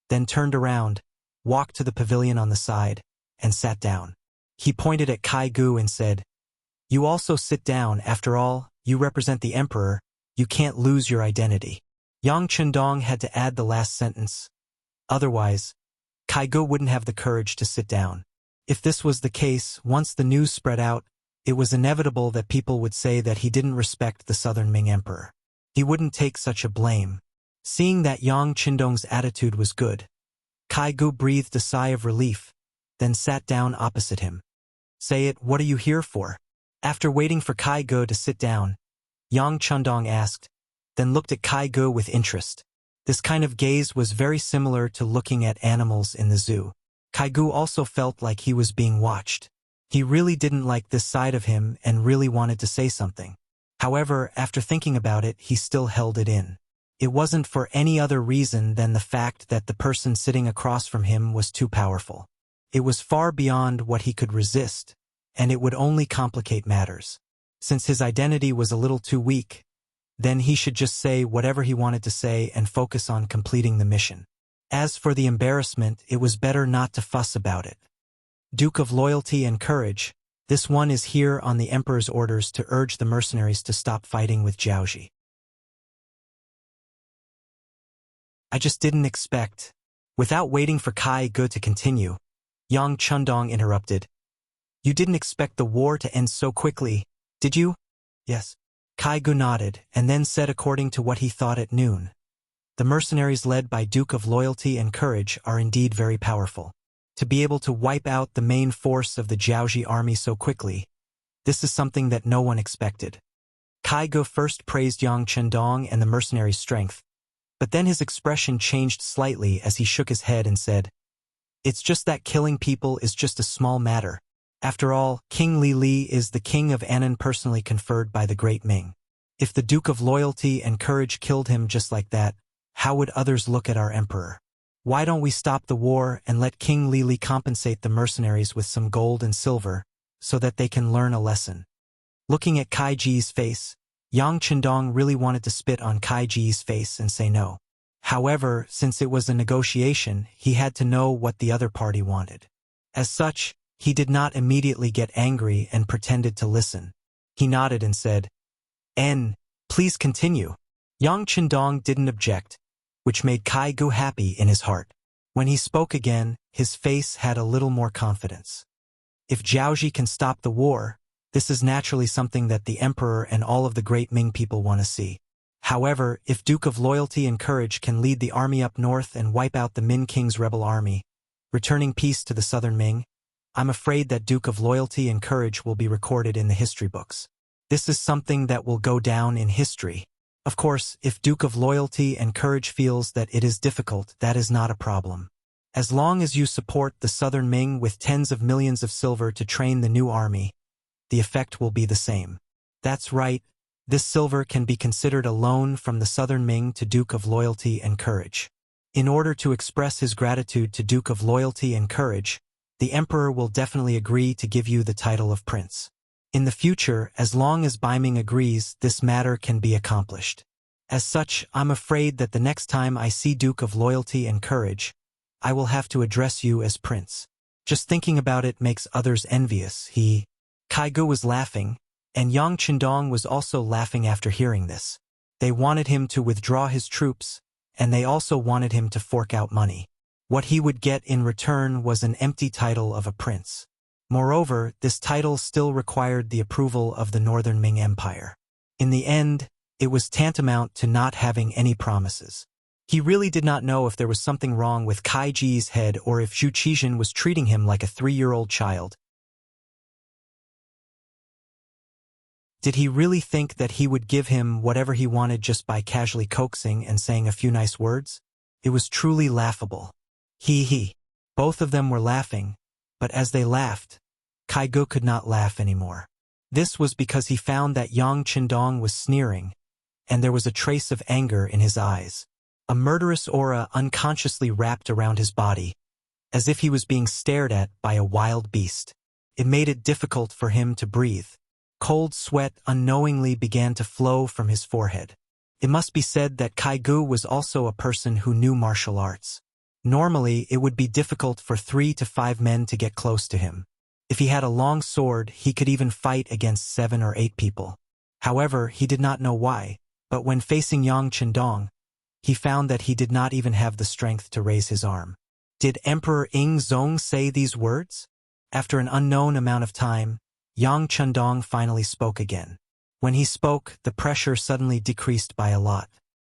Speaker 1: then turned around, walked to the pavilion on the side, and sat down. He pointed at Kai Gu and said, "You also sit down. After all, you represent the emperor. You can't lose your identity." Yang Chundong had to add the last sentence. Otherwise, Kai Gu wouldn't have the courage to sit down. If this was the case, once the news spread out, it was inevitable that people would say that he didn't respect the Southern Ming emperor. He wouldn't take such a blame. Seeing that Yang Chundong's attitude was good, Kai Gu breathed a sigh of relief, then sat down opposite him. "Say it, what are you here for?" After waiting for Kai Gu to sit down, Yang Chundong asked, then looked at Kai Gu with interest. This kind of gaze was very similar to looking at animals in the zoo. Kai Gu also felt like he was being watched. He really didn't like this side of him and really wanted to say something. However, after thinking about it, he still held it in. It wasn't for any other reason than the fact that the person sitting across from him was too powerful. It was far beyond what he could resist, and it would only complicate matters. Since his identity was a little too weak, then he should just say whatever he wanted to say and focus on completing the mission. As for the embarrassment, it was better not to fuss about it. Duke of Loyalty and Courage, this one is here on the Emperor's orders to urge the mercenaries to stop fighting with Jiaoji. I just didn't expect. Without waiting for Kai Gu to continue, Yang Chundong interrupted. "You didn't expect the war to end so quickly, did you?" "Yes." Kai Gu nodded, and then said according to what he thought at noon. "The mercenaries led by Duke of Loyalty and Courage are indeed very powerful. To be able to wipe out the main force of the Jiaoji army so quickly, this is something that no one expected." Kai Gu first praised Yang Chundong and the mercenaries' strength, but then his expression changed slightly as he shook his head and said, "It's just that killing people is just a small matter. After all, King Li Li is the king of Annan personally conferred by the Great Ming. If the Duke of Loyalty and Courage killed him just like that, how would others look at our emperor? Why don't we stop the war and let King Li Li compensate the mercenaries with some gold and silver, so that they can learn a lesson?" Looking at Kai Ji's face, Yang Chundong really wanted to spit on Kai Ji's face and say no. However, since it was a negotiation, he had to know what the other party wanted. As such, he did not immediately get angry and pretended to listen. He nodded and said, Please continue." Yang Chundong didn't object, which made Kai Gu happy in his heart. When he spoke again, his face had a little more confidence. If Jiaoji can stop the war, this is naturally something that the emperor and all of the great Ming people want to see. However, if Duke of Loyalty and Courage can lead the army up north and wipe out the Min King's rebel army, returning peace to the Southern Ming, I'm afraid that Duke of Loyalty and Courage will be recorded in the history books. This is something that will go down in history. Of course, if Duke of Loyalty and Courage feels that it is difficult, that is not a problem. As long as you support the Southern Ming with tens of millions of silver to train the new army, the effect will be the same. That's right, this silver can be considered a loan from the Southern Ming to Duke of Loyalty and Courage. In order to express his gratitude to Duke of Loyalty and Courage, the Emperor will definitely agree to give you the title of Prince. In the future, as long as Baiming agrees, this matter can be accomplished. As such, I'm afraid that the next time I see Duke of Loyalty and Courage, I will have to address you as Prince. Just thinking about it makes others envious. Kai Gu was laughing, and Yang Chundong was also laughing after hearing this. They wanted him to withdraw his troops, and they also wanted him to fork out money. What he would get in return was an empty title of a prince. Moreover, this title still required the approval of the Northern Ming Empire. In the end, it was tantamount to not having any promises. He really did not know if there was something wrong with Kai Ji's head or if Zhu Qizhen was treating him like a 3-year-old child. Did he really think that he would give him whatever he wanted just by casually coaxing and saying a few nice words? It was truly laughable. Both of them were laughing, but as they laughed, Kai Gu could not laugh anymore. This was because he found that Yang Chundong was sneering, and there was a trace of anger in his eyes. A murderous aura unconsciously wrapped around his body, as if he was being stared at by a wild beast. It made it difficult for him to breathe. Cold sweat unknowingly began to flow from his forehead. It must be said that Kaigu was also a person who knew martial arts. Normally, it would be difficult for 3 to 5 men to get close to him. If he had a long sword, he could even fight against 7 or 8 people. However, he did not know why, but when facing Yang Chendong, he found that he did not even have the strength to raise his arm. Did Emperor Ing Zong say these words? After an unknown amount of time, Yang Chendong finally spoke again. When he spoke, the pressure suddenly decreased by a lot.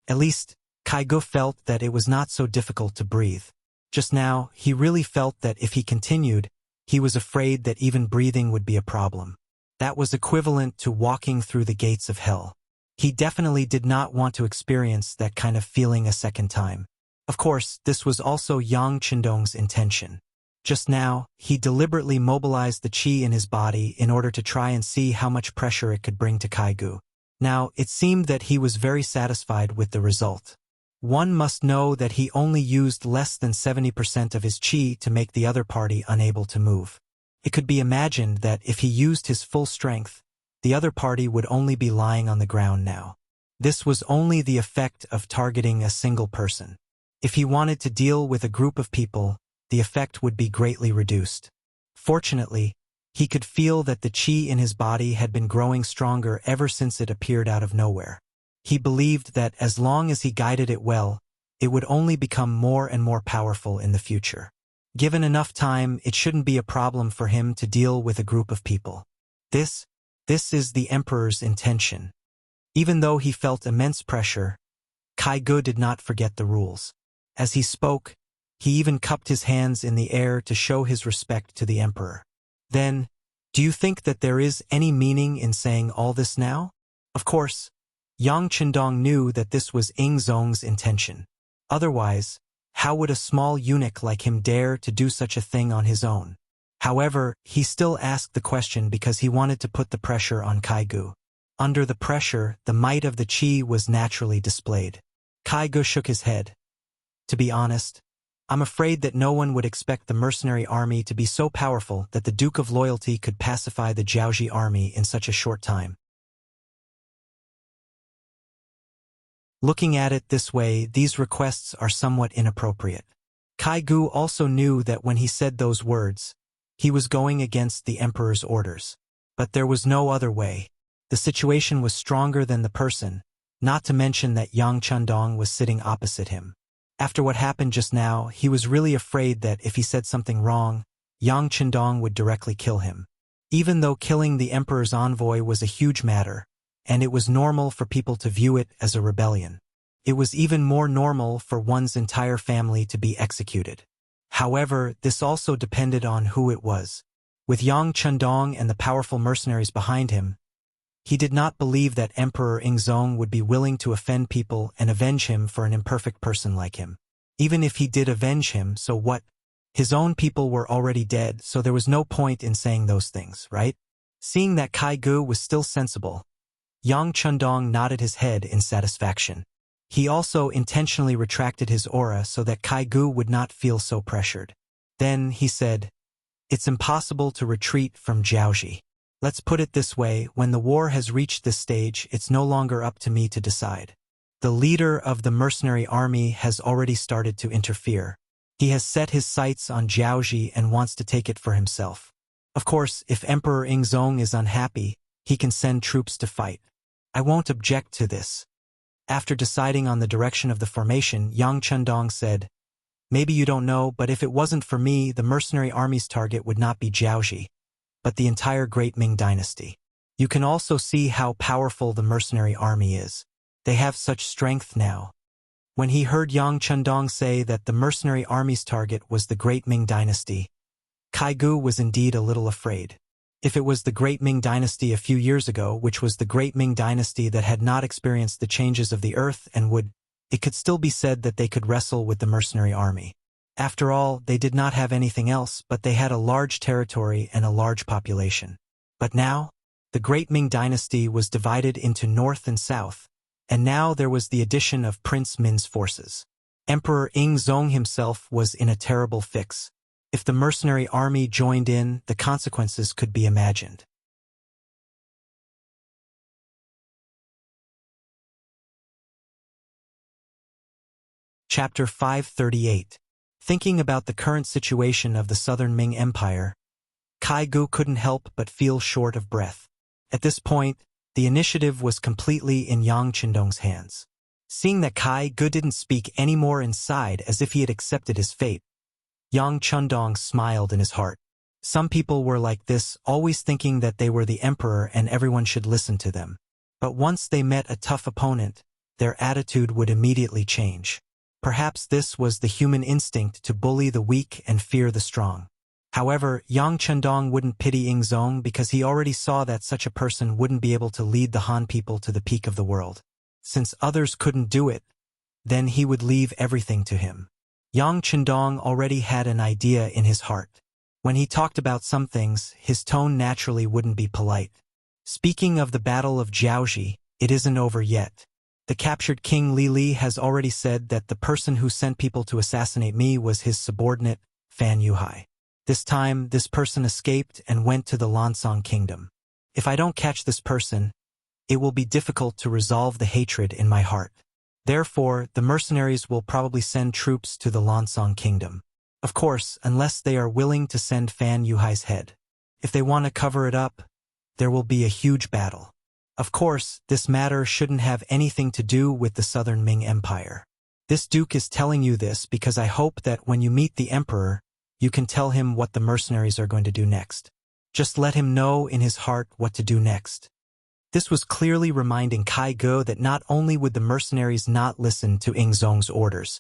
Speaker 1: At least, Kaigu felt that it was not so difficult to breathe. Just now, he really felt that if he continued, he was afraid that even breathing would be a problem. That was equivalent to walking through the gates of hell. He definitely did not want to experience that kind of feeling a second time. Of course, this was also Yang Chendong's intention. Just now, he deliberately mobilized the qi in his body in order to try and see how much pressure it could bring to Kaigu. Now, it seemed that he was very satisfied with the result. One must know that he only used less than 70% of his qi to make the other party unable to move. It could be imagined that if he used his full strength, the other party would only be lying on the ground now. This was only the effect of targeting a single person. If he wanted to deal with a group of people, the effect would be greatly reduced. Fortunately, he could feel that the qi in his body had been growing stronger ever since it appeared out of nowhere. He believed that as long as he guided it well, it would only become more and more powerful in the future. Given enough time, it shouldn't be a problem for him to deal with a group of people. This is the emperor's intention. Even though he felt immense pressure, Kaigu did not forget the rules. As he spoke, he even cupped his hands in the air to show his respect to the emperor. Then, do you think that there is any meaning in saying all this now? Of course, Yang Chendong knew that this was Ing Zong's intention. Otherwise, how would a small eunuch like him dare to do such a thing on his own? However, he still asked the question because he wanted to put the pressure on Kaigu. Under the pressure, the might of the qi was naturally displayed. Kaigu shook his head. To be honest, I'm afraid that no one would expect the mercenary army to be so powerful that the Duke of Loyalty could pacify the Jiaoji army in such a short time. Looking at it this way, these requests are somewhat inappropriate. Kaigu also knew that when he said those words, he was going against the emperor's orders. But there was no other way. The situation was stronger than the person, not to mention that Yang Chendong was sitting opposite him. After what happened just now, he was really afraid that if he said something wrong, Yang Chendong would directly kill him. Even though killing the emperor's envoy was a huge matter, and it was normal for people to view it as a rebellion, it was even more normal for one's entire family to be executed. However, this also depended on who it was. With Yang Chendong and the powerful mercenaries behind him, he did not believe that Emperor Ingzong would be willing to offend people and avenge him for an imperfect person like him. Even if he did avenge him, so what? His own people were already dead, so there was no point in saying those things, right? Seeing that Kaigu was still sensible, Yang Chendong nodded his head in satisfaction. He also intentionally retracted his aura so that Kaigu would not feel so pressured. Then he said, "It's impossible to retreat from Jiaoji. Let's put it this way, when the war has reached this stage, it's no longer up to me to decide. The leader of the mercenary army has already started to interfere. He has set his sights on Jiaoji and wants to take it for himself. Of course, if Emperor Ingzong is unhappy, he can send troops to fight. I won't object to this." After deciding on the direction of the formation, Yang Chendong said, "Maybe you don't know, but if it wasn't for me, the mercenary army's target would not be Jiaoji, but the entire Great Ming Dynasty. You can also see how powerful the mercenary army is. They have such strength now." When he heard Yang Chendong say that the mercenary army's target was the Great Ming Dynasty, Kaigu was indeed a little afraid. If it was the Great Ming Dynasty a few years ago, which was the Great Ming Dynasty that had not experienced the changes of the earth and it could still be said that they could wrestle with the mercenary army. After all, they did not have anything else, but they had a large territory and a large population. But now, the Great Ming Dynasty was divided into north and south, and now there was the addition of Prince Min's forces. Emperor Ingzong himself was in a terrible fix. If the mercenary army joined in, the consequences could be imagined. Chapter 538. Thinking about the current situation of the Southern Ming Empire, Kai Gu couldn't help but feel short of breath. At this point, the initiative was completely in Yang Qindong's hands. Seeing that Kai Gu didn't speak any more and sighed as if he had accepted his fate, Yang Qindong smiled in his heart. Some people were like this, always thinking that they were the emperor and everyone should listen to them. But once they met a tough opponent, their attitude would immediately change. Perhaps this was the human instinct to bully the weak and fear the strong. However, Yang Qindong wouldn't pity Ing Zong because he already saw that such a person wouldn't be able to lead the Han people to the peak of the world. Since others couldn't do it, then he would leave everything to him. Yang Qindong already had an idea in his heart. When he talked about some things, his tone naturally wouldn't be polite. Speaking of the Battle of Jiaoji, it isn't over yet. The captured King Li Li has already said that the person who sent people to assassinate me was his subordinate, Fan Yuhai. This time, this person escaped and went to the Lansong Kingdom. If I don't catch this person, it will be difficult to resolve the hatred in my heart. Therefore, the mercenaries will probably send troops to the Lansong Kingdom. Of course, unless they are willing to send Fan Yuhai's head. If they want to cover it up, there will be a huge battle. Of course, this matter shouldn't have anything to do with the Southern Ming Empire. This duke is telling you this because I hope that when you meet the emperor, you can tell him what the mercenaries are going to do next. Just let him know in his heart what to do next. This was clearly reminding Kai Gu that not only would the mercenaries not listen to Ing Zong's orders,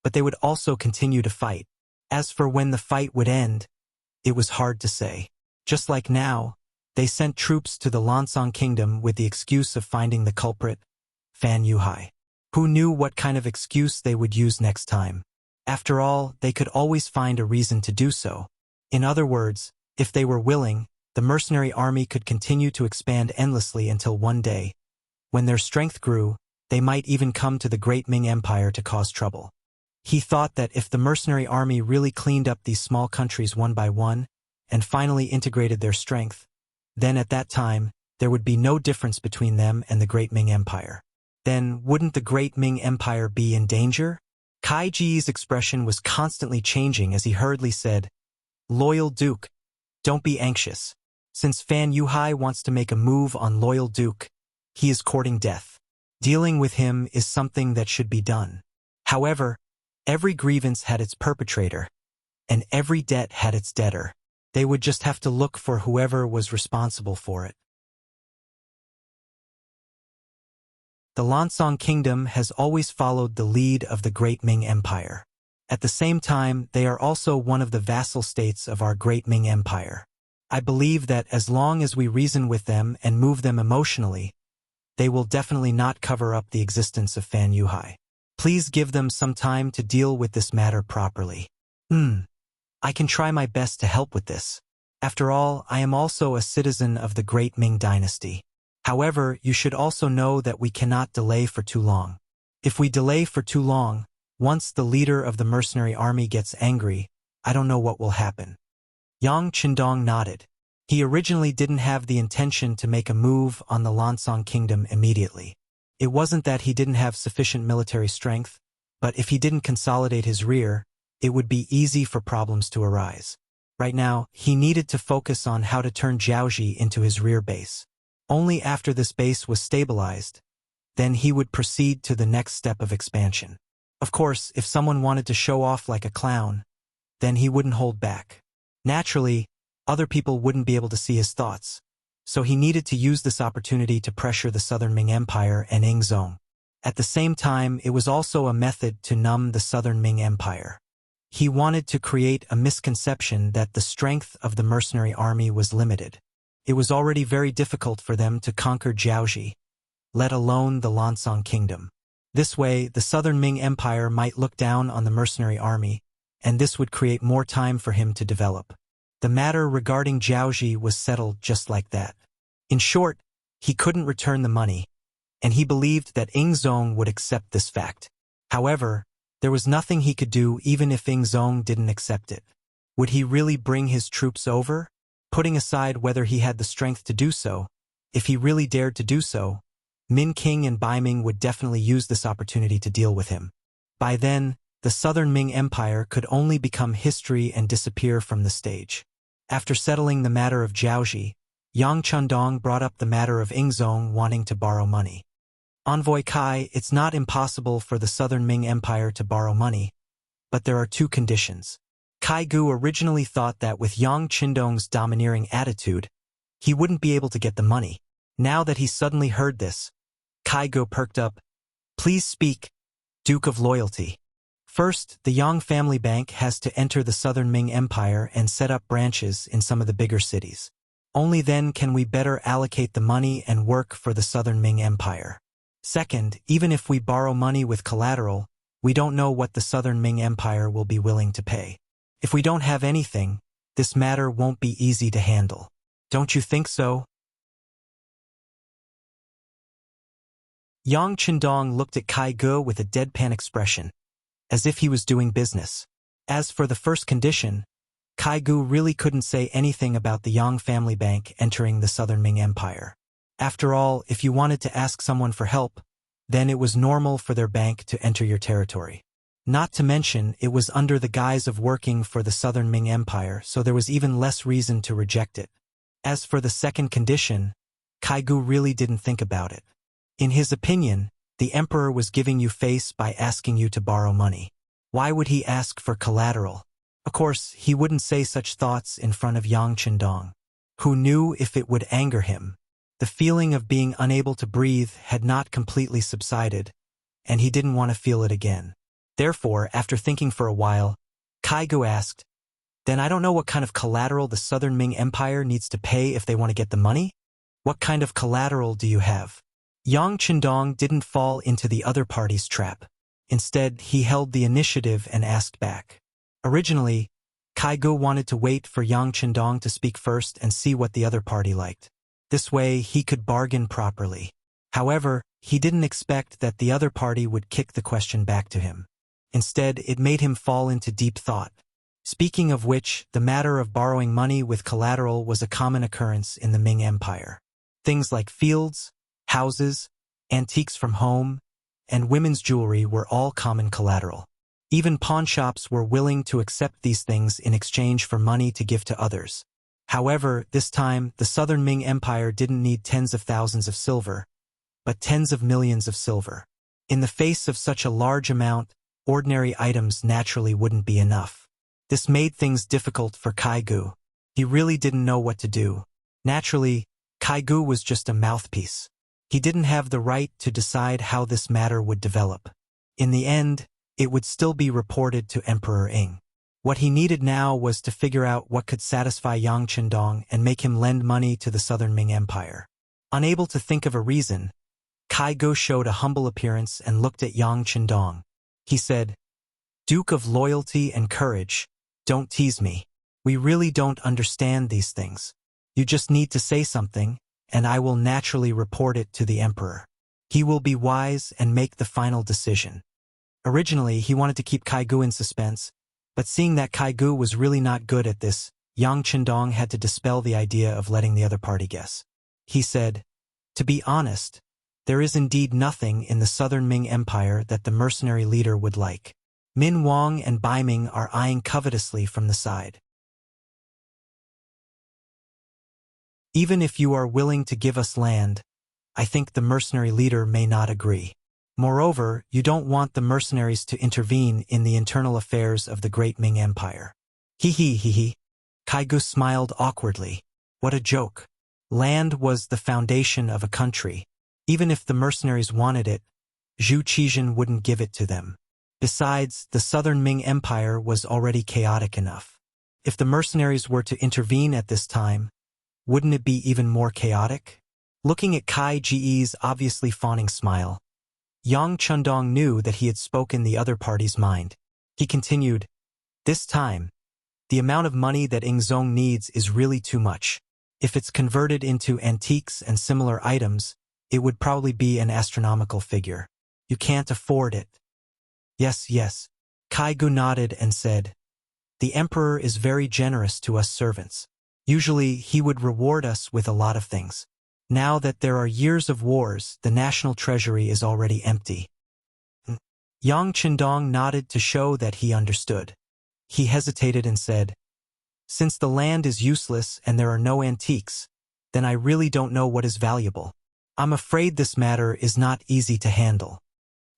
Speaker 1: but they would also continue to fight. As for when the fight would end, it was hard to say. Just like now, they sent troops to the Lansong Kingdom with the excuse of finding the culprit, Fan Yuhai. Who knew what kind of excuse they would use next time? After all, they could always find a reason to do so. In other words, if they were willing, the mercenary army could continue to expand endlessly until one day, when their strength grew, they might even come to the Great Ming Empire to cause trouble. He thought that if the mercenary army really cleaned up these small countries one by one, and finally integrated their strength, then at that time, there would be no difference between them and the Great Ming Empire. Then, wouldn't the Great Ming Empire be in danger? Kai Ji's expression was constantly changing as he hurriedly said, "Loyal Duke, don't be anxious. Since Fan Yuhai wants to make a move on Loyal Duke, he is courting death. Dealing with him is something that should be done. However, every grievance had its perpetrator, and every debt had its debtor. They would just have to look for whoever was responsible for it." The Lansong Kingdom has always followed the lead of the Great Ming Empire. At the same time, they are also one of the vassal states of our Great Ming Empire. I believe that as long as we reason with them and move them emotionally, they will definitely not cover up the existence of Fan Yuhai. Please give them some time to deal with this matter properly. I can try my best to help with this. After all, I am also a citizen of the Great Ming Dynasty. However, you should also know that we cannot delay for too long. If we delay for too long, once the leader of the mercenary army gets angry, I don't know what will happen. Yang Qindong nodded. He originally didn't have the intention to make a move on the Lansong Kingdom immediately. It wasn't that he didn't have sufficient military strength, but if he didn't consolidate his rear, it would be easy for problems to arise. Right now, he needed to focus on how to turn Jiaoji into his rear base. Only after this base was stabilized, then he would proceed to the next step of expansion. Of course, if someone wanted to show off like a clown, then he wouldn't hold back. Naturally, other people wouldn't be able to see his thoughts, so he needed to use this opportunity to pressure the Southern Ming Empire and Ing Zong. At the same time, it was also a method to numb the Southern Ming Empire. He wanted to create a misconception that the strength of the mercenary army was limited. It was already very difficult for them to conquer Jiaoji, let alone the Lansong Kingdom. This way, the Southern Ming Empire might look down on the mercenary army, and this would create more time for him to develop. The matter regarding Jiaoji was settled just like that. In short, he couldn't return the money, and he believed that Ing Zong would accept this fact. However, there was nothing he could do even if Ing Zong didn't accept it. Would he really bring his troops over? Putting aside whether he had the strength to do so, if he really dared to do so, Min King and Bai Ming would definitely use this opportunity to deal with him. By then, the Southern Ming Empire could only become history and disappear from the stage. After settling the matter of Jiaoji, Yang Chundong brought up the matter of Ingzong wanting to borrow money. Envoy Kai, it's not impossible for the Southern Ming Empire to borrow money, but there are two conditions. Kai Gu originally thought that with Yang Chindong's domineering attitude, he wouldn't be able to get the money. Now that he suddenly heard this, Kai Gu perked up. Please speak, Duke of Loyalty. First, the Yang family bank has to enter the Southern Ming Empire and set up branches in some of the bigger cities. Only then can we better allocate the money and work for the Southern Ming Empire. Second, even if we borrow money with collateral, we don't know what the Southern Ming Empire will be willing to pay. If we don't have anything, this matter won't be easy to handle. Don't you think so? Yang Chindong looked at Kai Gu with a deadpan expression, as if he was doing business. As for the first condition, Kai Gu really couldn't say anything about the Yang family bank entering the Southern Ming Empire. After all, if you wanted to ask someone for help, then it was normal for their bank to enter your territory. Not to mention, it was under the guise of working for the Southern Ming Empire, so there was even less reason to reject it. As for the second condition, Kai Gu really didn't think about it. In his opinion, the emperor was giving you face by asking you to borrow money. Why would he ask for collateral? Of course, he wouldn't say such thoughts in front of Yang Chindong, who knew if it would anger him. The feeling of being unable to breathe had not completely subsided, and he didn't want to feel it again. Therefore, after thinking for a while, Kai Gu asked, "Then I don't know what kind of collateral the Southern Ming Empire needs to pay if they want to get the money? What kind of collateral do you have?" Yang Chindong didn't fall into the other party's trap. Instead, he held the initiative and asked back. Originally, Kai Gu wanted to wait for Yang Chindong to speak first and see what the other party liked. This way, he could bargain properly. However, he didn't expect that the other party would kick the question back to him. Instead, it made him fall into deep thought. Speaking of which, the matter of borrowing money with collateral was a common occurrence in the Ming Empire. Things like fields, houses, antiques from home, and women's jewelry were all common collateral. Even pawnshops were willing to accept these things in exchange for money to give to others. However, this time, the Southern Ming Empire didn't need tens of thousands of silver, but tens of millions of silver. In the face of such a large amount, ordinary items naturally wouldn't be enough. This made things difficult for Kai Gu. He really didn't know what to do. Naturally, Kai Gu was just a mouthpiece. He didn't have the right to decide how this matter would develop. In the end, it would still be reported to Emperor Ing. What he needed now was to figure out what could satisfy Yang Chindong and make him lend money to the Southern Ming Empire. Unable to think of a reason, Kai Gu showed a humble appearance and looked at Yang Chindong. He said, "Duke of Loyalty and Courage, don't tease me. We really don't understand these things. You just need to say something, and I will naturally report it to the emperor. He will be wise and make the final decision." Originally, he wanted to keep Kai Gu in suspense, but seeing that Kai Gu was really not good at this, Yang Chindong had to dispel the idea of letting the other party guess. He said, "To be honest, there is indeed nothing in the Southern Ming Empire that the mercenary leader would like." Min Wang and Bai Ming are eyeing covetously from the side. "Even if you are willing to give us land, I think the mercenary leader may not agree. Moreover, you don't want the mercenaries to intervene in the internal affairs of the great Ming Empire." He. Kai Gu smiled awkwardly. What a joke. Land was the foundation of a country. Even if the mercenaries wanted it, Zhu Qizhen wouldn't give it to them. Besides, the Southern Ming Empire was already chaotic enough. If the mercenaries were to intervene at this time, wouldn't it be even more chaotic? Looking at Kai Ge's obviously fawning smile, Yang Chundong knew that he had spoken the other party's mind. He continued, "This time, the amount of money that Ingzong needs is really too much. If it's converted into antiques and similar items, it would probably be an astronomical figure. You can't afford it." Yes. Kai Gu nodded and said, The emperor is very generous to us servants. Usually, he would reward us with a lot of things. Now that there are years of wars, the national treasury is already empty. Yang Chendong nodded to show that he understood. He hesitated and said, "Since the land is useless and there are no antiques, then I really don't know what is valuable. I'm afraid this matter is not easy to handle."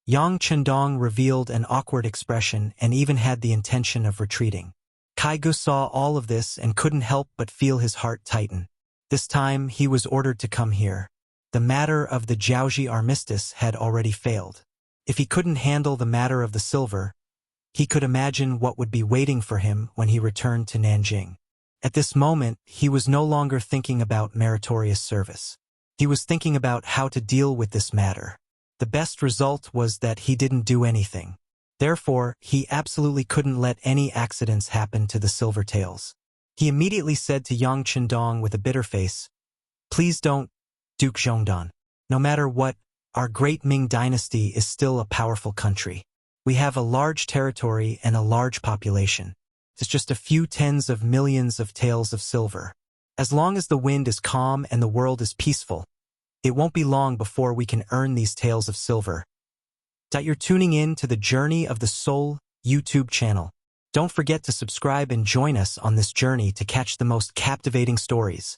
Speaker 1: Yang Chendong revealed an awkward expression and even had the intention of retreating. Kaigu saw all of this and couldn't help but feel his heart tighten. This time he was ordered to come here. The matter of the Jiaoji armistice had already failed. If he couldn't handle the matter of the silver, he could imagine what would be waiting for him when he returned to Nanjing. At this moment, he was no longer thinking about meritorious service. He was thinking about how to deal with this matter. The best result was that he didn't do anything. Therefore, he absolutely couldn't let any accidents happen to the silver tails. He immediately said to Yang Chendong with a bitter face, "Please don't, Duke Zhongdan. No matter what, our great Ming dynasty is still a powerful country. We have a large territory and a large population. It's just a few tens of millions of taels of silver. As long as the wind is calm and the world is peaceful, it won't be long before we can earn these taels of silver." You're tuning in to the Journey of the Soul YouTube channel. Don't forget to subscribe and join us on this journey to catch the most captivating stories.